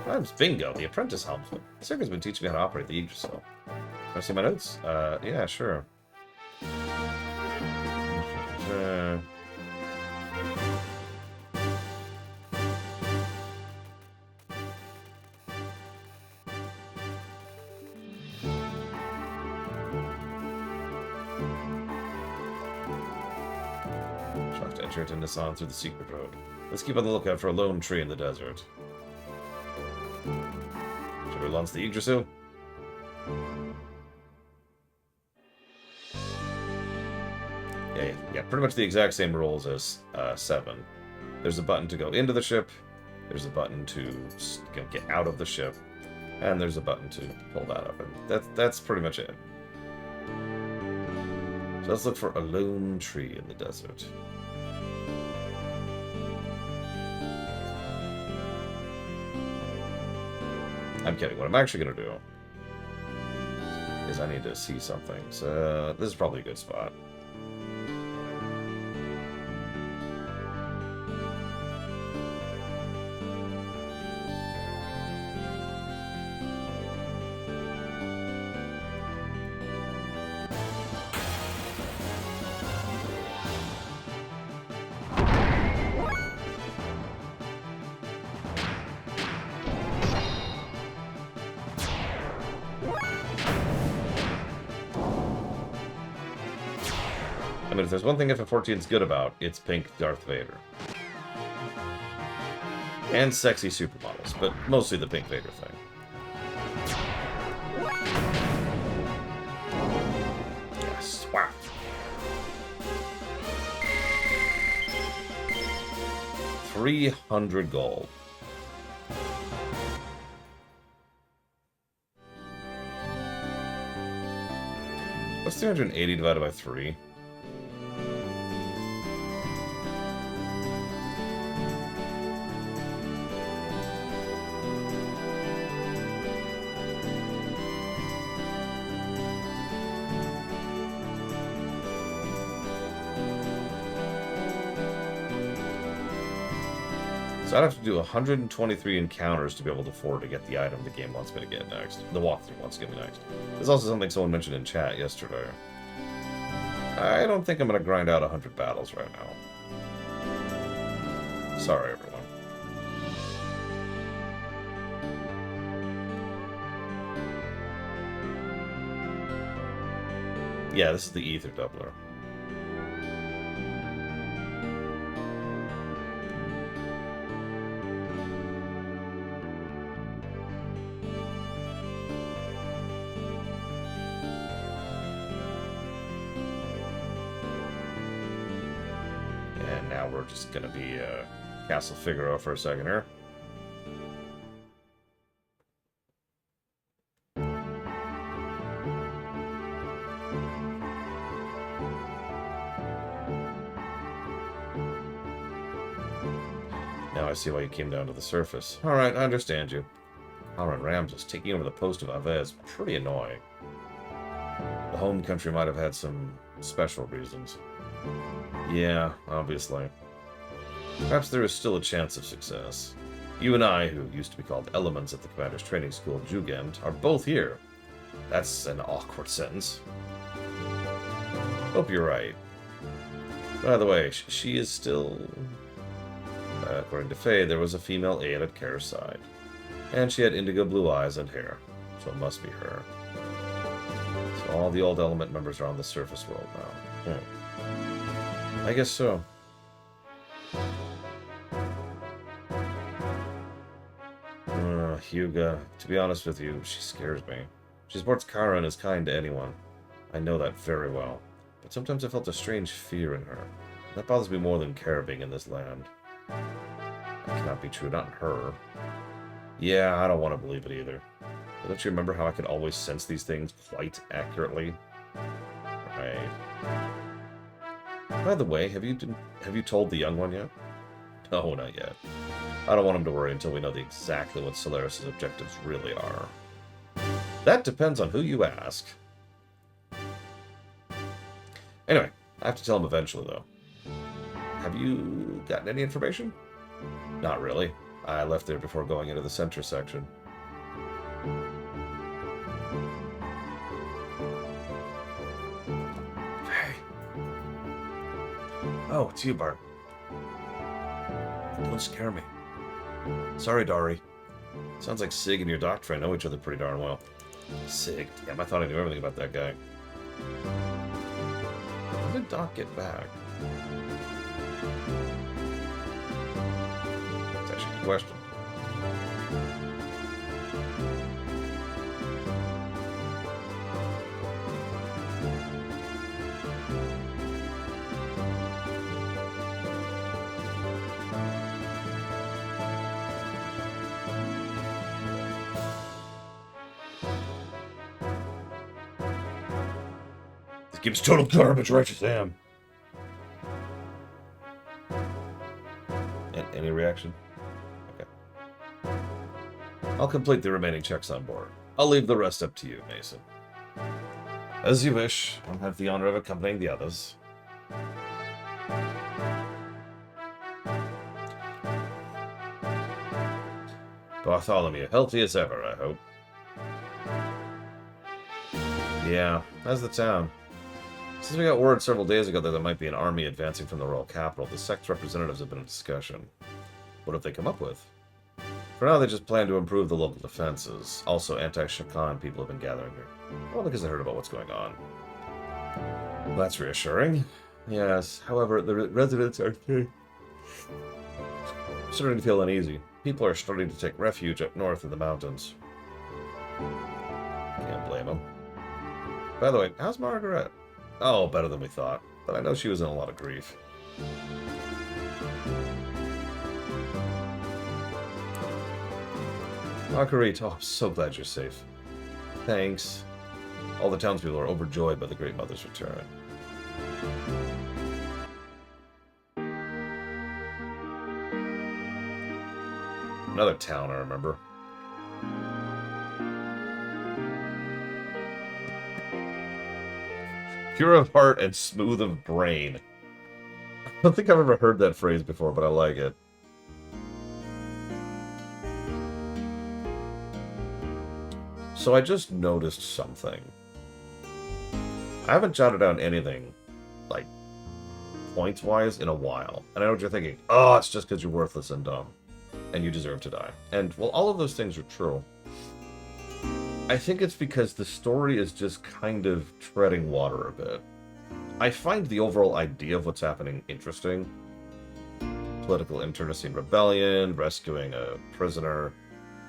Speaker 1: Name's Bingo, the apprentice helmsman. Circa's been teaching me how to operate the Yggdrasil. Can I see my notes? Yeah, sure. Try to enter into Nissan through the secret road. Let's keep on the lookout for a lone tree in the desert. Should we launch the Yggdrasil? Yeah, pretty much the exact same rules as 7. There's a button to go into the ship, there's a button to get out of the ship, and there's a button to pull that up, and that's pretty much it. So let's look for a lone tree in the desert. I'm kidding. What I'm actually going to do is I need to see something. So this is probably a good spot. I mean, if there's one thing FF14 is good about, it's pink Darth Vader. And sexy supermodels, but mostly the pink Vader thing. Yes, wow. $300 gold. What's 380 divided by 3? So I'd have to do 123 encounters to be able to afford to get the item the game wants me to get next. The walkthrough wants to get me next. There's also something someone mentioned in chat yesterday. I don't think I'm going to grind out 100 battles right now. Sorry, everyone. Yeah, this is the ether doubler. We're just going to be Castle Figaro for a second here. Now I see why you came down to the surface. Alright, I understand you. Alright, Ramsus, taking over the post of Ave is pretty annoying. The home country might have had some special reasons. Yeah, obviously. Perhaps there is still a chance of success. You and I, who used to be called elements at the Commander's Training School, Jugend, are both here. That's an awkward sentence. Hope you're right. By the way, she is still... according to Faye, there was a female aide at Kara's side. And she had indigo blue eyes and hair. So it must be her. So all the old element members are on the surface world now. I guess so. Hyuga, to be honest with you, she scares me. She supports Kara and is kind to anyone. I know that very well. But sometimes I felt a strange fear in her. That bothers me more than Kara being in this land. That cannot be true, not in her. Yeah, I don't want to believe it either. But don't you remember how I could always sense these things quite accurately? Right. By the way, have you told the young one yet? No, not yet. I don't want him to worry until we know exactly what Solaris' objectives really are. That depends on who you ask. Anyway, I have to tell him eventually, though. Have you gotten any information? Not really. I left there before going into the center section. Hey. Oh, it's you, Bart. Don't scare me. Sorry, Dari. Sounds like Sig and your doctor know each other pretty darn well. Sig? Damn, I thought I knew everything about that guy. How did Doc get back? That's actually a good question. The game's total garbage, righteous am. Any reaction? Okay. I'll complete the remaining checks on board. I'll leave the rest up to you, Mason. As you wish. I'll have the honor of accompanying the others. Bartholomew, healthy as ever, I hope. Yeah, how's the town? Since we got word several days ago that there might be an army advancing from the royal capital, the sect's representatives have been in discussion. What have they come up with? For now, they just plan to improve the local defenses. Also, anti-Shakan people have been gathering here. Well, because they heard about what's going on. Well, that's reassuring. Yes, however, the residents are starting to feel uneasy. People are starting to take refuge up north in the mountains. Can't blame them. By the way, how's Margaret? Oh, better than we thought. But I know she was in a lot of grief. Marguerite, oh, I'm so glad you're safe. Thanks. All the townspeople are overjoyed by the Great Mother's return. Another town, I remember. Pure of heart and smooth of brain. I don't think I've ever heard that phrase before, but I like it. So I just noticed something. I haven't jotted down anything, like, points-wise in a while. And I know what you're thinking. Oh, it's just because you're worthless and dumb. And you deserve to die. And, well, all of those things are true. I think it's because the story is just kind of treading water a bit. I find the overall idea of what's happening interesting. Political internecine rebellion, rescuing a prisoner.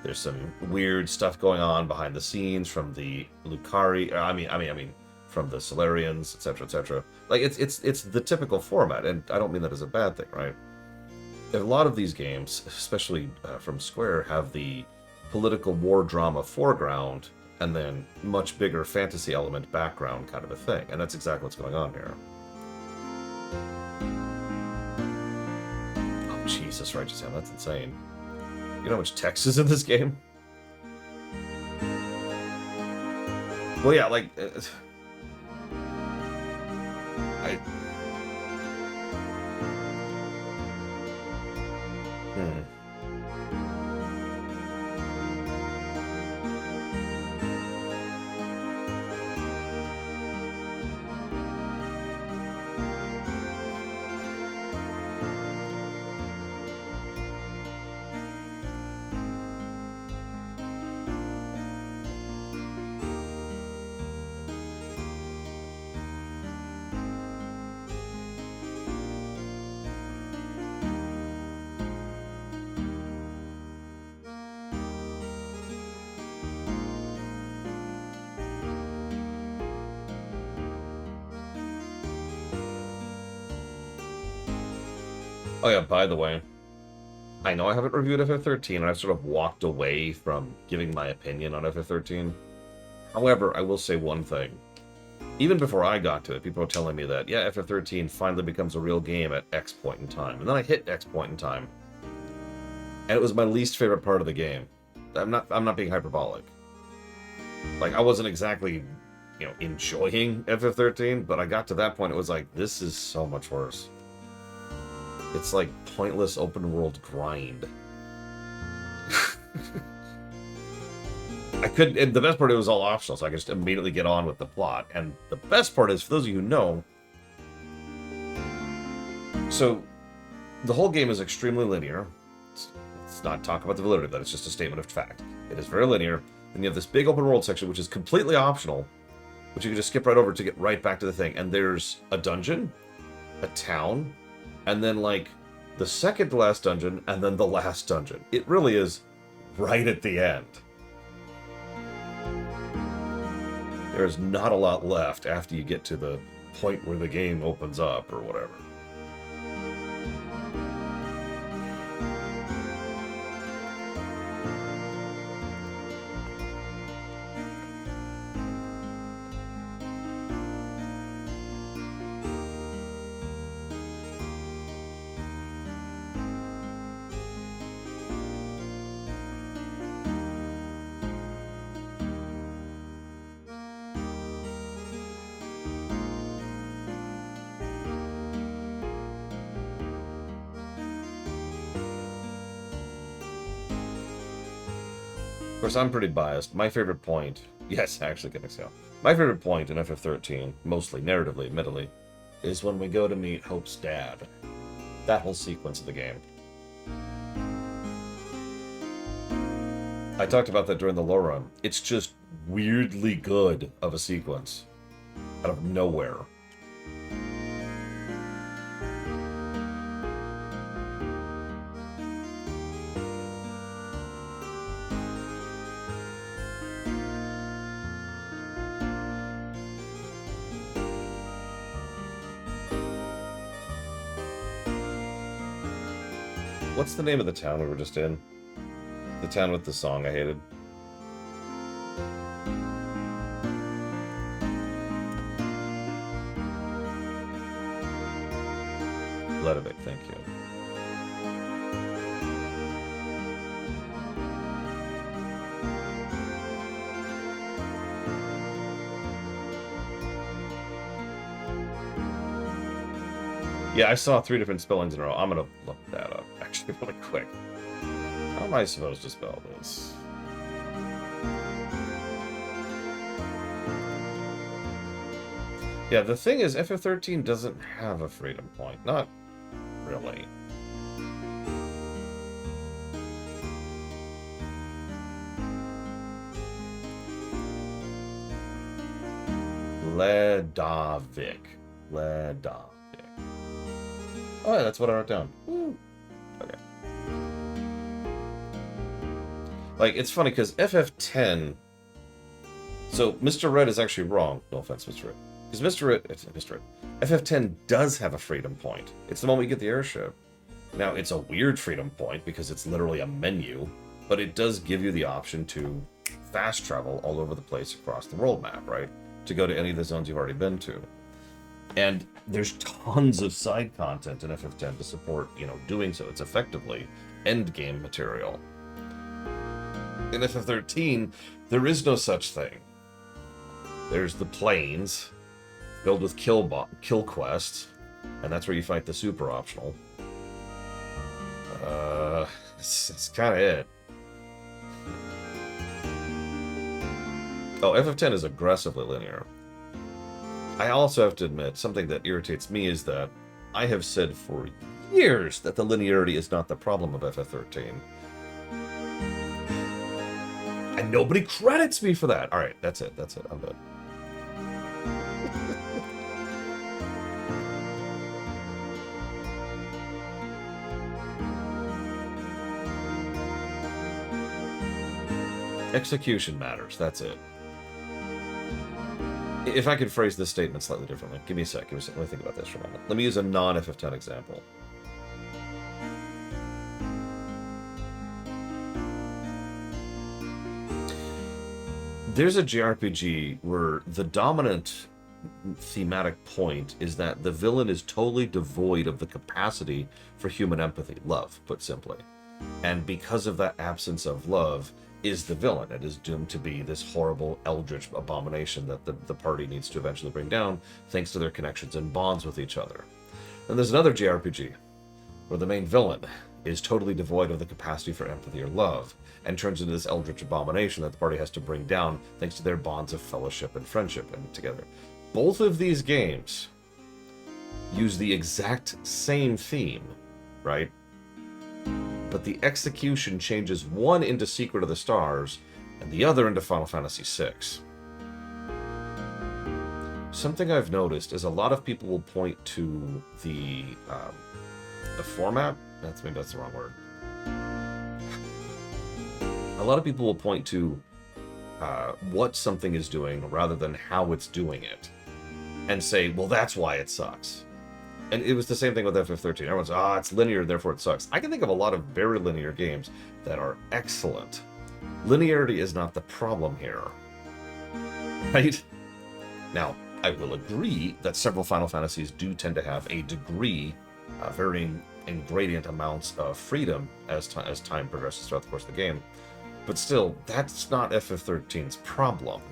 Speaker 1: There's some weird stuff going on behind the scenes from the Lucari, I mean, from the Solarians, etc., etc. Like, it's the typical format, and I don't mean that as a bad thing, right? A lot of these games, especially from Square, have the political war drama foreground, and then much bigger fantasy element background kind of a thing. And that's exactly what's going on here. Oh, Jesus, righteous hand, that's insane. You know how much text is in this game? Well, yeah, like... Oh yeah, by the way, I know I haven't reviewed FF13, and I've sort of walked away from giving my opinion on FF13. However, I will say one thing. Even before I got to it, people were telling me that, yeah, FF13 finally becomes a real game at X point in time. And then I hit X point in time, and it was my least favorite part of the game. I'm not being hyperbolic. Like, I wasn't exactly, you know, enjoying FF13, but I got to that point, it was like, this is so much worse. It's like pointless open world grind. And the best part, it was all optional, so I could just immediately get on with the plot. And the best part is, for those of you who know, so the whole game is extremely linear. Let's not talk about the validity of that, it's just a statement of fact. It is very linear. And you have this big open world section, which is completely optional, which you can just skip right over to get right back to the thing. And there's a dungeon, a town, and then, like, the second to last dungeon, and then the last dungeon. It really is right at the end. There's not a lot left after you get to the point where the game opens up, or whatever. course, I'm pretty biased. My favorite point... Yes, actually, can excel. My favorite point in FF13, mostly narratively, admittedly, is when we go to meet Hope's dad. That whole sequence of the game. I talked about that during the lore run. It's just weirdly good of a sequence. Out of nowhere. What's the name of the town we were just in? The town with the song I hated. Ledovic, thank you. Yeah, I saw 3 different spellings in a row. I'm gonna look that up, actually, really quick. How am I supposed to spell this? Yeah, the thing is, FF13 doesn't have a freedom point. Not really. Ledovic. Ledovic. Oh, yeah, that's what I wrote down. Woo. Okay. Like, it's funny, because FF10... So, Mr. Red is actually wrong. No offense, Mr. Red. Because Mr. Red... FF10 does have a freedom point. It's the moment you get the airship. Now, it's a weird freedom point, because it's literally a menu, but it does give you the option to fast travel all over the place across the world map, right? To go to any of the zones you've already been to. And there's tons of side content in FF10 to support, doing so. It's effectively endgame material. In FF13, there is no such thing. There's the plains, filled with kill quests, and that's where you fight the super optional. That's kind of it. Oh, FF10 is aggressively linear. I also have to admit, something that irritates me is that I have said for years that the linearity is not the problem of FF13. And nobody credits me for that. Alright, that's it, I'm done. Execution matters, that's it. If I could phrase this statement slightly differently. Give me a sec. Let me think about this for a moment. Let me use a non-FF10 example. There's a JRPG where the dominant thematic point is that the villain is totally devoid of the capacity for human empathy. Love, put simply. And because of that absence of love, is the villain. It is doomed to be this horrible eldritch abomination that the party needs to eventually bring down, thanks to their connections and bonds with each other. And there's another JRPG, where the main villain is totally devoid of the capacity for empathy or love, and turns into this eldritch abomination that the party has to bring down, thanks to their bonds of fellowship and friendship and together. Both of these games use the exact same theme, right? But the execution changes one into Secret of the Stars and the other into Final Fantasy VI. Something I've noticed is a lot of people will point to the format. Maybe that's the wrong word. A lot of people will point to what something is doing rather than how it's doing it, and say, well, that's why it sucks. And it was the same thing with FF13. Everyone's, it's linear, therefore it sucks. I can think of a lot of very linear games that are excellent. Linearity is not the problem here. Right? Now, I will agree that several Final Fantasies do tend to have a degree, varying in gradient amounts of freedom as time progresses throughout the course of the game. But still, that's not FF13's problem.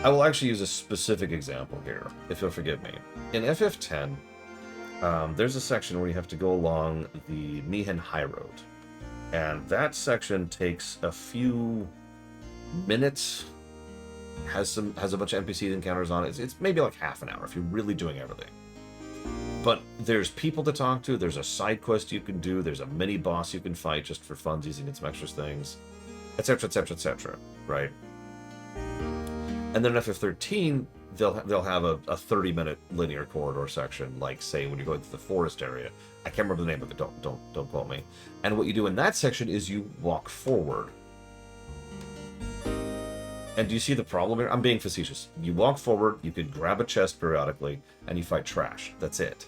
Speaker 1: I will actually use a specific example here, if you'll forgive me. In FF10, there's a section where you have to go along the Mihen High Road. And that section takes a few minutes, has a bunch of NPC encounters on it. It's maybe like half an hour if you're really doing everything. But there's people to talk to, there's a side quest you can do, there's a mini boss you can fight just for funsies and get some extra things, etc, etc, etc, right? And then in FF13, they'll have a 30-minute linear corridor section, like say when you're going through the forest area. I can't remember the name of it. Don't quote me. And what you do in that section is you walk forward. And do you see the problem here? I'm being facetious. You walk forward, you can grab a chest periodically, and you fight trash. That's it.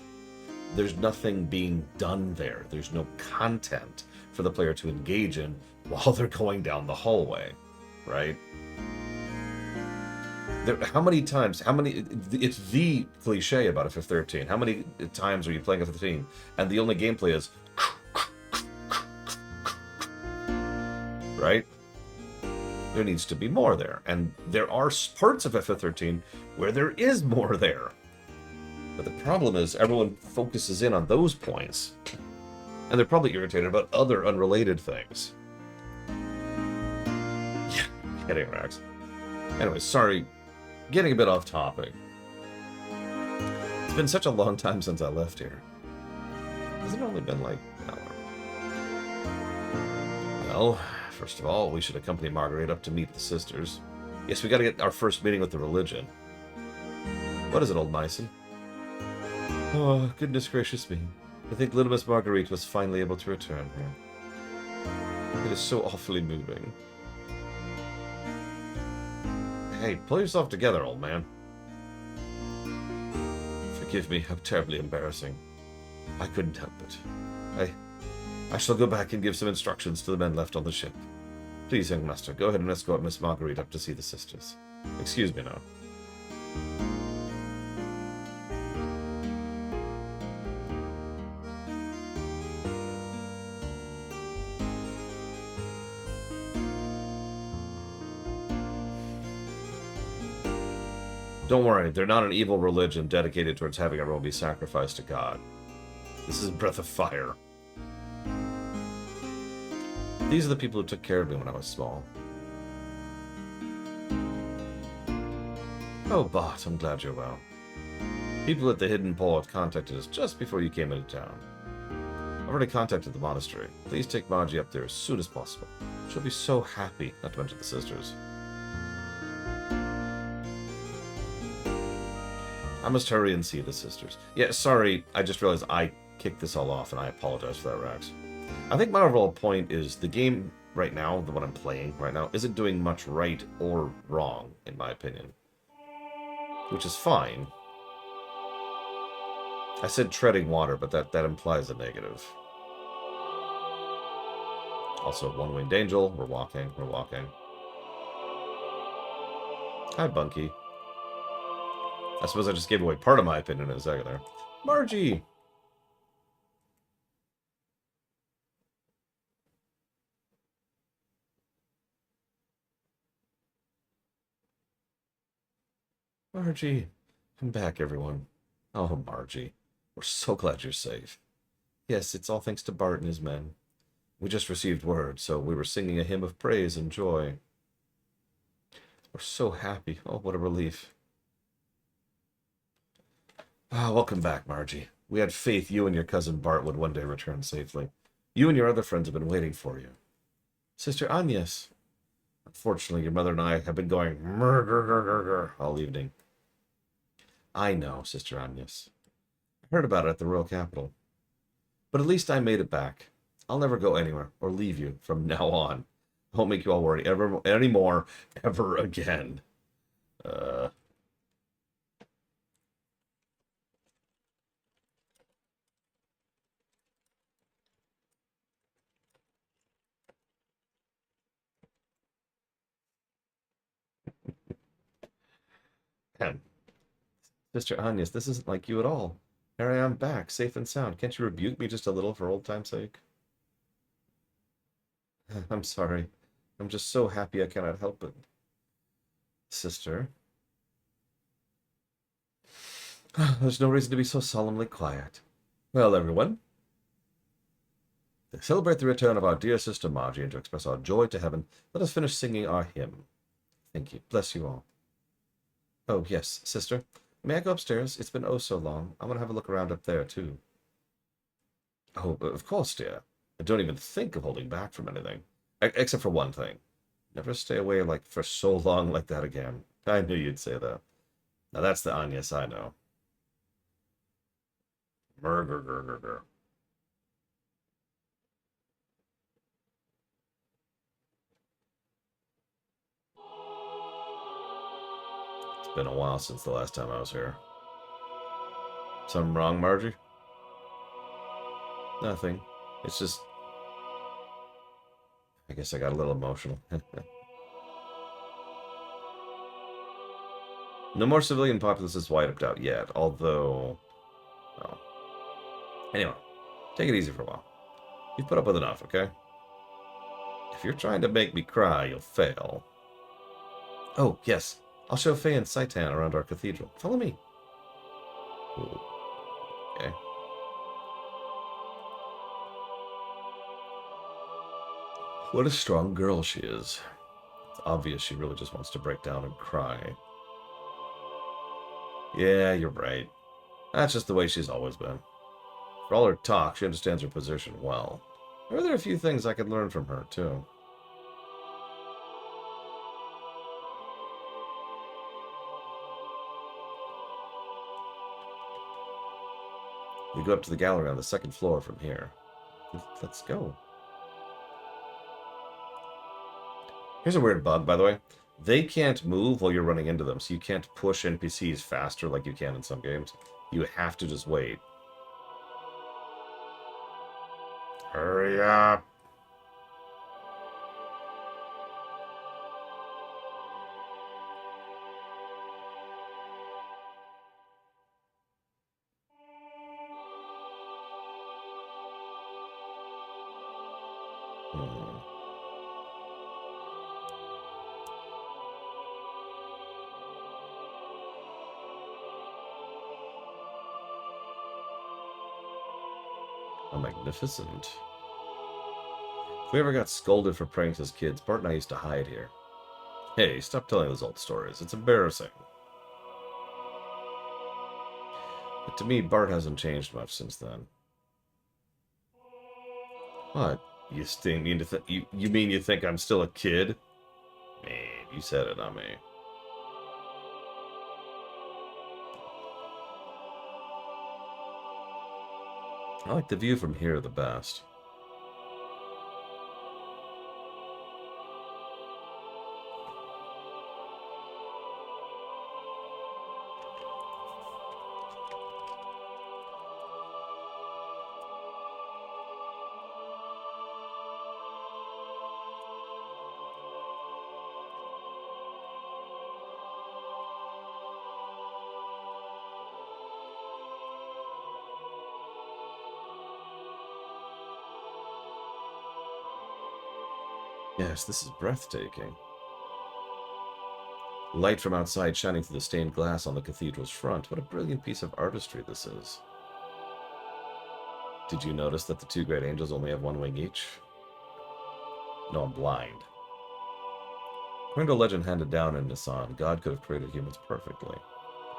Speaker 1: There's nothing being done there. There's no content for the player to engage in while they're going down the hallway, right? How many times, it's the cliche about FF13. How many times are you playing FF13 and the only gameplay is right? There needs to be more there. And there are parts of FF13 where there is more there. But the problem is everyone focuses in on those points. And they're probably irritated about other unrelated things. Yeah, kidding, Rax. Anyway, sorry. Getting a bit off topic. It's been such a long time since I left here. Has it only been like an hour? Well, first of all, we should accompany Marguerite up to meet the sisters. Yes, we gotta get our first meeting with the religion. What is it, old Myson? Oh, goodness gracious me. I think little Miss Marguerite was finally able to return here. It is so awfully moving. Hey, pull yourself together, old man. Forgive me, how terribly embarrassing. I couldn't help it. I shall go back and give some instructions to the men left on the ship. Please, young master, go ahead and escort Miss Marguerite up to see the sisters. Excuse me now. Don't worry, they're not an evil religion dedicated towards having everyone be sacrificed to God. This is Breath of Fire. These are the people who took care of me when I was small. Oh, Bot, I'm glad you're well. People at the Hidden Pole have contacted us just before you came into town. I've already contacted the monastery. Please take Margie up there as soon as possible. She'll be so happy, not to mention the sisters. I must hurry and see the sisters. Yeah, sorry, I just realized I kicked this all off, and I apologize for that, Rax. I think my overall point is the game right now, the one I'm playing right now, isn't doing much right or wrong, in my opinion. Which is fine. I said treading water, but that implies a negative. Also, one-winged angel. We're walking. Hi, Bunky. I suppose I just gave away part of my opinion in a second there. Margie! Margie! I'm back, everyone. Oh, Margie. We're so glad you're safe. Yes, it's all thanks to Bart and his men. We just received word, so we were singing a hymn of praise and joy. We're so happy. Oh, what a relief. Ah, welcome back, Margie. We had faith you and your cousin Bart would one day return safely. You and your other friends have been waiting for you. Sister Agnes. Unfortunately, your mother and I have been going murder all evening. I know, Sister Agnes. I heard about it at the royal capital. But at least I made it back. I'll never go anywhere or leave you from now on. I won't make you all worry anymore, ever again. Man, Sister Agnes, this isn't like you at all. Here I am back, safe and sound. Can't you rebuke me just a little for old time's sake? I'm sorry. I'm just so happy I cannot help it. Sister. There's no reason to be so solemnly quiet. Well, everyone. To celebrate the return of our dear sister Margie and to express our joy to heaven, let us finish singing our hymn. Thank you. Bless you all. Oh, yes, sister. May I go upstairs? It's been oh so long. I want to have a look around up there, too. Oh, of course, dear. I don't even think of holding back from anything. Except for one thing. Never stay away like for so long like that again. I knew you'd say that. Now that's the Agnes I know. Murgur. It's been a while since the last time I was here. Something wrong, Margie? Nothing. It's just... I guess I got a little emotional. No more civilian populace is wiped out yet, although... Well... Anyway, take it easy for a while. You've put up with enough, okay? If you're trying to make me cry, you'll fail. Oh, yes. I'll show Faye and Saitan around our cathedral. Follow me. Ooh. Okay. What a strong girl she is. It's obvious she really just wants to break down and cry. Yeah, you're right. That's just the way she's always been. For all her talk, she understands her position well. There are a few things I could learn from her, too. We go up to the gallery on the second floor from here. Let's go. Here's a weird bug, by the way. They can't move while you're running into them, so you can't push NPCs faster like you can in some games. You have to just wait. Hurry up! How magnificent. If we ever got scolded for pranks as kids, Bart and I used to hide here. Hey, stop telling those old stories. It's embarrassing. But to me, Bart hasn't changed much since then. What? You mean you think I'm still a kid? Man, you said it, not me. I like the view from here the best. Yes, this is breathtaking. Light from outside shining through the stained glass on the cathedral's front. What a brilliant piece of artistry this is. Did you notice that the two great angels only have one wing each? No, I'm blind. According to a legend handed down in Nissan, God could have created humans perfectly.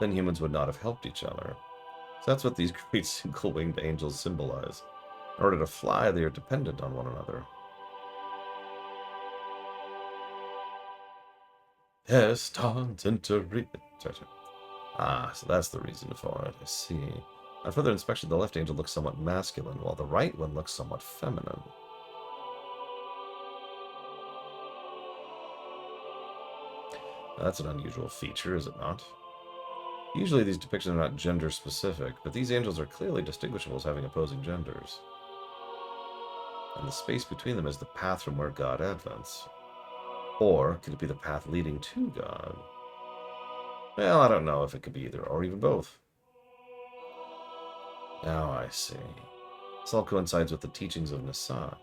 Speaker 1: Then humans would not have helped each other. So that's what these great single-winged angels symbolize. In order to fly, they are dependent on one another. Ah, so that's the reason for it. I see. On further inspection, the left angel looks somewhat masculine, while the right one looks somewhat feminine. That's an unusual feature, is it not? Usually these depictions are not gender-specific, but these angels are clearly distinguishable as having opposing genders. And the space between them is the path from where God advents. Or could it be the path leading to God? Well, I don't know if it could be either, or even both. Now I see. This all coincides with the teachings of Nissan.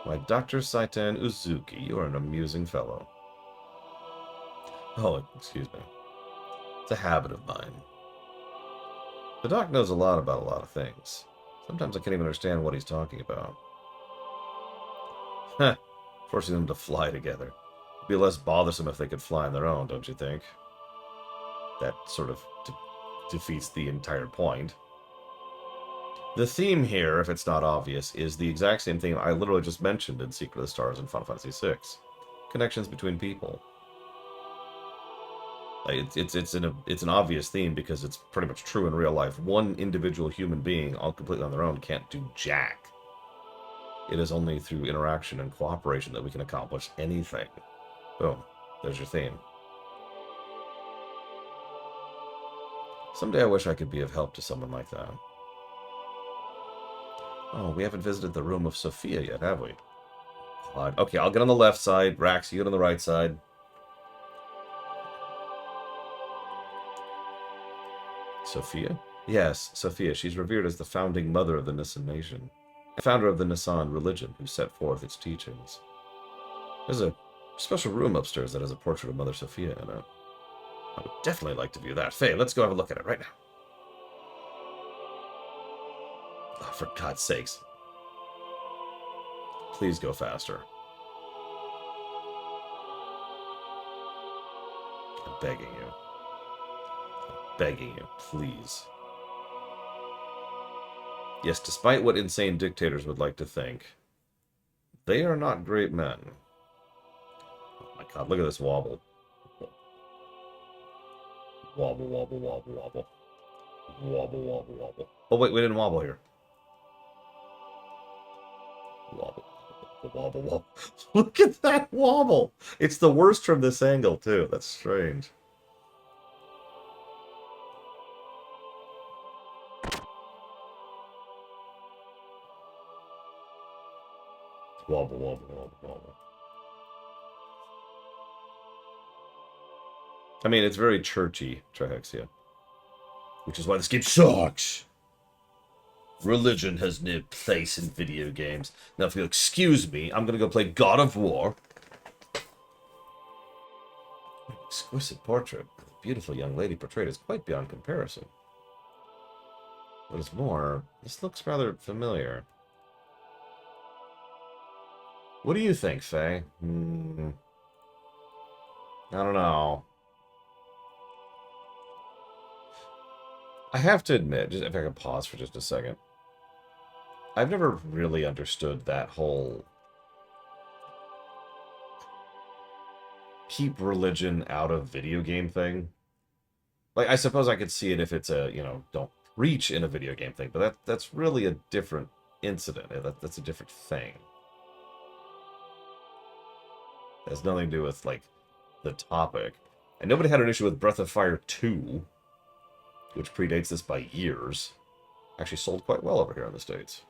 Speaker 1: My Dr. Saitan Uzuki, you are an amusing fellow. Oh, excuse me. It's a habit of mine. The doc knows a lot about a lot of things. Sometimes I can't even understand what he's talking about. Heh. Forcing them to fly together. It'd be less bothersome if they could fly on their own, don't you think? That sort of defeats the entire point. The theme here, if it's not obvious, is the exact same thing I literally just mentioned in Secret of the Stars and Final Fantasy VI. Connections between people. It's an obvious theme because it's pretty much true in real life. One individual human being, all completely on their own, can't do jack. It is only through interaction and cooperation that we can accomplish anything. Boom. There's your theme. Someday I wish I could be of help to someone like that. Oh, we haven't visited the room of Sophia yet, have we? God. Okay, I'll get on the left side. Rax, you get on the right side. Sophia? Yes, Sophia. She's revered as the founding mother of the Nissan nation. Founder of the Nissan religion, who set forth its teachings. There's a special room upstairs that has a portrait of Mother Sophia in it. I would definitely like to view that. Faye, let's go have a look at it right now. Oh, for God's sakes. Please go faster. I'm begging you. I'm begging you, please. Yes, despite what insane dictators would like to think, they are not great men. Oh my God, look at this wobble. Wobble, wobble, wobble, wobble. Wobble, wobble, wobble. Oh wait, we didn't wobble here. Wobble, wobble, wobble. Look at that wobble! It's the worst from this angle, too. That's strange. Wobble, wobble, wobble, wobble. I mean, it's very churchy, Trihexia. Which is why this game sucks. Religion has no place in video games. Now, if you'll excuse me, I'm going to go play God of War. An exquisite portrait. The beautiful young lady portrayed is quite beyond comparison. What is more, this looks rather familiar. What do you think, Faye? I don't know. I have to admit, just if I can pause for just a second, I've never really understood that whole keep religion out of video game thing. Like, I suppose I could see it if it's a, don't preach in a video game thing, but that's really a different incident. That's a different thing. It has nothing to do with, like, the topic. And nobody had an issue with Breath of Fire 2, which predates this by years. Actually sold quite well over here in the States.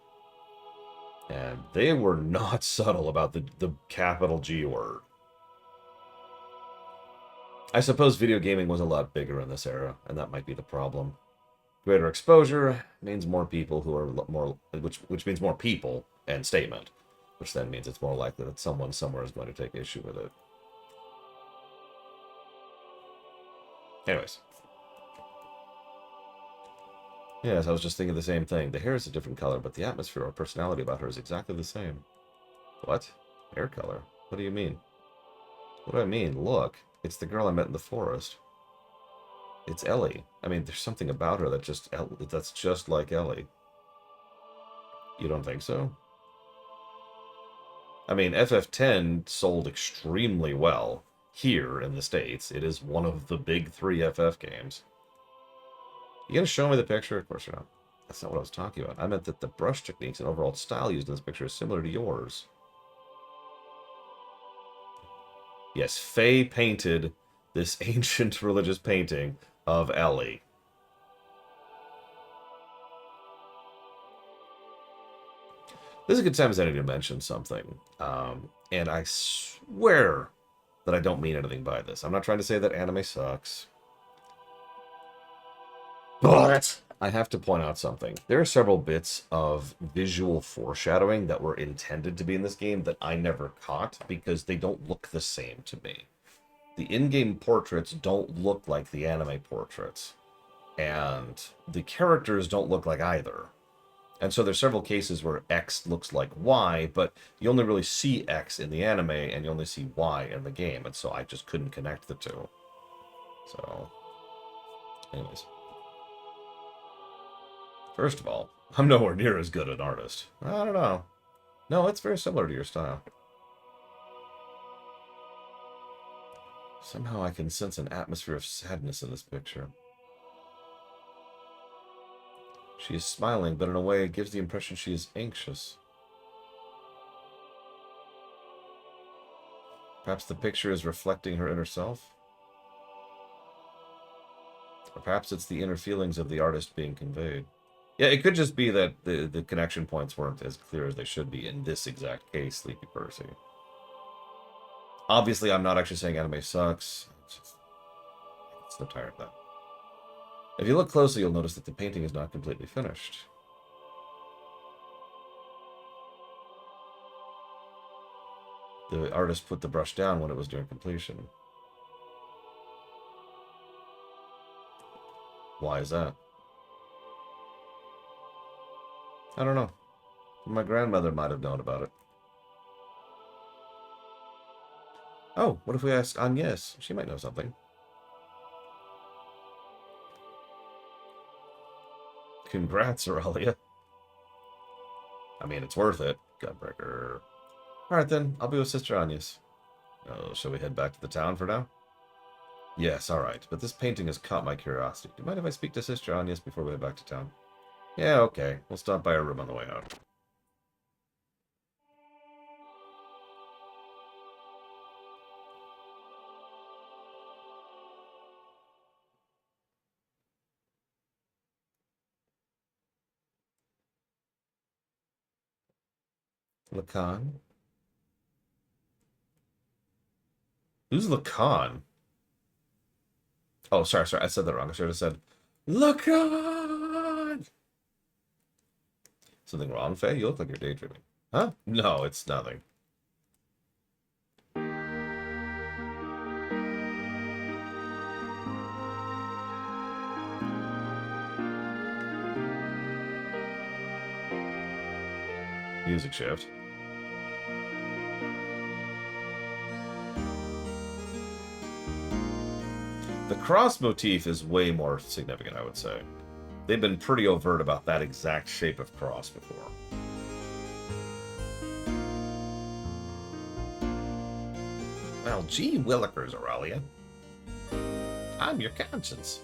Speaker 1: And they were not subtle about the capital G word. I suppose video gaming was a lot bigger in this era, and that might be the problem. Greater exposure means more people who are more, which means more people and statement, which then means it's more likely that someone somewhere is going to take issue with it. Anyways. Yes, I was just thinking the same thing. The hair is a different color, but the atmosphere or personality about her is exactly the same. What? Hair color? What do you mean? What do I mean? Look, it's the girl I met in the forest. It's Ellie. I mean, there's something about her that's just like Ellie. You don't think so? I mean, FF10 sold extremely well here in the States. It is one of the big 3 FF games. You gonna show me the picture? Of course you're not. That's not what I was talking about. I meant that the brush techniques and overall style used in this picture is similar to yours. Yes, Faye painted this ancient religious painting of Ellie. This is a good time as any to mention something. And I swear that I don't mean anything by this. I'm not trying to say that anime sucks. But I have to point out something. There are several bits of visual foreshadowing that were intended to be in this game that I never caught because they don't look the same to me. The in-game portraits don't look like the anime portraits. And the characters don't look like either. And so there's several cases where X looks like Y, but you only really see X in the anime, and you only see Y in the game. And so I just couldn't connect the two. So, anyways. First of all, I'm nowhere near as good an artist. I don't know. No, it's very similar to your style. Somehow I can sense an atmosphere of sadness in this picture. She is smiling, but in a way it gives the impression she is anxious. Perhaps the picture is reflecting her inner self? Or perhaps it's the inner feelings of the artist being conveyed. Yeah, it could just be that the connection points weren't as clear as they should be in this exact case, Sleepy Percy. Obviously, I'm not actually saying anime sucks. I'm so tired of that. If you look closely, you'll notice that the painting is not completely finished. The artist put the brush down when it was near completion. Why is that? I don't know. My grandmother might have known about it. Oh, what if we ask Agnes? She might know something. Congrats, Aurelia. I mean, it's worth it. Gunbreaker. Alright then, I'll be with Sister Agnes. Oh, shall we head back to the town for now? Yes, alright, but this painting has caught my curiosity. Do you mind if I speak to Sister Agnes before we head back to town? Yeah, okay. We'll stop by her room on the way out. Lacan? Who's Lacan? Oh, sorry. I said that wrong. I should have said Lacan! Something wrong, Faye? You look like you're daydreaming. Huh? No, it's nothing. Music shift. The cross motif is way more significant, I would say. They've been pretty overt about that exact shape of cross before. Well, gee willikers, Aurelia. I'm your conscience.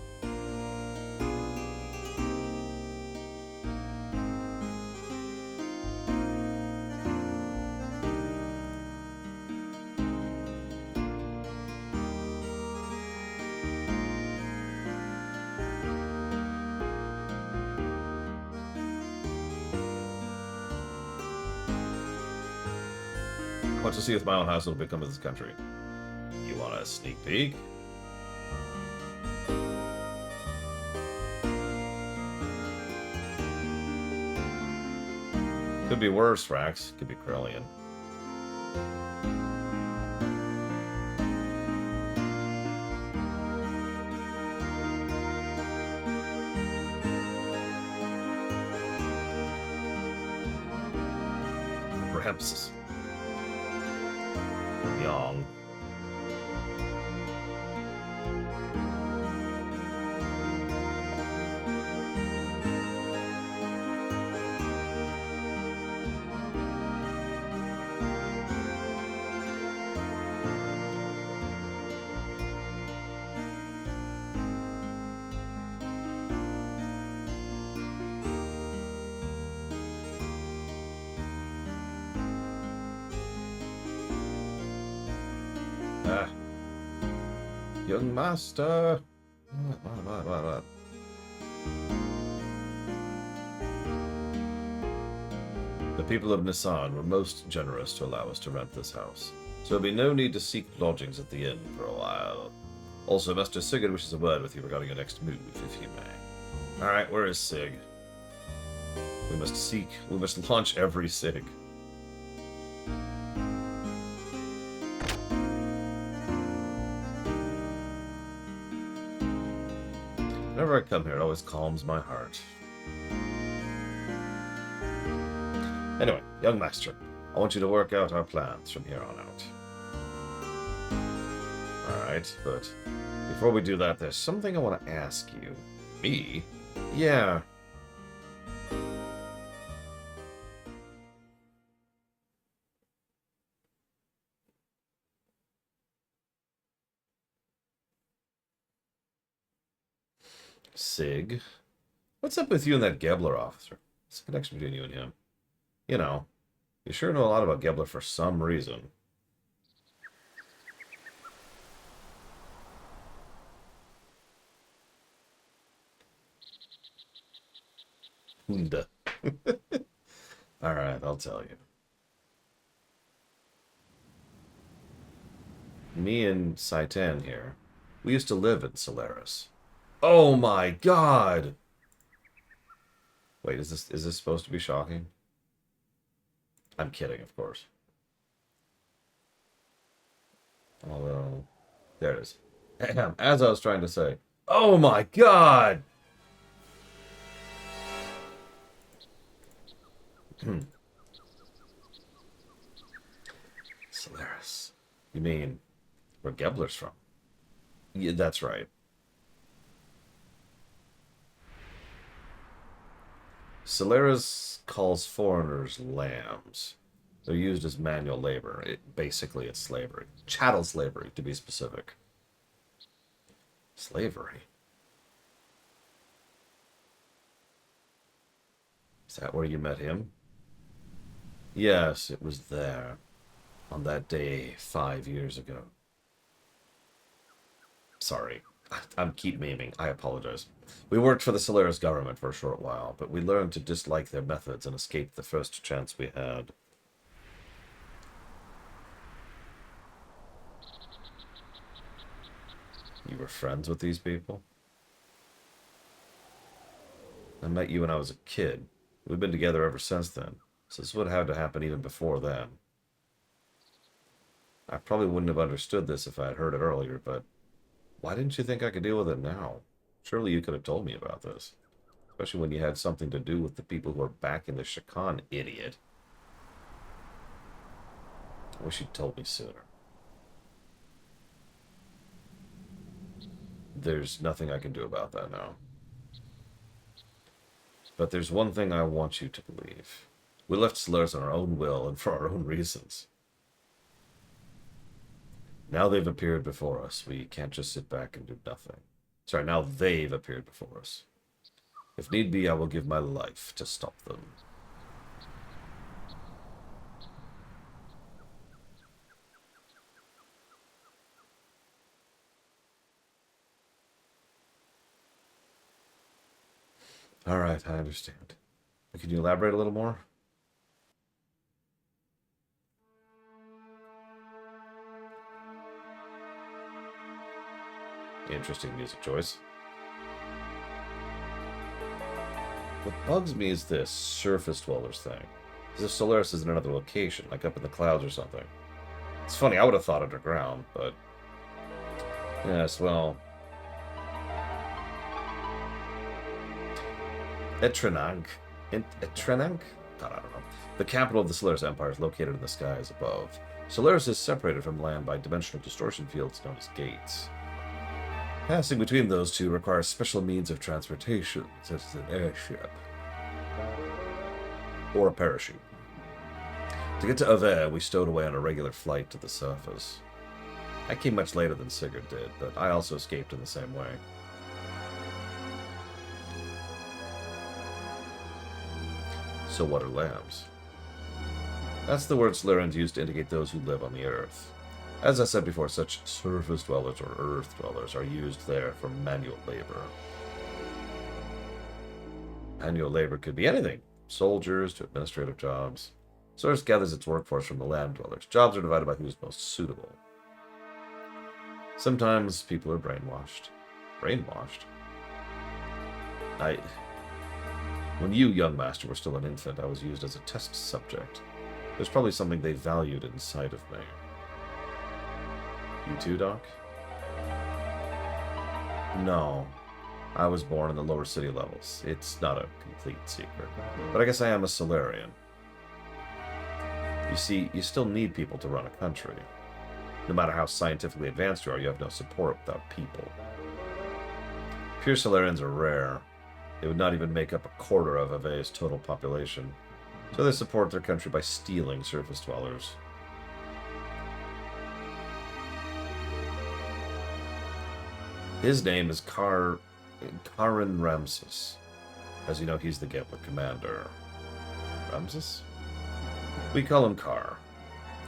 Speaker 1: What to see if my own house will become of this country. You want a sneak peek? Could be worse, Rax. Could be Krellian. Ramsus. Young. Young master. What? The people of Nissan were most generous to allow us to rent this house, so there'll be no need to seek lodgings at the inn for a while. Also, Master Sigurd wishes a word with you regarding your next move, if he may. Alright, where is Sig? We must launch every Sig. Whenever I I come here, it always calms my heart. Anyway, young master, I want you to work out our plans from here on out. Alright, but before we do that, there's something I want to ask you. Me? Yeah. Sig? What's up with you and that Gebler officer? What's the connection between you and him? You know, you sure know a lot about Gebler for some reason. Alright, I'll tell you. Me and Saitan here, we used to live in Solaris. Oh my god! Wait, is this supposed to be shocking? I'm kidding, of course. Although, there it is. As I was trying to say, oh my god! Solaris. You mean where Gebler's from? Yeah, that's right. Solaris calls foreigners lambs. They're used as manual labor. Basically, it's slavery. Chattel slavery, to be specific. Slavery? Is that where you met him? Yes, it was there. On that day 5 years ago. Sorry. I'm keep memeing. I apologize. We worked for the Solaris government for a short while, but we learned to dislike their methods and escaped the first chance we had. You were friends with these people? I met you when I was a kid. We've been together ever since then, so this would have had to happen even before then. I probably wouldn't have understood this if I had heard it earlier, but why didn't you think I could deal with it now? Surely you could have told me about this. Especially when you had something to do with the people who are backing the Shakan, idiot. I wish you'd told me sooner. There's nothing I can do about that now. But there's one thing I want you to believe. We left Solaris on our own will and for our own reasons. Now they've appeared before us. We can't just sit back and do nothing. Sorry, now they've appeared before us. If need be, I will give my life to stop them. Alright, I understand. Can you elaborate a little more? Interesting music choice. What bugs me is this surface dwellers thing. As if Solaris is in another location, like up in the clouds or something. It's funny, I would have thought underground, but... yes, well... Etrenank? Etrenank? God, I don't know. The capital of the Solaris Empire is located in the skies above. Solaris is separated from land by dimensional distortion fields known as gates. Passing between those two requires special means of transportation, such as an airship. Or a parachute. To get to Ave, we stowed away on a regular flight to the surface. I came much later than Sigurd did, but I also escaped in the same way. So what are lambs? That's the word Slurans used to indicate those who live on the earth. As I said before, such surface dwellers or earth dwellers are used there for manual labor. Manual labor could be anything. Soldiers to administrative jobs. Source gathers its workforce from the land dwellers. Jobs are divided by who's most suitable. Sometimes people are brainwashed. Brainwashed? When you, young master, were still an infant, I was used as a test subject. There's probably something they valued inside of me. You too, Doc? No. I was born in the lower city levels. It's not a complete secret. But I guess I am a Solarian. You see, you still need people to run a country. No matter how scientifically advanced you are, you have no support without people. Pure Solarians are rare. They would not even make up a quarter of Ave's total population. So they support their country by stealing surface dwellers. His name is Karin Ramsus. As you know, he's the Gambler commander. Ramsus? We call him Kar.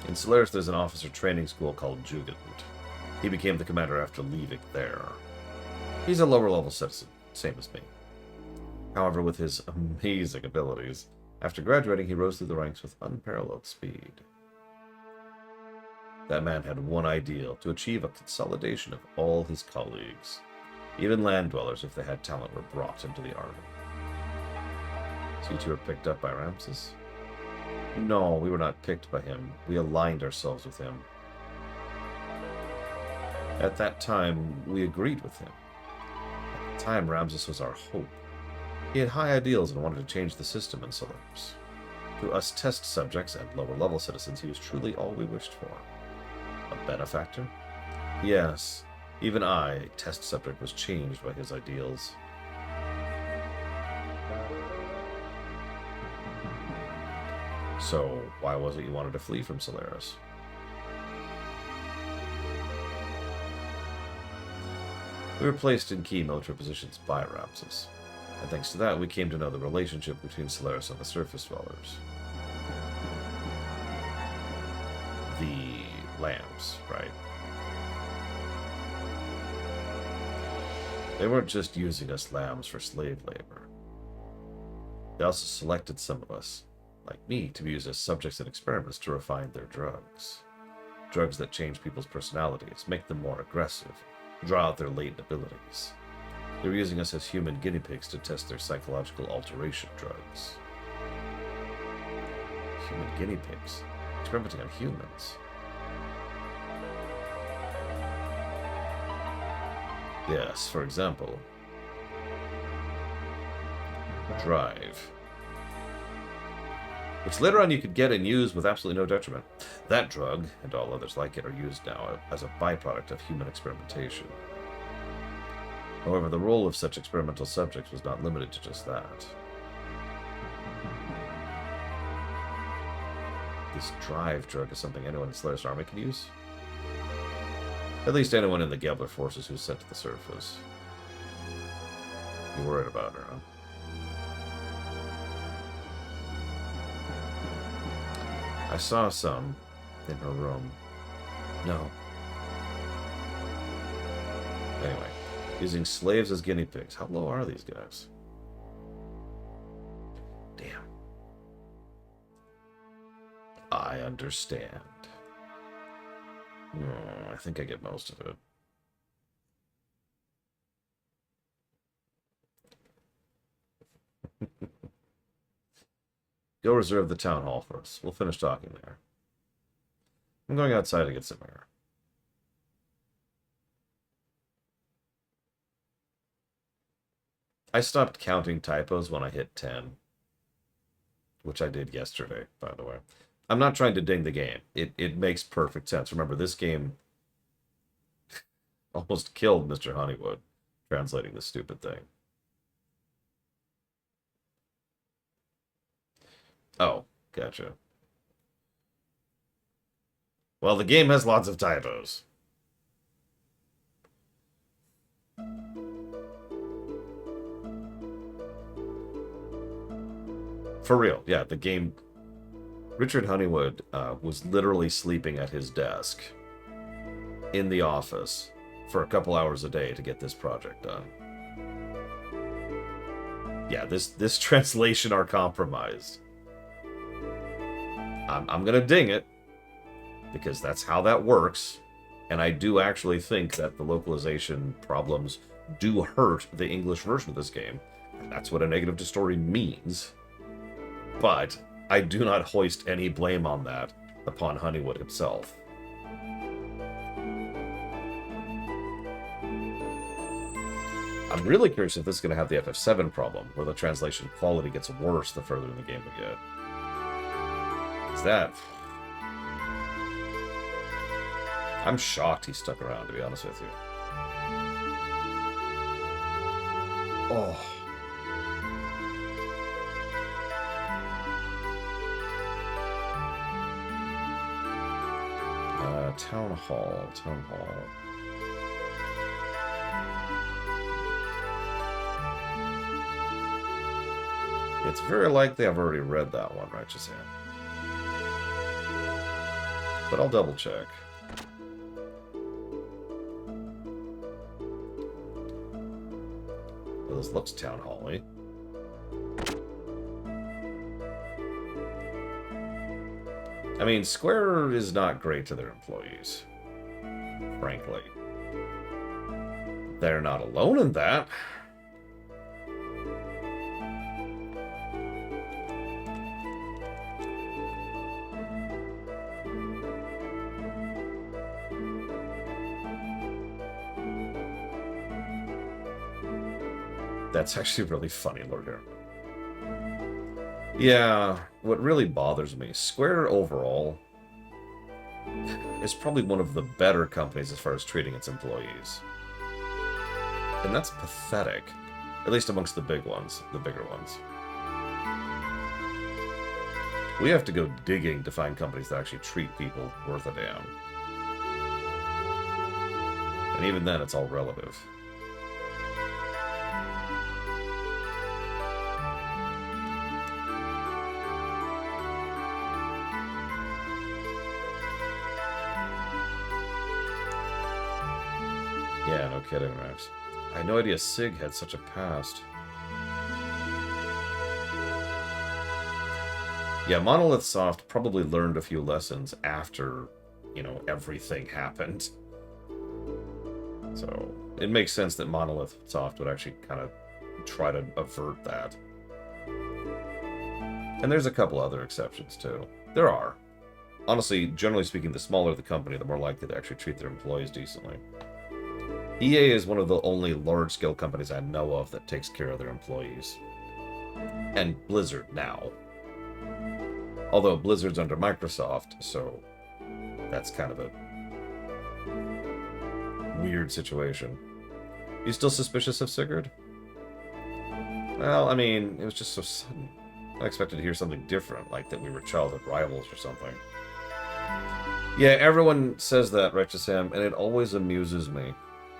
Speaker 1: In Solaris, there's an officer training school called Jugend. He became the commander after leaving there. He's a lower-level citizen, same as me. However, with his amazing abilities, after graduating, he rose through the ranks with unparalleled speed. That man had one ideal, to achieve a consolidation of all his colleagues. Even land dwellers, if they had talent, were brought into the army. So you two were picked up by Ramsus? No, we were not picked by him. We aligned ourselves with him. At that time, we agreed with him. At the time, Ramsus was our hope. He had high ideals and wanted to change the system in Solaris. To us test subjects and lower-level citizens, he was truly all we wished for. A benefactor? Yes. Even I, a test subject, was changed by his ideals. So, why was it you wanted to flee from Solaris? We were placed in key military positions by Ramsus, and thanks to that, we came to know the relationship between Solaris and the surface dwellers. The lambs, right? They weren't just using us lambs for slave labor. They also selected some of us, like me, to be used as subjects in experiments to refine their drugs. Drugs that change people's personalities, make them more aggressive, draw out their latent abilities. They were using us as human guinea pigs to test their psychological alteration drugs. Human guinea pigs? Experimenting on humans? Yes, for example, Drive, which later on you could get and use with absolutely no detriment. That drug, and all others like it, are used now as a byproduct of human experimentation. However, the role of such experimental subjects was not limited to just that. This Drive drug is something anyone in the Solaris army can use? At least anyone in the Gambler forces who's sent to the surface. You worried about her, huh? I saw some in her room. No. Anyway, using slaves as guinea pigs. How low are these guys? Damn. I understand. I think I get most of it. Go reserve the town hall for us. We'll finish talking there. I'm going outside to get some air. I stopped counting typos when I hit 10. Which I did yesterday, by the way. I'm not trying to ding the game. It makes perfect sense. Remember, this game almost killed Mr. Honeywood translating this stupid thing. Oh, gotcha. Well, the game has lots of typos. For real, yeah, the game... Richard Honeywood was literally sleeping at his desk in the office for a couple hours a day to get this project done. Yeah, this translation are compromised. I'm gonna ding it, because that's how that works, and I do actually think that the localization problems do hurt the English version of this game. And that's what a negative to story means. But I do not hoist any blame on that upon Honeywood himself. I'm really curious if this is going to have the FF7 problem, where the translation quality gets worse the further in the game we get. Is that... I'm shocked he stuck around, to be honest with you. Oh. Town Hall. It's very likely I've already read that one, Righteous Hand. But I'll double check. Well, this looks Town Hall-y. I mean, Square is not great to their employees, frankly. They're not alone in that. That's actually really funny, Lord Aaron. Yeah, what really bothers me, Square overall is probably one of the better companies as far as treating its employees. And that's pathetic, at least amongst the bigger ones. We have to go digging to find companies that actually treat people worth a damn. And even then, it's all relative. Yeah, no kidding, Rex. I had no idea SIG had such a past. Yeah, Monolith Soft probably learned a few lessons after, you know, everything happened. So, it makes sense that Monolith Soft would actually kind of try to avert that. And there's a couple other exceptions, too. There are. Honestly, generally speaking, the smaller the company, the more likely to actually treat their employees decently. EA is one of the only large-scale companies I know of that takes care of their employees. And Blizzard now. Although Blizzard's under Microsoft, so that's kind of a weird situation. You still suspicious of Sigurd? Well, I mean, it was just so sudden. I expected to hear something different, like that we were childhood rivals or something. Yeah, everyone says that, Righteous Sam, and it always amuses me.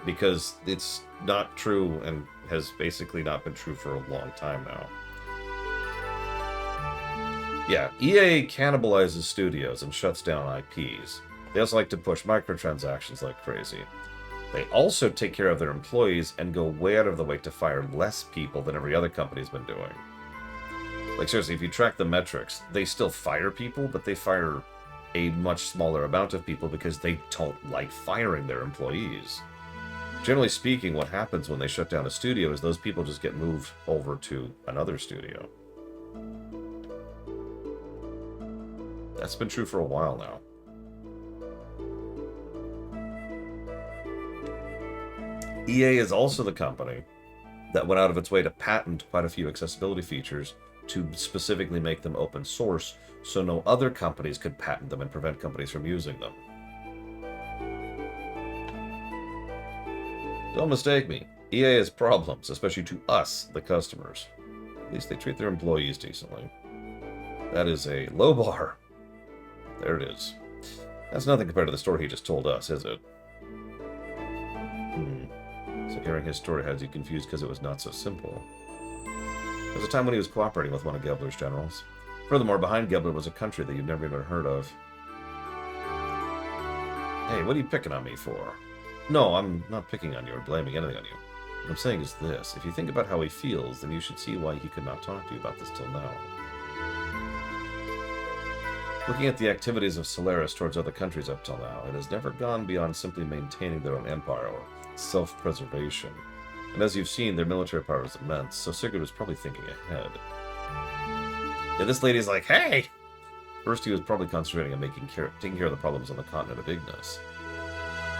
Speaker 1: Because it's not true and has basically not been true for a long time now. Yeah, EA cannibalizes studios and shuts down IPs. They also like to push microtransactions like crazy. They also take care of their employees and go way out of the way to fire less people than every other company's been doing. Like seriously, if you track the metrics, they still fire people, but they fire a much smaller amount of people because they don't like firing their employees. Generally speaking, what happens when they shut down a studio is those people just get moved over to another studio. That's been true for a while now. EA is also the company that went out of its way to patent quite a few accessibility features to specifically make them open source so no other companies could patent them and prevent companies from using them. Don't mistake me. EA has problems, especially to us, the customers. At least they treat their employees decently. That is a low bar. There it is. That's nothing compared to the story he just told us, is it? So hearing his story has you confused because it was not so simple. There was a time when he was cooperating with one of Gebler's generals. Furthermore, behind Gebler was a country that you've never even heard of. Hey, what are you picking on me for? No, I'm not picking on you or blaming anything on you. What I'm saying is this. If you think about how he feels, then you should see why he could not talk to you about this till now. Looking at the activities of Solaris towards other countries up till now, it has never gone beyond simply maintaining their own empire or self-preservation. And as you've seen, their military power is immense, so Sigurd was probably thinking ahead. Yeah, this lady's like, hey! First he was probably concentrating on taking care of the problems on the continent of Ignis.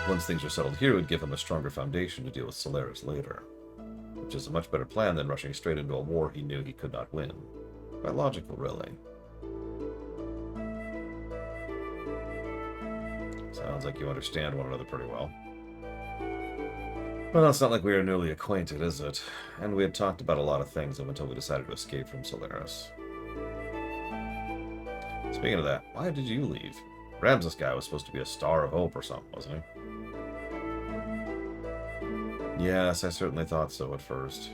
Speaker 1: Once things are settled here, it would give him a stronger foundation to deal with Solaris later. which is a much better plan than rushing straight into a war he knew he could not win. Quite logical, really. Sounds like you understand one another pretty well. Well, it's not like we are newly acquainted, is it? And we had talked about a lot of things up until we decided to escape from Solaris. Speaking of that, why did you leave? Ramsus guy was supposed to be a star of hope or something, wasn't he? Yes, I certainly thought so at first.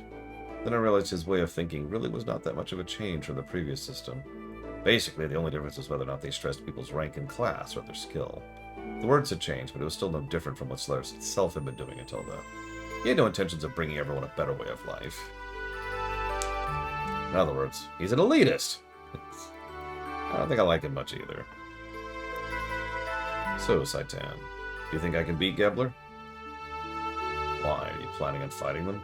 Speaker 1: Then I realized his way of thinking really was not that much of a change from the previous system. Basically, the only difference was whether or not they stressed people's rank and class or their skill. The words had changed, but it was still no different from what Solaris itself had been doing until then. He had no intentions of bringing everyone a better way of life. In other words, he's an elitist. I don't think I like him much either. So, Saitan, do you think I can beat Gebler? Why? Are you planning on fighting them?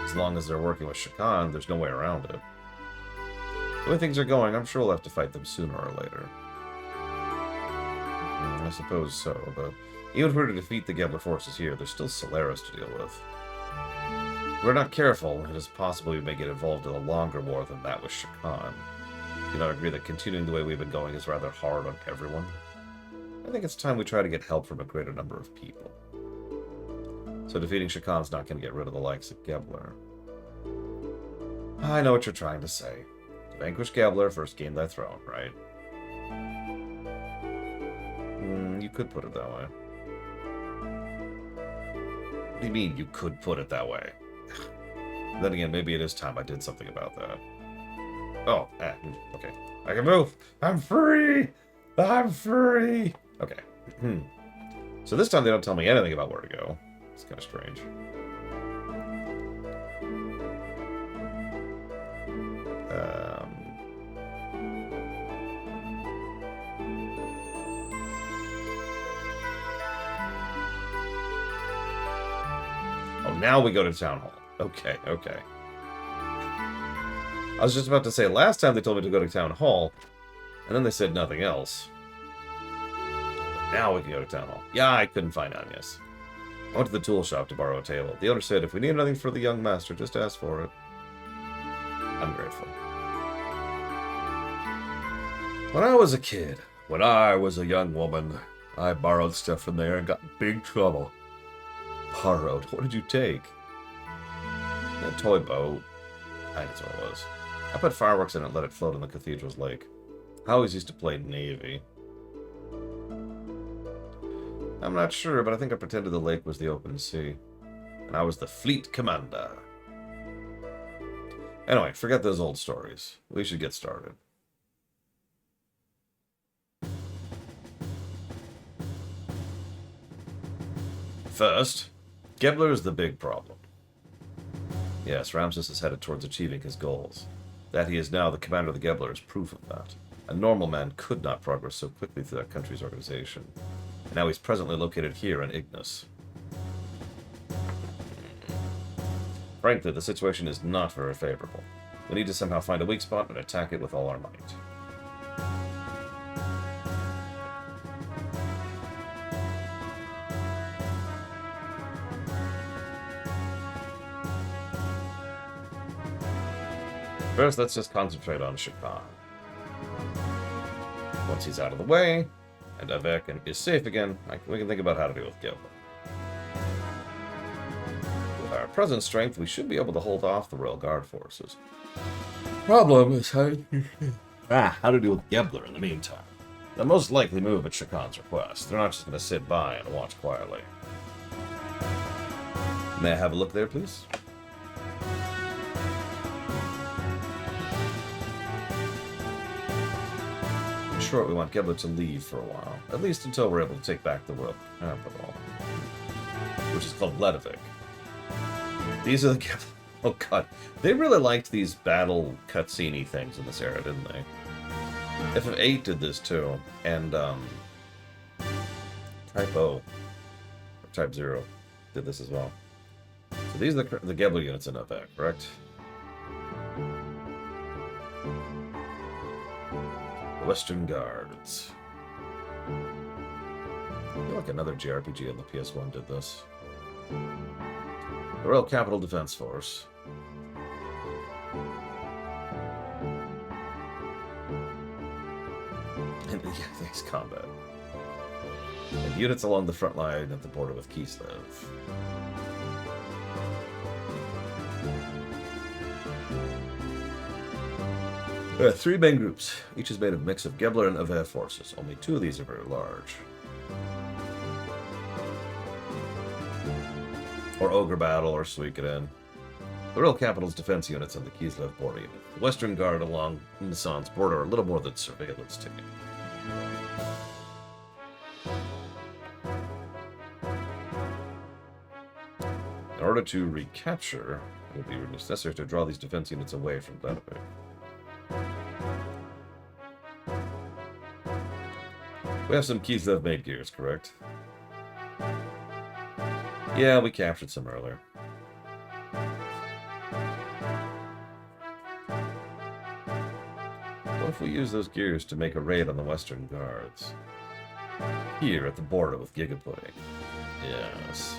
Speaker 1: As long as they're working with Shakan, there's no way around it. The way things are going, I'm sure we'll have to fight them sooner or later. I suppose so, but even if we were to defeat the Gebler forces here, there's still Solaris to deal with. If we're not careful, it is possible we may get involved in a longer war than that with Shakan. Do you not agree that continuing the way we've been going is rather hard on everyone? I think it's time we try to get help from a greater number of people. So defeating Shakan's not going to get rid of the likes of Gebler. I know what you're trying to say. To vanquish Gebler, first gain thy throne, right? You could put it that way. What do you mean you could put it that way? Then again, maybe it is time I did something about that. Oh, okay. I can move! I'm free! I'm free! Okay. So this time they don't tell me anything about where to go. It's kind of strange. Oh, now we go to Town Hall. Okay, okay. I was just about to say, last time they told me to go to Town Hall, and then they said nothing else. But now we can go to Town Hall. Yeah, I couldn't find Agnes. I went to the tool shop to borrow a table. The owner said, if we need anything for the young master, just ask for it. I'm grateful. When I was a kid, when I was a young woman, I borrowed stuff from there and got in big trouble. Borrowed? What did you take? A toy boat. I think that's what it was. I put fireworks in it and let it float in the cathedral's lake. I always used to play Navy. I'm not sure, but I think I pretended the lake was the open sea. And I was the fleet commander. Anyway, forget those old stories. We should get started. First, Gebler is the big problem. Yes, Ramsus is headed towards achieving his goals. That he is now the commander of the Gebler is proof of that. A normal man could not progress so quickly through that country's organization. And now he's presently located here in Ignis. Frankly, the situation is not very favorable. We need to somehow find a weak spot and attack it with all our might. First, let's just concentrate on Shakan. Once he's out of the way, and Avec is safe again, we can think about how to deal with Gebler. With our present strength, we should be able to hold off the Royal Guard forces. Problem is how to deal with Gebler in the meantime. They'll most likely move at Shakan's request. They're not just going to sit by and watch quietly. May I have a look there, please? In short, we want Gebler to leave for a while, at least until we're able to take back the royal capital, which is called Ledovik. These are the Gebler. Oh god, they really liked these battle cutscene-y things in this era, didn't they? FF8 did this too, and Type O, or Type 0 did this as well. So these are the Gebler units in FF8, correct? Western Guards. I feel like another JRPG on the PS1 did this. The Royal Capital Defense Force. And yeah, thanks, combat. And units along the front line at the border with Kislev. There are 3 main groups. Each is made of a mix of Gebler and Aver forces. Only 2 of these are very large. Or Ogre Battle, or Suikoden. The Royal Capital's defense units on the Kislev border unit. The Western Guard along Nissan's border are a little more than surveillance team. In order to recapture, it will be necessary to draw these defense units away from Bledavik. We have some Kislev made gears, correct? Yeah, we captured some earlier. What if we use those gears to make a raid on the Western Guards? Here at the border with Gigapudding. Yes.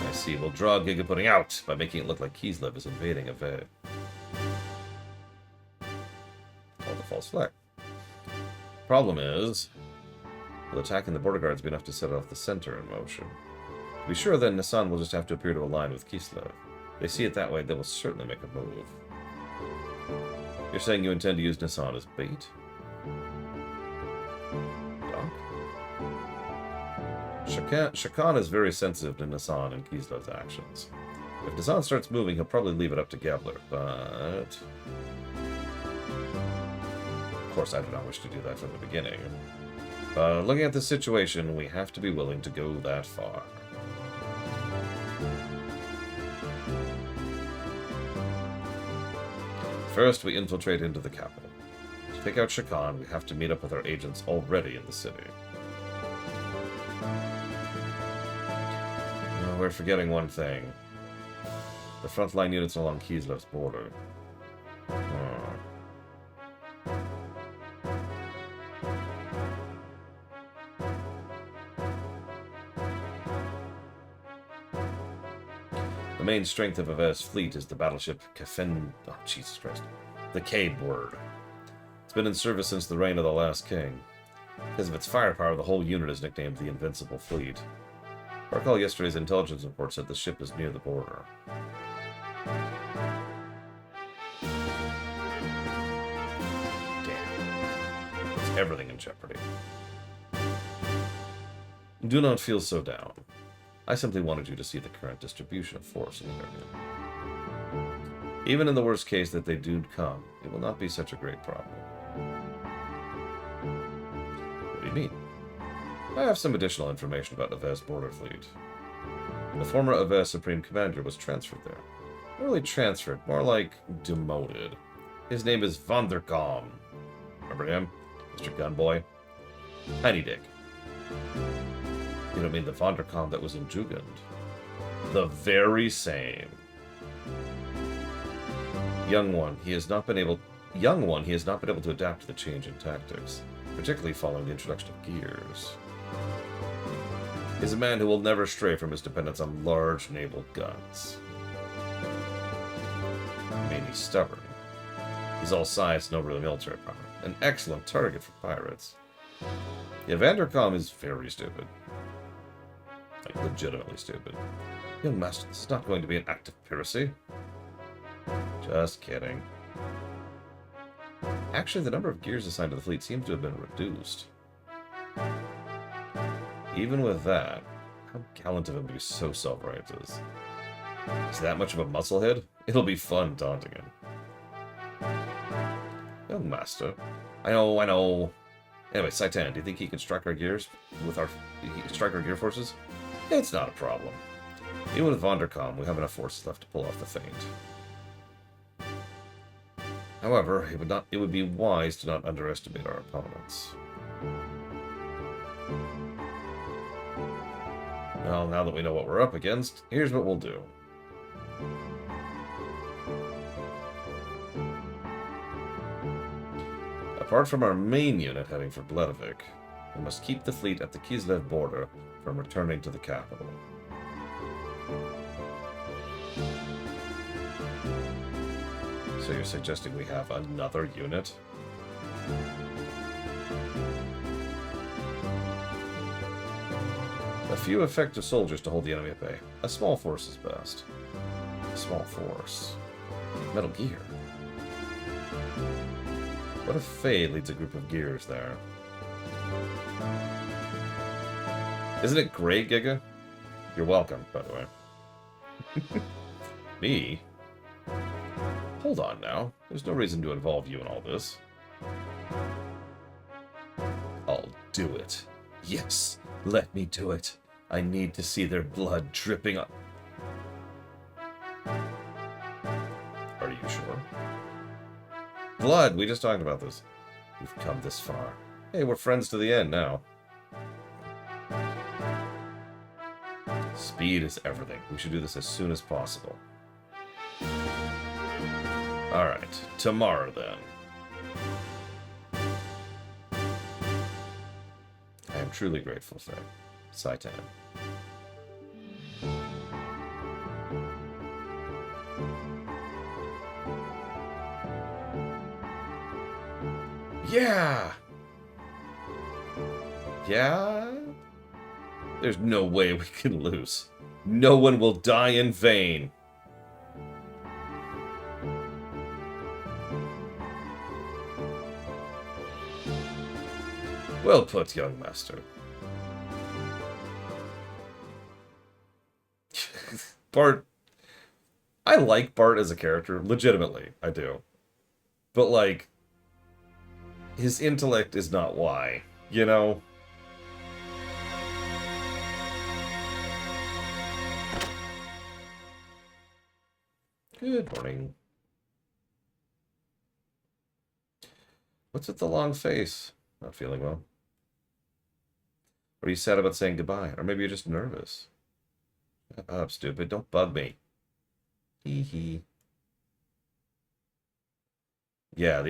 Speaker 1: I see. We'll draw Gigapudding out by making it look like Kislev is invading Ave. Called the false flag. Problem is, will attacking the border guards be enough to set off the center in motion? To be sure, then Nissan will just have to appear to align with Kislev. They see it that way, they will certainly make a move. You're saying you intend to use Nissan as bait? Shakan is very sensitive to Nissan and Kislev's actions. If Nissan starts moving, he'll probably leave it up to Gebler, but... Of course, I do not wish to do that from the beginning. But looking at the situation, we have to be willing to go that far. First, we infiltrate into the capital. To take out Shakan, we have to meet up with our agents already in the city. We're forgetting one thing. The frontline units along Kislev's border. The main strength of Ave's fleet is the battleship Oh, Jesus Christ. The Cade Word. It's been in service since the reign of the last king. Because of its firepower, the whole unit is nicknamed the Invincible Fleet. I recall yesterday's intelligence report said the ship is near the border. Damn. Puts everything in jeopardy. Do not feel so down. I simply wanted you to see the current distribution of force in the area. Even in the worst case that they do come, it will not be such a great problem. What do you mean? I have some additional information about Ave's border fleet. The former Ave Supreme Commander was transferred there. Not really transferred, more like demoted. His name is Vanderkom. Remember him? Mr. Gunboy? Tiny Dick. You don't mean the Vanderkom that was in Jugend? The very same. Young one, he has not been able to adapt to the change in tactics, particularly following the introduction of gears. He's a man who will never stray from his dependence on large naval guns. I mean, he's stubborn. He's all science, no real military power. An excellent target for pirates. Yeah, Vanderkom is very stupid. Like, legitimately stupid. Young master, this is not going to be an act of piracy. Just kidding. Actually, the number of gears assigned to the fleet seems to have been reduced. Even with that, how gallant of him to be so self-righteous. Is that much of a musclehead? It'll be fun taunting him. Young master. I know. Anyway, Saitan, do you think he can strike our gears with strike our gear forces? It's not a problem. Even with Vanderkom, we have enough forces left to pull off the feint. However, it would be wise to not underestimate our opponents. Well, now that we know what we're up against, here's what we'll do. Apart from our main unit heading for Bledavik, we must keep the fleet at the Kislev border from returning to the capital. So you're suggesting we have another unit? A few effective soldiers to hold the enemy at bay. A small force is best. A small force. Metal Gear. What if Faye leads a group of gears there? Isn't it great, Giga? You're welcome, by the way. Me? Hold on now. There's no reason to involve you in all this. I'll do it. Yes, let me do it. I need to see their blood dripping up. Are you sure? Blood! We just talked about this. We've come this far. Hey, we're friends to the end now. Speed is everything. We should do this as soon as possible. Alright, tomorrow then. I am truly grateful, Faye. Saitan. Yeah! Yeah? There's no way we can lose. No one will die in vain. Well put, young master. Bart... I like Bart as a character, legitimately, I do. But, like, his intellect is not why, you know? Good morning. What's with the long face? Not feeling well. Or are you sad about saying goodbye? Or maybe you're just nervous. Shut up, stupid. Don't bug me. Hee hee. Yeah,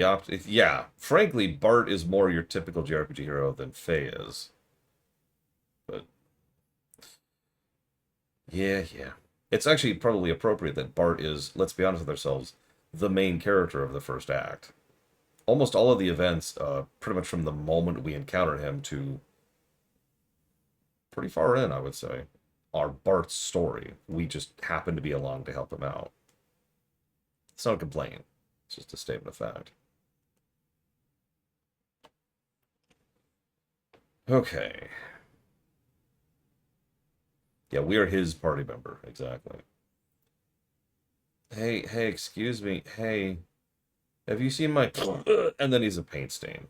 Speaker 1: yeah, frankly, Bart is more your typical JRPG hero than Faye is. But yeah. It's actually probably appropriate that Bart is, let's be honest with ourselves, the main character of the first act. Almost all of the events, pretty much from the moment we encounter him to pretty far in, I would say, are Bart's story. We just happen to be along to help him out. It's not a complaint. It's just a statement of fact. Okay. Yeah, we are his party member. Exactly. Hey, excuse me. Hey, have you seen my... And then he's a paint stain.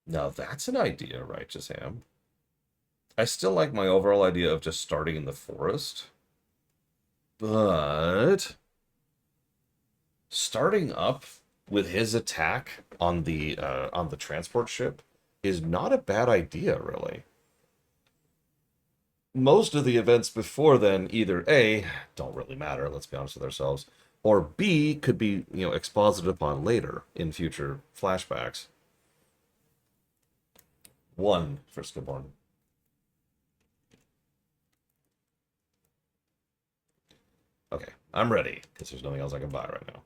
Speaker 1: Now that's an idea, Righteous Ham. I still like my overall idea of just starting in the forest. But starting up with his attack on the transport ship is not a bad idea, really. Most of the events before then either A, don't really matter, let's be honest with ourselves, or B, could be, exposited upon later in future flashbacks. 1 for Skibborn. Okay, I'm ready, because there's nothing else I can buy right now.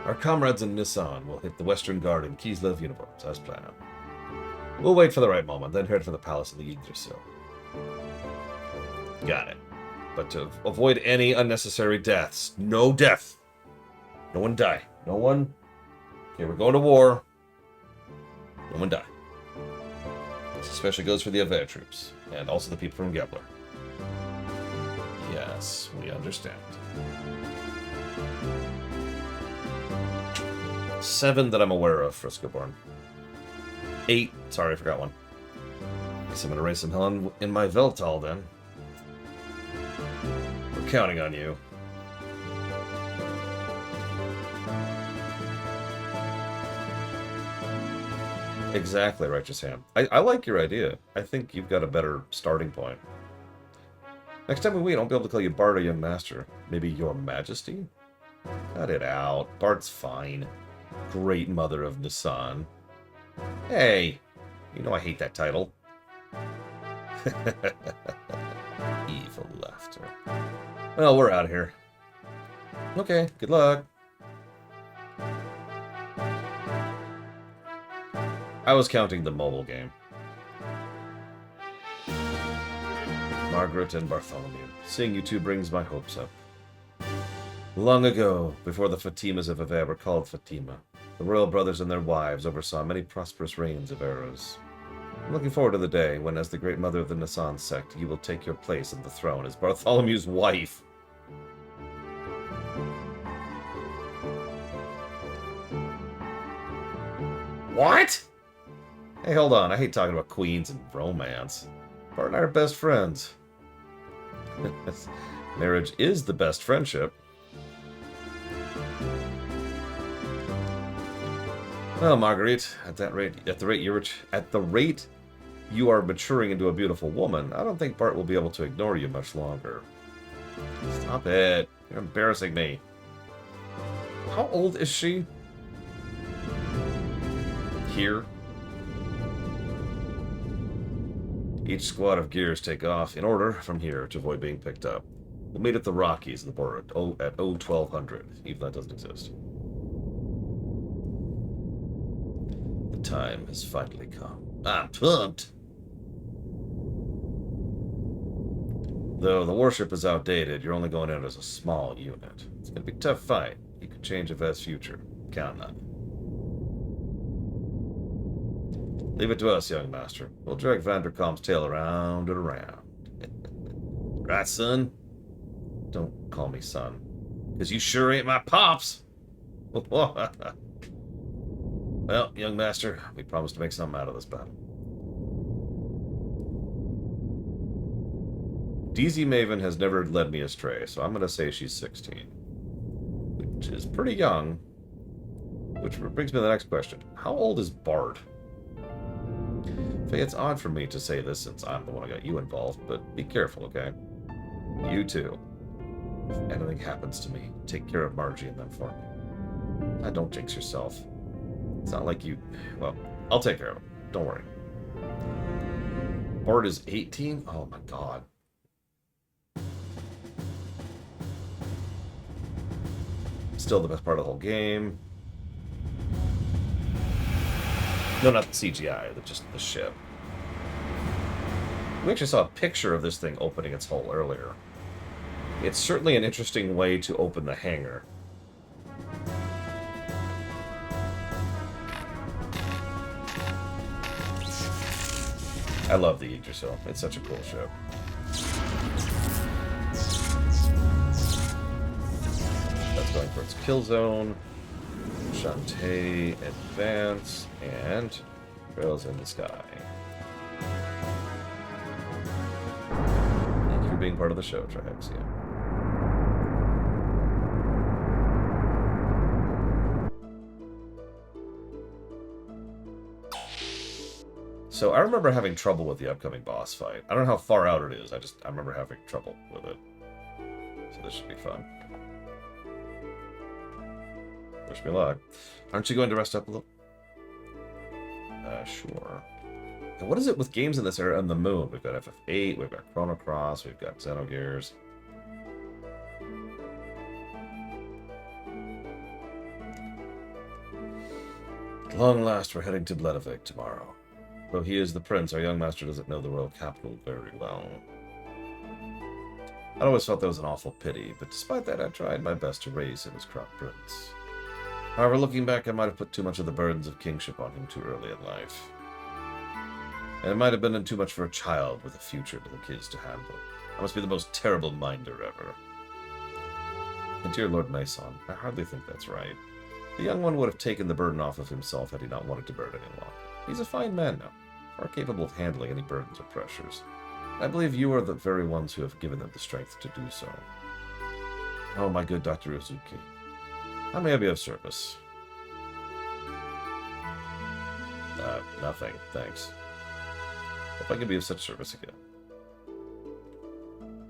Speaker 1: Our comrades in Nissan will hit the Western Guard in Kislev uniforms, as planned. We'll wait for the right moment, then head for the Palace of the Yggdrasil. Got it. But to avoid any unnecessary deaths, no death. No one die. No one... Okay, we're going to war. No one die. This especially goes for the Avea troops, and also the people from Gebler. Yes, we understand. 7 that I'm aware of, Friscoborn. 8. Sorry, I forgot one. Guess I'm gonna raise some hell in my Veltal, then. We're counting on you. Exactly, Righteous Ham. I like your idea. I think you've got a better starting point. Next time we meet, I'll be able to call you Bart or Young Master. Maybe Your Majesty? Cut it out. Bart's fine. Great Mother of Nissan. Hey, you know I hate that title. Evil laughter. Well, we're out of here. Okay, good luck. I was counting the mobile game. Margaret and Bartholomew. Seeing you two brings my hopes up. Long ago, before the Fatimas of Ave were called Fatima, the royal brothers and their wives oversaw many prosperous reigns of eras. I'm looking forward to the day when, as the great mother of the Nissan sect, you will take your place on the throne as Bartholomew's wife. What? Hey, hold on. I hate talking about queens and romance. Bart and I are best friends. Marriage is the best friendship. Well, Marguerite, at the rate you are maturing into a beautiful woman, I don't think Bart will be able to ignore you much longer. Stop it. You're embarrassing me. How old is she? Here. Each squad of gears take off in order from here to avoid being picked up. We'll meet at the Rockies, the border, at 1200, even though that doesn't exist. The time has finally come. I'm pumped! Though the warship is outdated, you're only going in as a small unit. It's going to be a tough fight. You could change Yvette's future. Count on it. Leave it to us, young master. We'll drag Vanderkamp's tail around and around. Right, son? Don't call me son. Because you sure ain't my pops! Well, young master, we promised to make something out of this battle. DZ Maven has never led me astray, so I'm going to say she's 16. Which is pretty young. Which brings me to the next question. How old is Bart? It's odd for me to say this since I'm the one who got you involved, but be careful, okay? You too. If anything happens to me, take care of Margie and them for me. Don't jinx yourself. It's not like you... Well, I'll take care of him. Don't worry. Bart is 18? Oh my god. Still the best part of the whole game. No, not the CGI, just the ship. We actually saw a picture of this thing opening its hull earlier. It's certainly an interesting way to open the hangar. I love the Yggdrasil. It's such a cool ship. That's going for its kill zone. Shantae, advance, and trails in the sky. Thank you for being part of the show, Triaxia. So I remember having trouble with the upcoming boss fight. I don't know how far out it is, I remember having trouble with it. So this should be fun. Wish me luck. Aren't you going to rest up a little? Sure. And what is it with games in this era on the moon? We've got FF8, we've got Chrono Cross, we've got Xenogears. At long last, we're heading to Bledavik tomorrow. Though he is the prince, our young master doesn't know the royal capital very well. I always felt that was an awful pity, but despite that, I tried my best to raise him as crown prince. However, looking back, I might have put too much of the burdens of kingship on him too early in life. And it might have been too much for a child with a future to the kids to handle. I must be the most terrible minder ever. And dear Lord Mason, I hardly think that's right. The young one would have taken the burden off of himself had he not wanted to bear it any longer. He's a fine man now, far capable of handling any burdens or pressures. I believe you are the very ones who have given them the strength to do so. Oh, my good Dr. Uzuki. How may I be of service? Nothing, thanks. Hope I can be of such service again.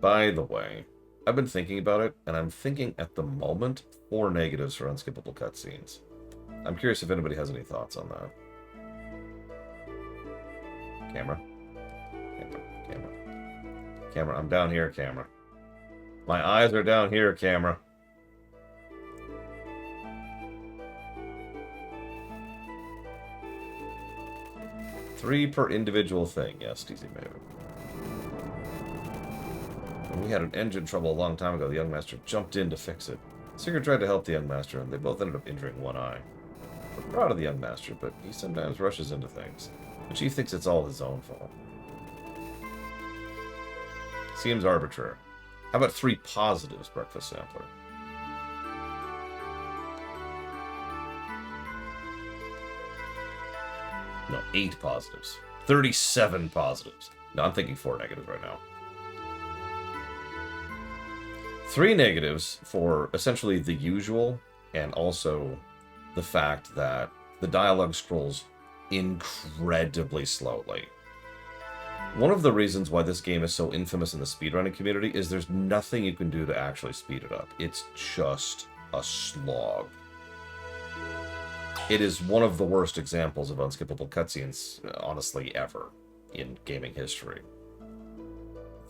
Speaker 1: By the way, I've been thinking about it, and I'm thinking at the moment 4 negatives for unskippable cutscenes. I'm curious if anybody has any thoughts on that. Camera. Camera. Camera. Camera. I'm down here, camera. My eyes are down here, camera. Three per individual thing. Yes, DZ Maven. When we had an engine trouble a long time ago, the young master jumped in to fix it. Seeker tried to help the young master, and they both ended up injuring one eye. We're proud of the young master, but he sometimes rushes into things. The chief thinks it's all his own fault. Seems arbitrary. How about 3 positives, breakfast sampler? No, 8 positives. 37 positives. No, I'm thinking 4 negatives right now. 3 negatives for essentially the usual, and also the fact that the dialogue scrolls incredibly slowly. One of the reasons why this game is so infamous in the speedrunning community is there's nothing you can do to actually speed it up. It's just a slog. It is one of the worst examples of unskippable cutscenes, honestly, ever in gaming history.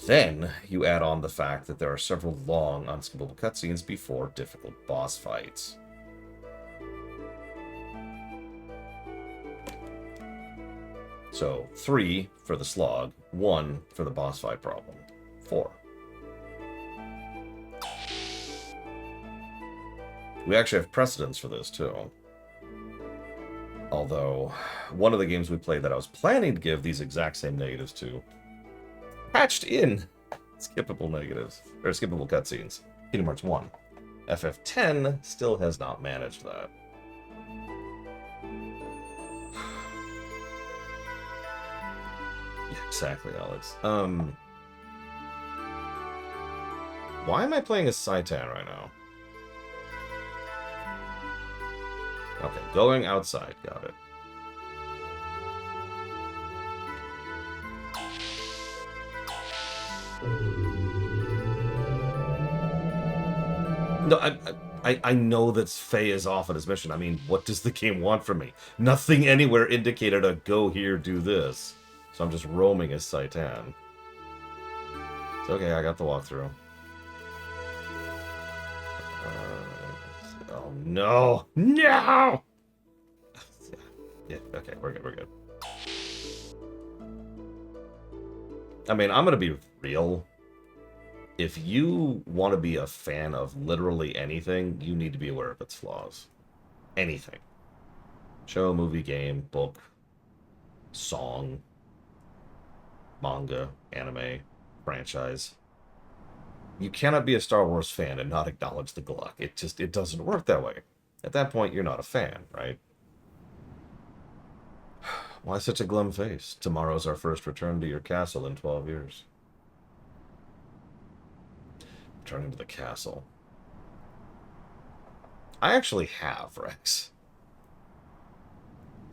Speaker 1: Then you add on the fact that there are several long unskippable cutscenes before difficult boss fights. So 3 for the slog, 1 for the boss fight problem. 4. We actually have precedents for this too. Although, one of the games we played that I was planning to give these exact same negatives to patched in skippable negatives, or skippable cutscenes. Kingdom Hearts 1. FF10 still has not managed that. Yeah, exactly, Alex. Why am I playing as Saitan right now? Okay, going outside. Got it. No, I know that Faye is off on his mission. I mean, what does the game want from me? Nothing anywhere indicated a go here, do this. So I'm just roaming as Saitan. It's okay, I got the walkthrough. Oh no! No! Yeah, okay, we're good, we're good. I mean, I'm gonna be real. If you want to be a fan of literally anything, you need to be aware of its flaws. Anything. Show, movie, game, book, song, manga, anime, franchise. You cannot be a Star Wars fan and not acknowledge the Gluck. It doesn't work that way. At that point, you're not a fan, right? Why such a glum face? Tomorrow's our first return to your castle in 12 years. Returning to the castle. I actually have, Rex.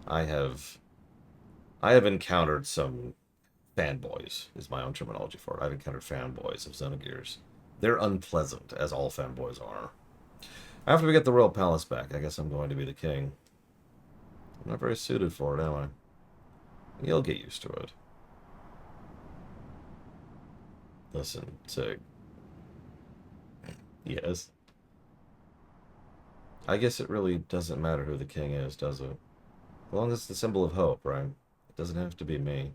Speaker 1: I have encountered some fanboys, is my own terminology for it. I've encountered fanboys of Xenogears. They're unpleasant, as all fanboys are. After we get the royal palace back, I guess I'm going to be the king. I'm not very suited for it, am I? You'll get used to it. Listen, Sig. Yes. I guess it really doesn't matter who the king is, does it? As long as it's the symbol of hope, right? It doesn't have to be me.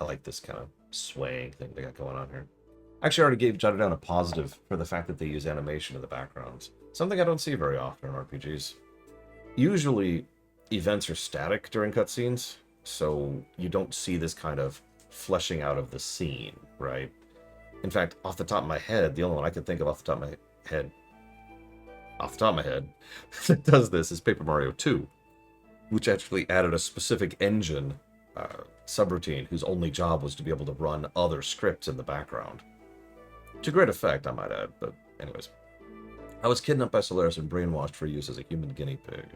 Speaker 1: I like this kind of swaying thing they got going on here. Actually, I already jotted down a positive for the fact that they use animation in the backgrounds. Something I don't see very often in RPGs. Usually, events are static during cutscenes, so you don't see this kind of fleshing out of the scene, right? In fact, off the top of my head, the only one I can think of off the top of my head that does this is Paper Mario 2, which actually added a specific engine subroutine whose only job was to be able to run other scripts in the background. To great effect, I might add, but anyways. I was kidnapped by Solaris and brainwashed for use as a human guinea pig.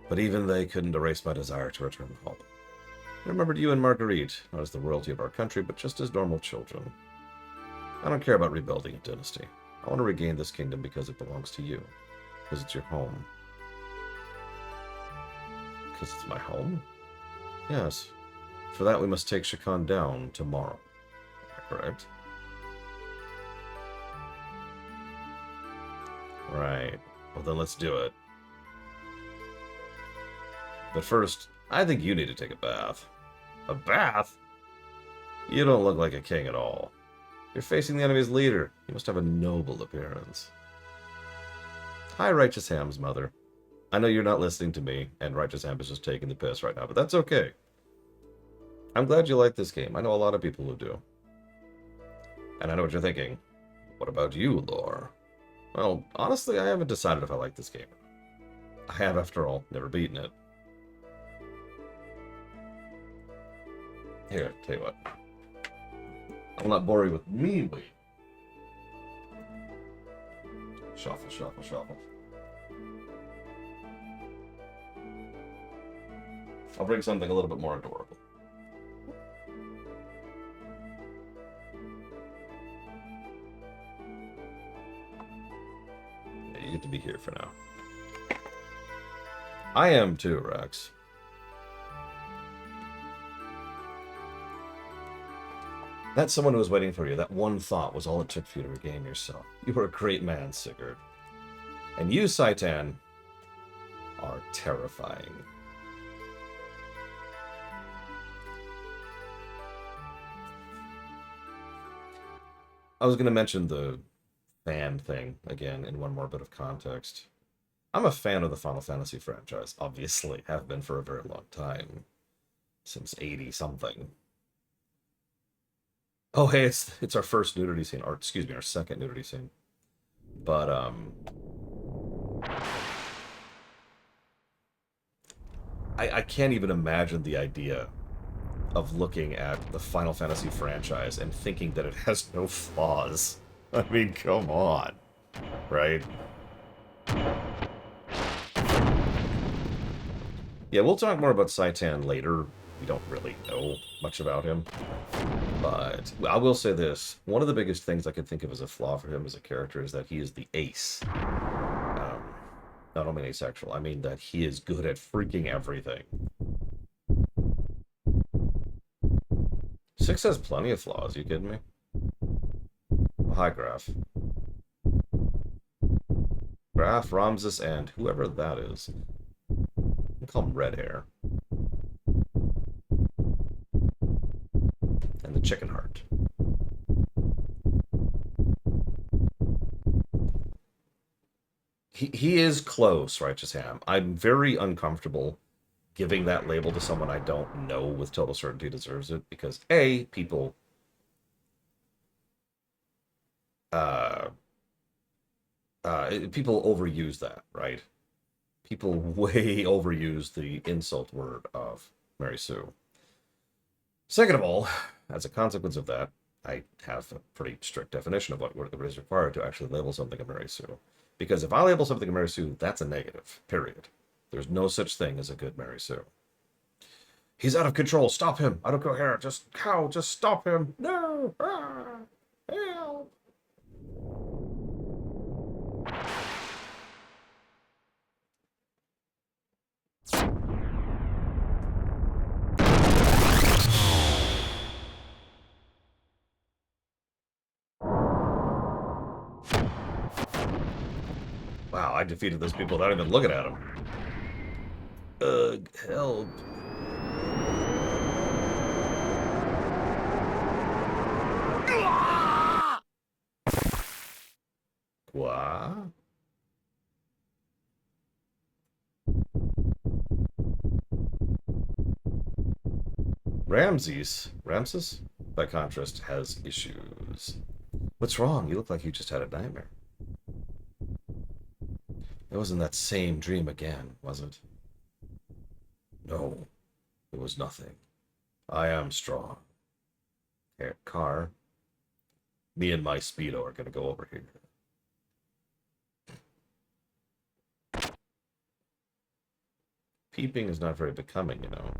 Speaker 1: But even they couldn't erase my desire to return home. I remembered you and Marguerite, not as the royalty of our country, but just as normal children. I don't care about rebuilding a dynasty. I want to regain this kingdom because it belongs to you. Because it's your home. Because it's my home? Yes. For that, we must take Shikhan down tomorrow. Correct? Right. Well, then let's do it. But first, I think you need to take a bath. A bath? You don't look like a king at all. You're facing the enemy's leader. You must have a noble appearance. Hi, Righteous Ham's mother. I know you're not listening to me, and Righteous Ham is just taking the piss right now, but that's okay. I'm glad you like this game. I know a lot of people who do. And I know what you're thinking. What about you, Lore? Well, honestly, I haven't decided if I like this game. I have, after all, never beaten it. Here, tell you what. I'll not bore you with me, wait. Shuffle, shuffle, shuffle. I'll bring something a little bit more adorable. Yeah, you get to be here for now. I am too, Rex. That someone who was waiting for you, that one thought was all it took for you to regain yourself. You were a great man, Sigurd. And you, Saitan, are terrifying. I was going to mention the fan thing again in one more bit of context. I'm a fan of the Final Fantasy franchise, obviously. Have been for a very long time. Since 80-something. Oh, hey, it's our first nudity scene, or excuse me, our second nudity scene. But, I can't even imagine the idea of looking at the Final Fantasy franchise and thinking that it has no flaws. I mean, come on. Right? Yeah, we'll talk more about Saitan later. We don't really know much about him. But I will say this. One of the biggest things I could think of as a flaw for him as a character is that he is the ace. Not only asexual, I mean that he is good at freaking everything. 6 has plenty of flaws, you kidding me? Oh, hi, Graf. Graf, Ramsus, and whoever that is. We'll call him Red Hair. And the Chicken Heart. He is close, Righteous Ham. I'm very uncomfortable giving that label to someone I don't know with total certainty deserves it, because A, people people overuse that, right? People way overuse the insult word of Mary Sue. Second of all, as a consequence of that, I have a pretty strict definition of what is required to actually label something a Mary Sue. Because if I label something a Mary Sue, that's a negative, period. There's no such thing as a good Mary Sue. He's out of control. Stop him. I don't go here. Just stop him. No. Help. Wow, I defeated those people without even looking at them. Ugh, help. What? Ramsus, by contrast, has issues. What's wrong? You look like you just had a nightmare. It wasn't that same dream again, was it? No, it was nothing. I am strong. Here, car. Me and my Speedo are gonna go over here. Peeping is not very becoming, you know.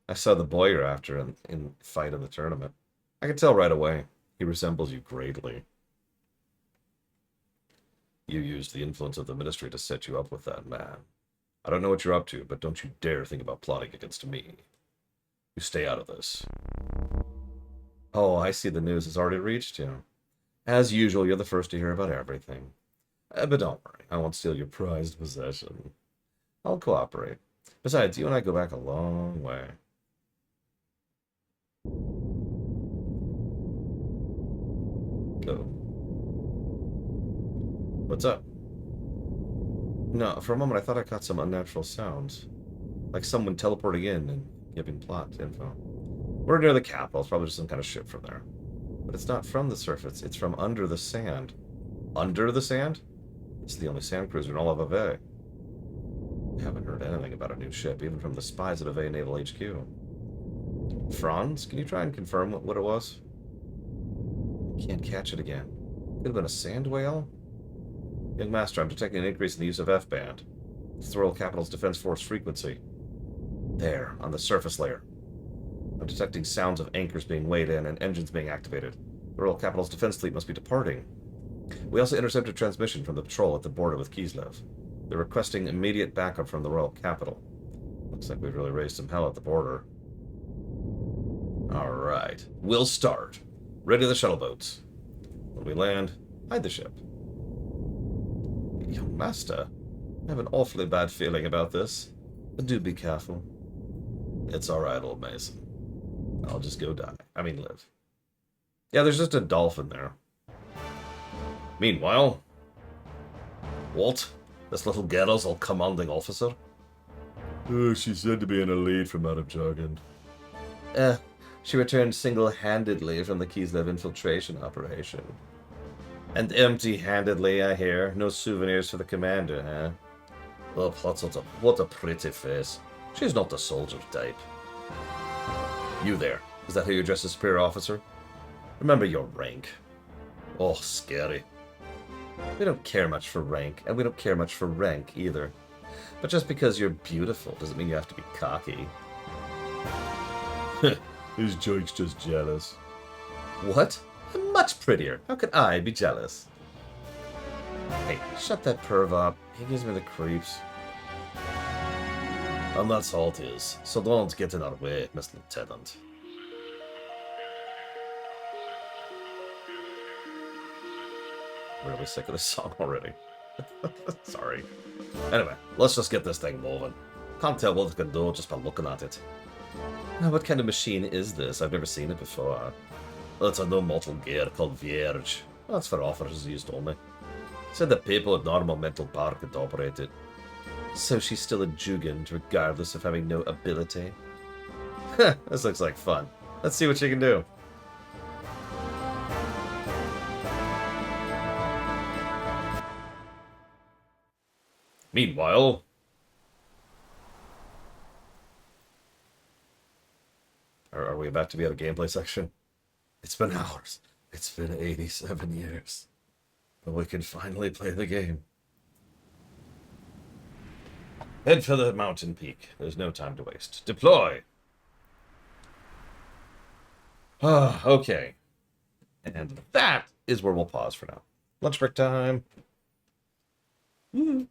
Speaker 1: I saw the boy you're after in fight in the tournament. I could tell right away. He resembles you greatly. You used the influence of the ministry to set you up with that man. I don't know what you're up to, but don't you dare think about plotting against me. You stay out of this. Oh, I see the news has already reached you. As usual, you're the first to hear about everything. But don't worry, I won't steal your prized possession. I'll cooperate. Besides, you and I go back a long way. Oh. What's up? No, for a moment I thought I caught some unnatural sounds. Like someone teleporting in and giving plot info. We're near the capital, it's probably just some kind of ship from there. But it's not from the surface, it's from under the sand. Under the sand? It's the only sand cruiser in all of Ave. I haven't heard anything about a new ship, even from the spies at Ave Naval HQ. Franz, can you try and confirm what it was? Can't catch it again. Could have been a sand whale? Young Master, I'm detecting an increase in the use of F-band. It's the Royal Capital's Defense Force frequency. There, on the surface layer. I'm detecting sounds of anchors being weighed in and engines being activated. The Royal Capital's defense fleet must be departing. We also intercepted transmission from the patrol at the border with Kislev. They're requesting immediate backup from the Royal Capital. Looks like we've really raised some hell at the border. Alright, we'll start. Ready the shuttle boats. When we land, hide the ship. Young Master, I have an awfully bad feeling about this. But do be careful. It's alright, old Mason. I'll just go die. I mean, live. Yeah, there's just a dolphin there. Meanwhile... What? This little girl's all commanding officer? Oh, she's said to be an elite from out of Jargon. She returned single-handedly from the Kislev infiltration operation. And empty-handedly, I hear. No souvenirs for the commander, huh? Oh, what a pretty face. She's not the soldier type. You there. Is that how you address a superior officer? Remember your rank. Oh, scary. We don't care much for rank, and we don't care much for rank either. But just because you're beautiful doesn't mean you have to be cocky. This joke's just jealous. What? I'm much prettier. How could I be jealous? Hey, shut that perv up. He gives me the creeps. And that's all it is. So don't get in our way, Miss Lieutenant. I'm really sick of this song already. Sorry. Anyway, let's just get this thing moving. Can't tell what it can do just by looking at it. Now, what kind of machine is this? I've never seen it before. It's a new model gear called Vierge. That's for officers used only. Said that people with normal mental power could operate it. So she's still a Jugend, regardless of having no ability? This looks like fun. Let's see what she can do. Meanwhile... Are we about to be at a gameplay section? It's been hours. It's been 87 years. But we can finally play the game. Head for the mountain peak. There's no time to waste. Deploy! Okay. And that is where we'll pause for now. Lunch break time. Woo.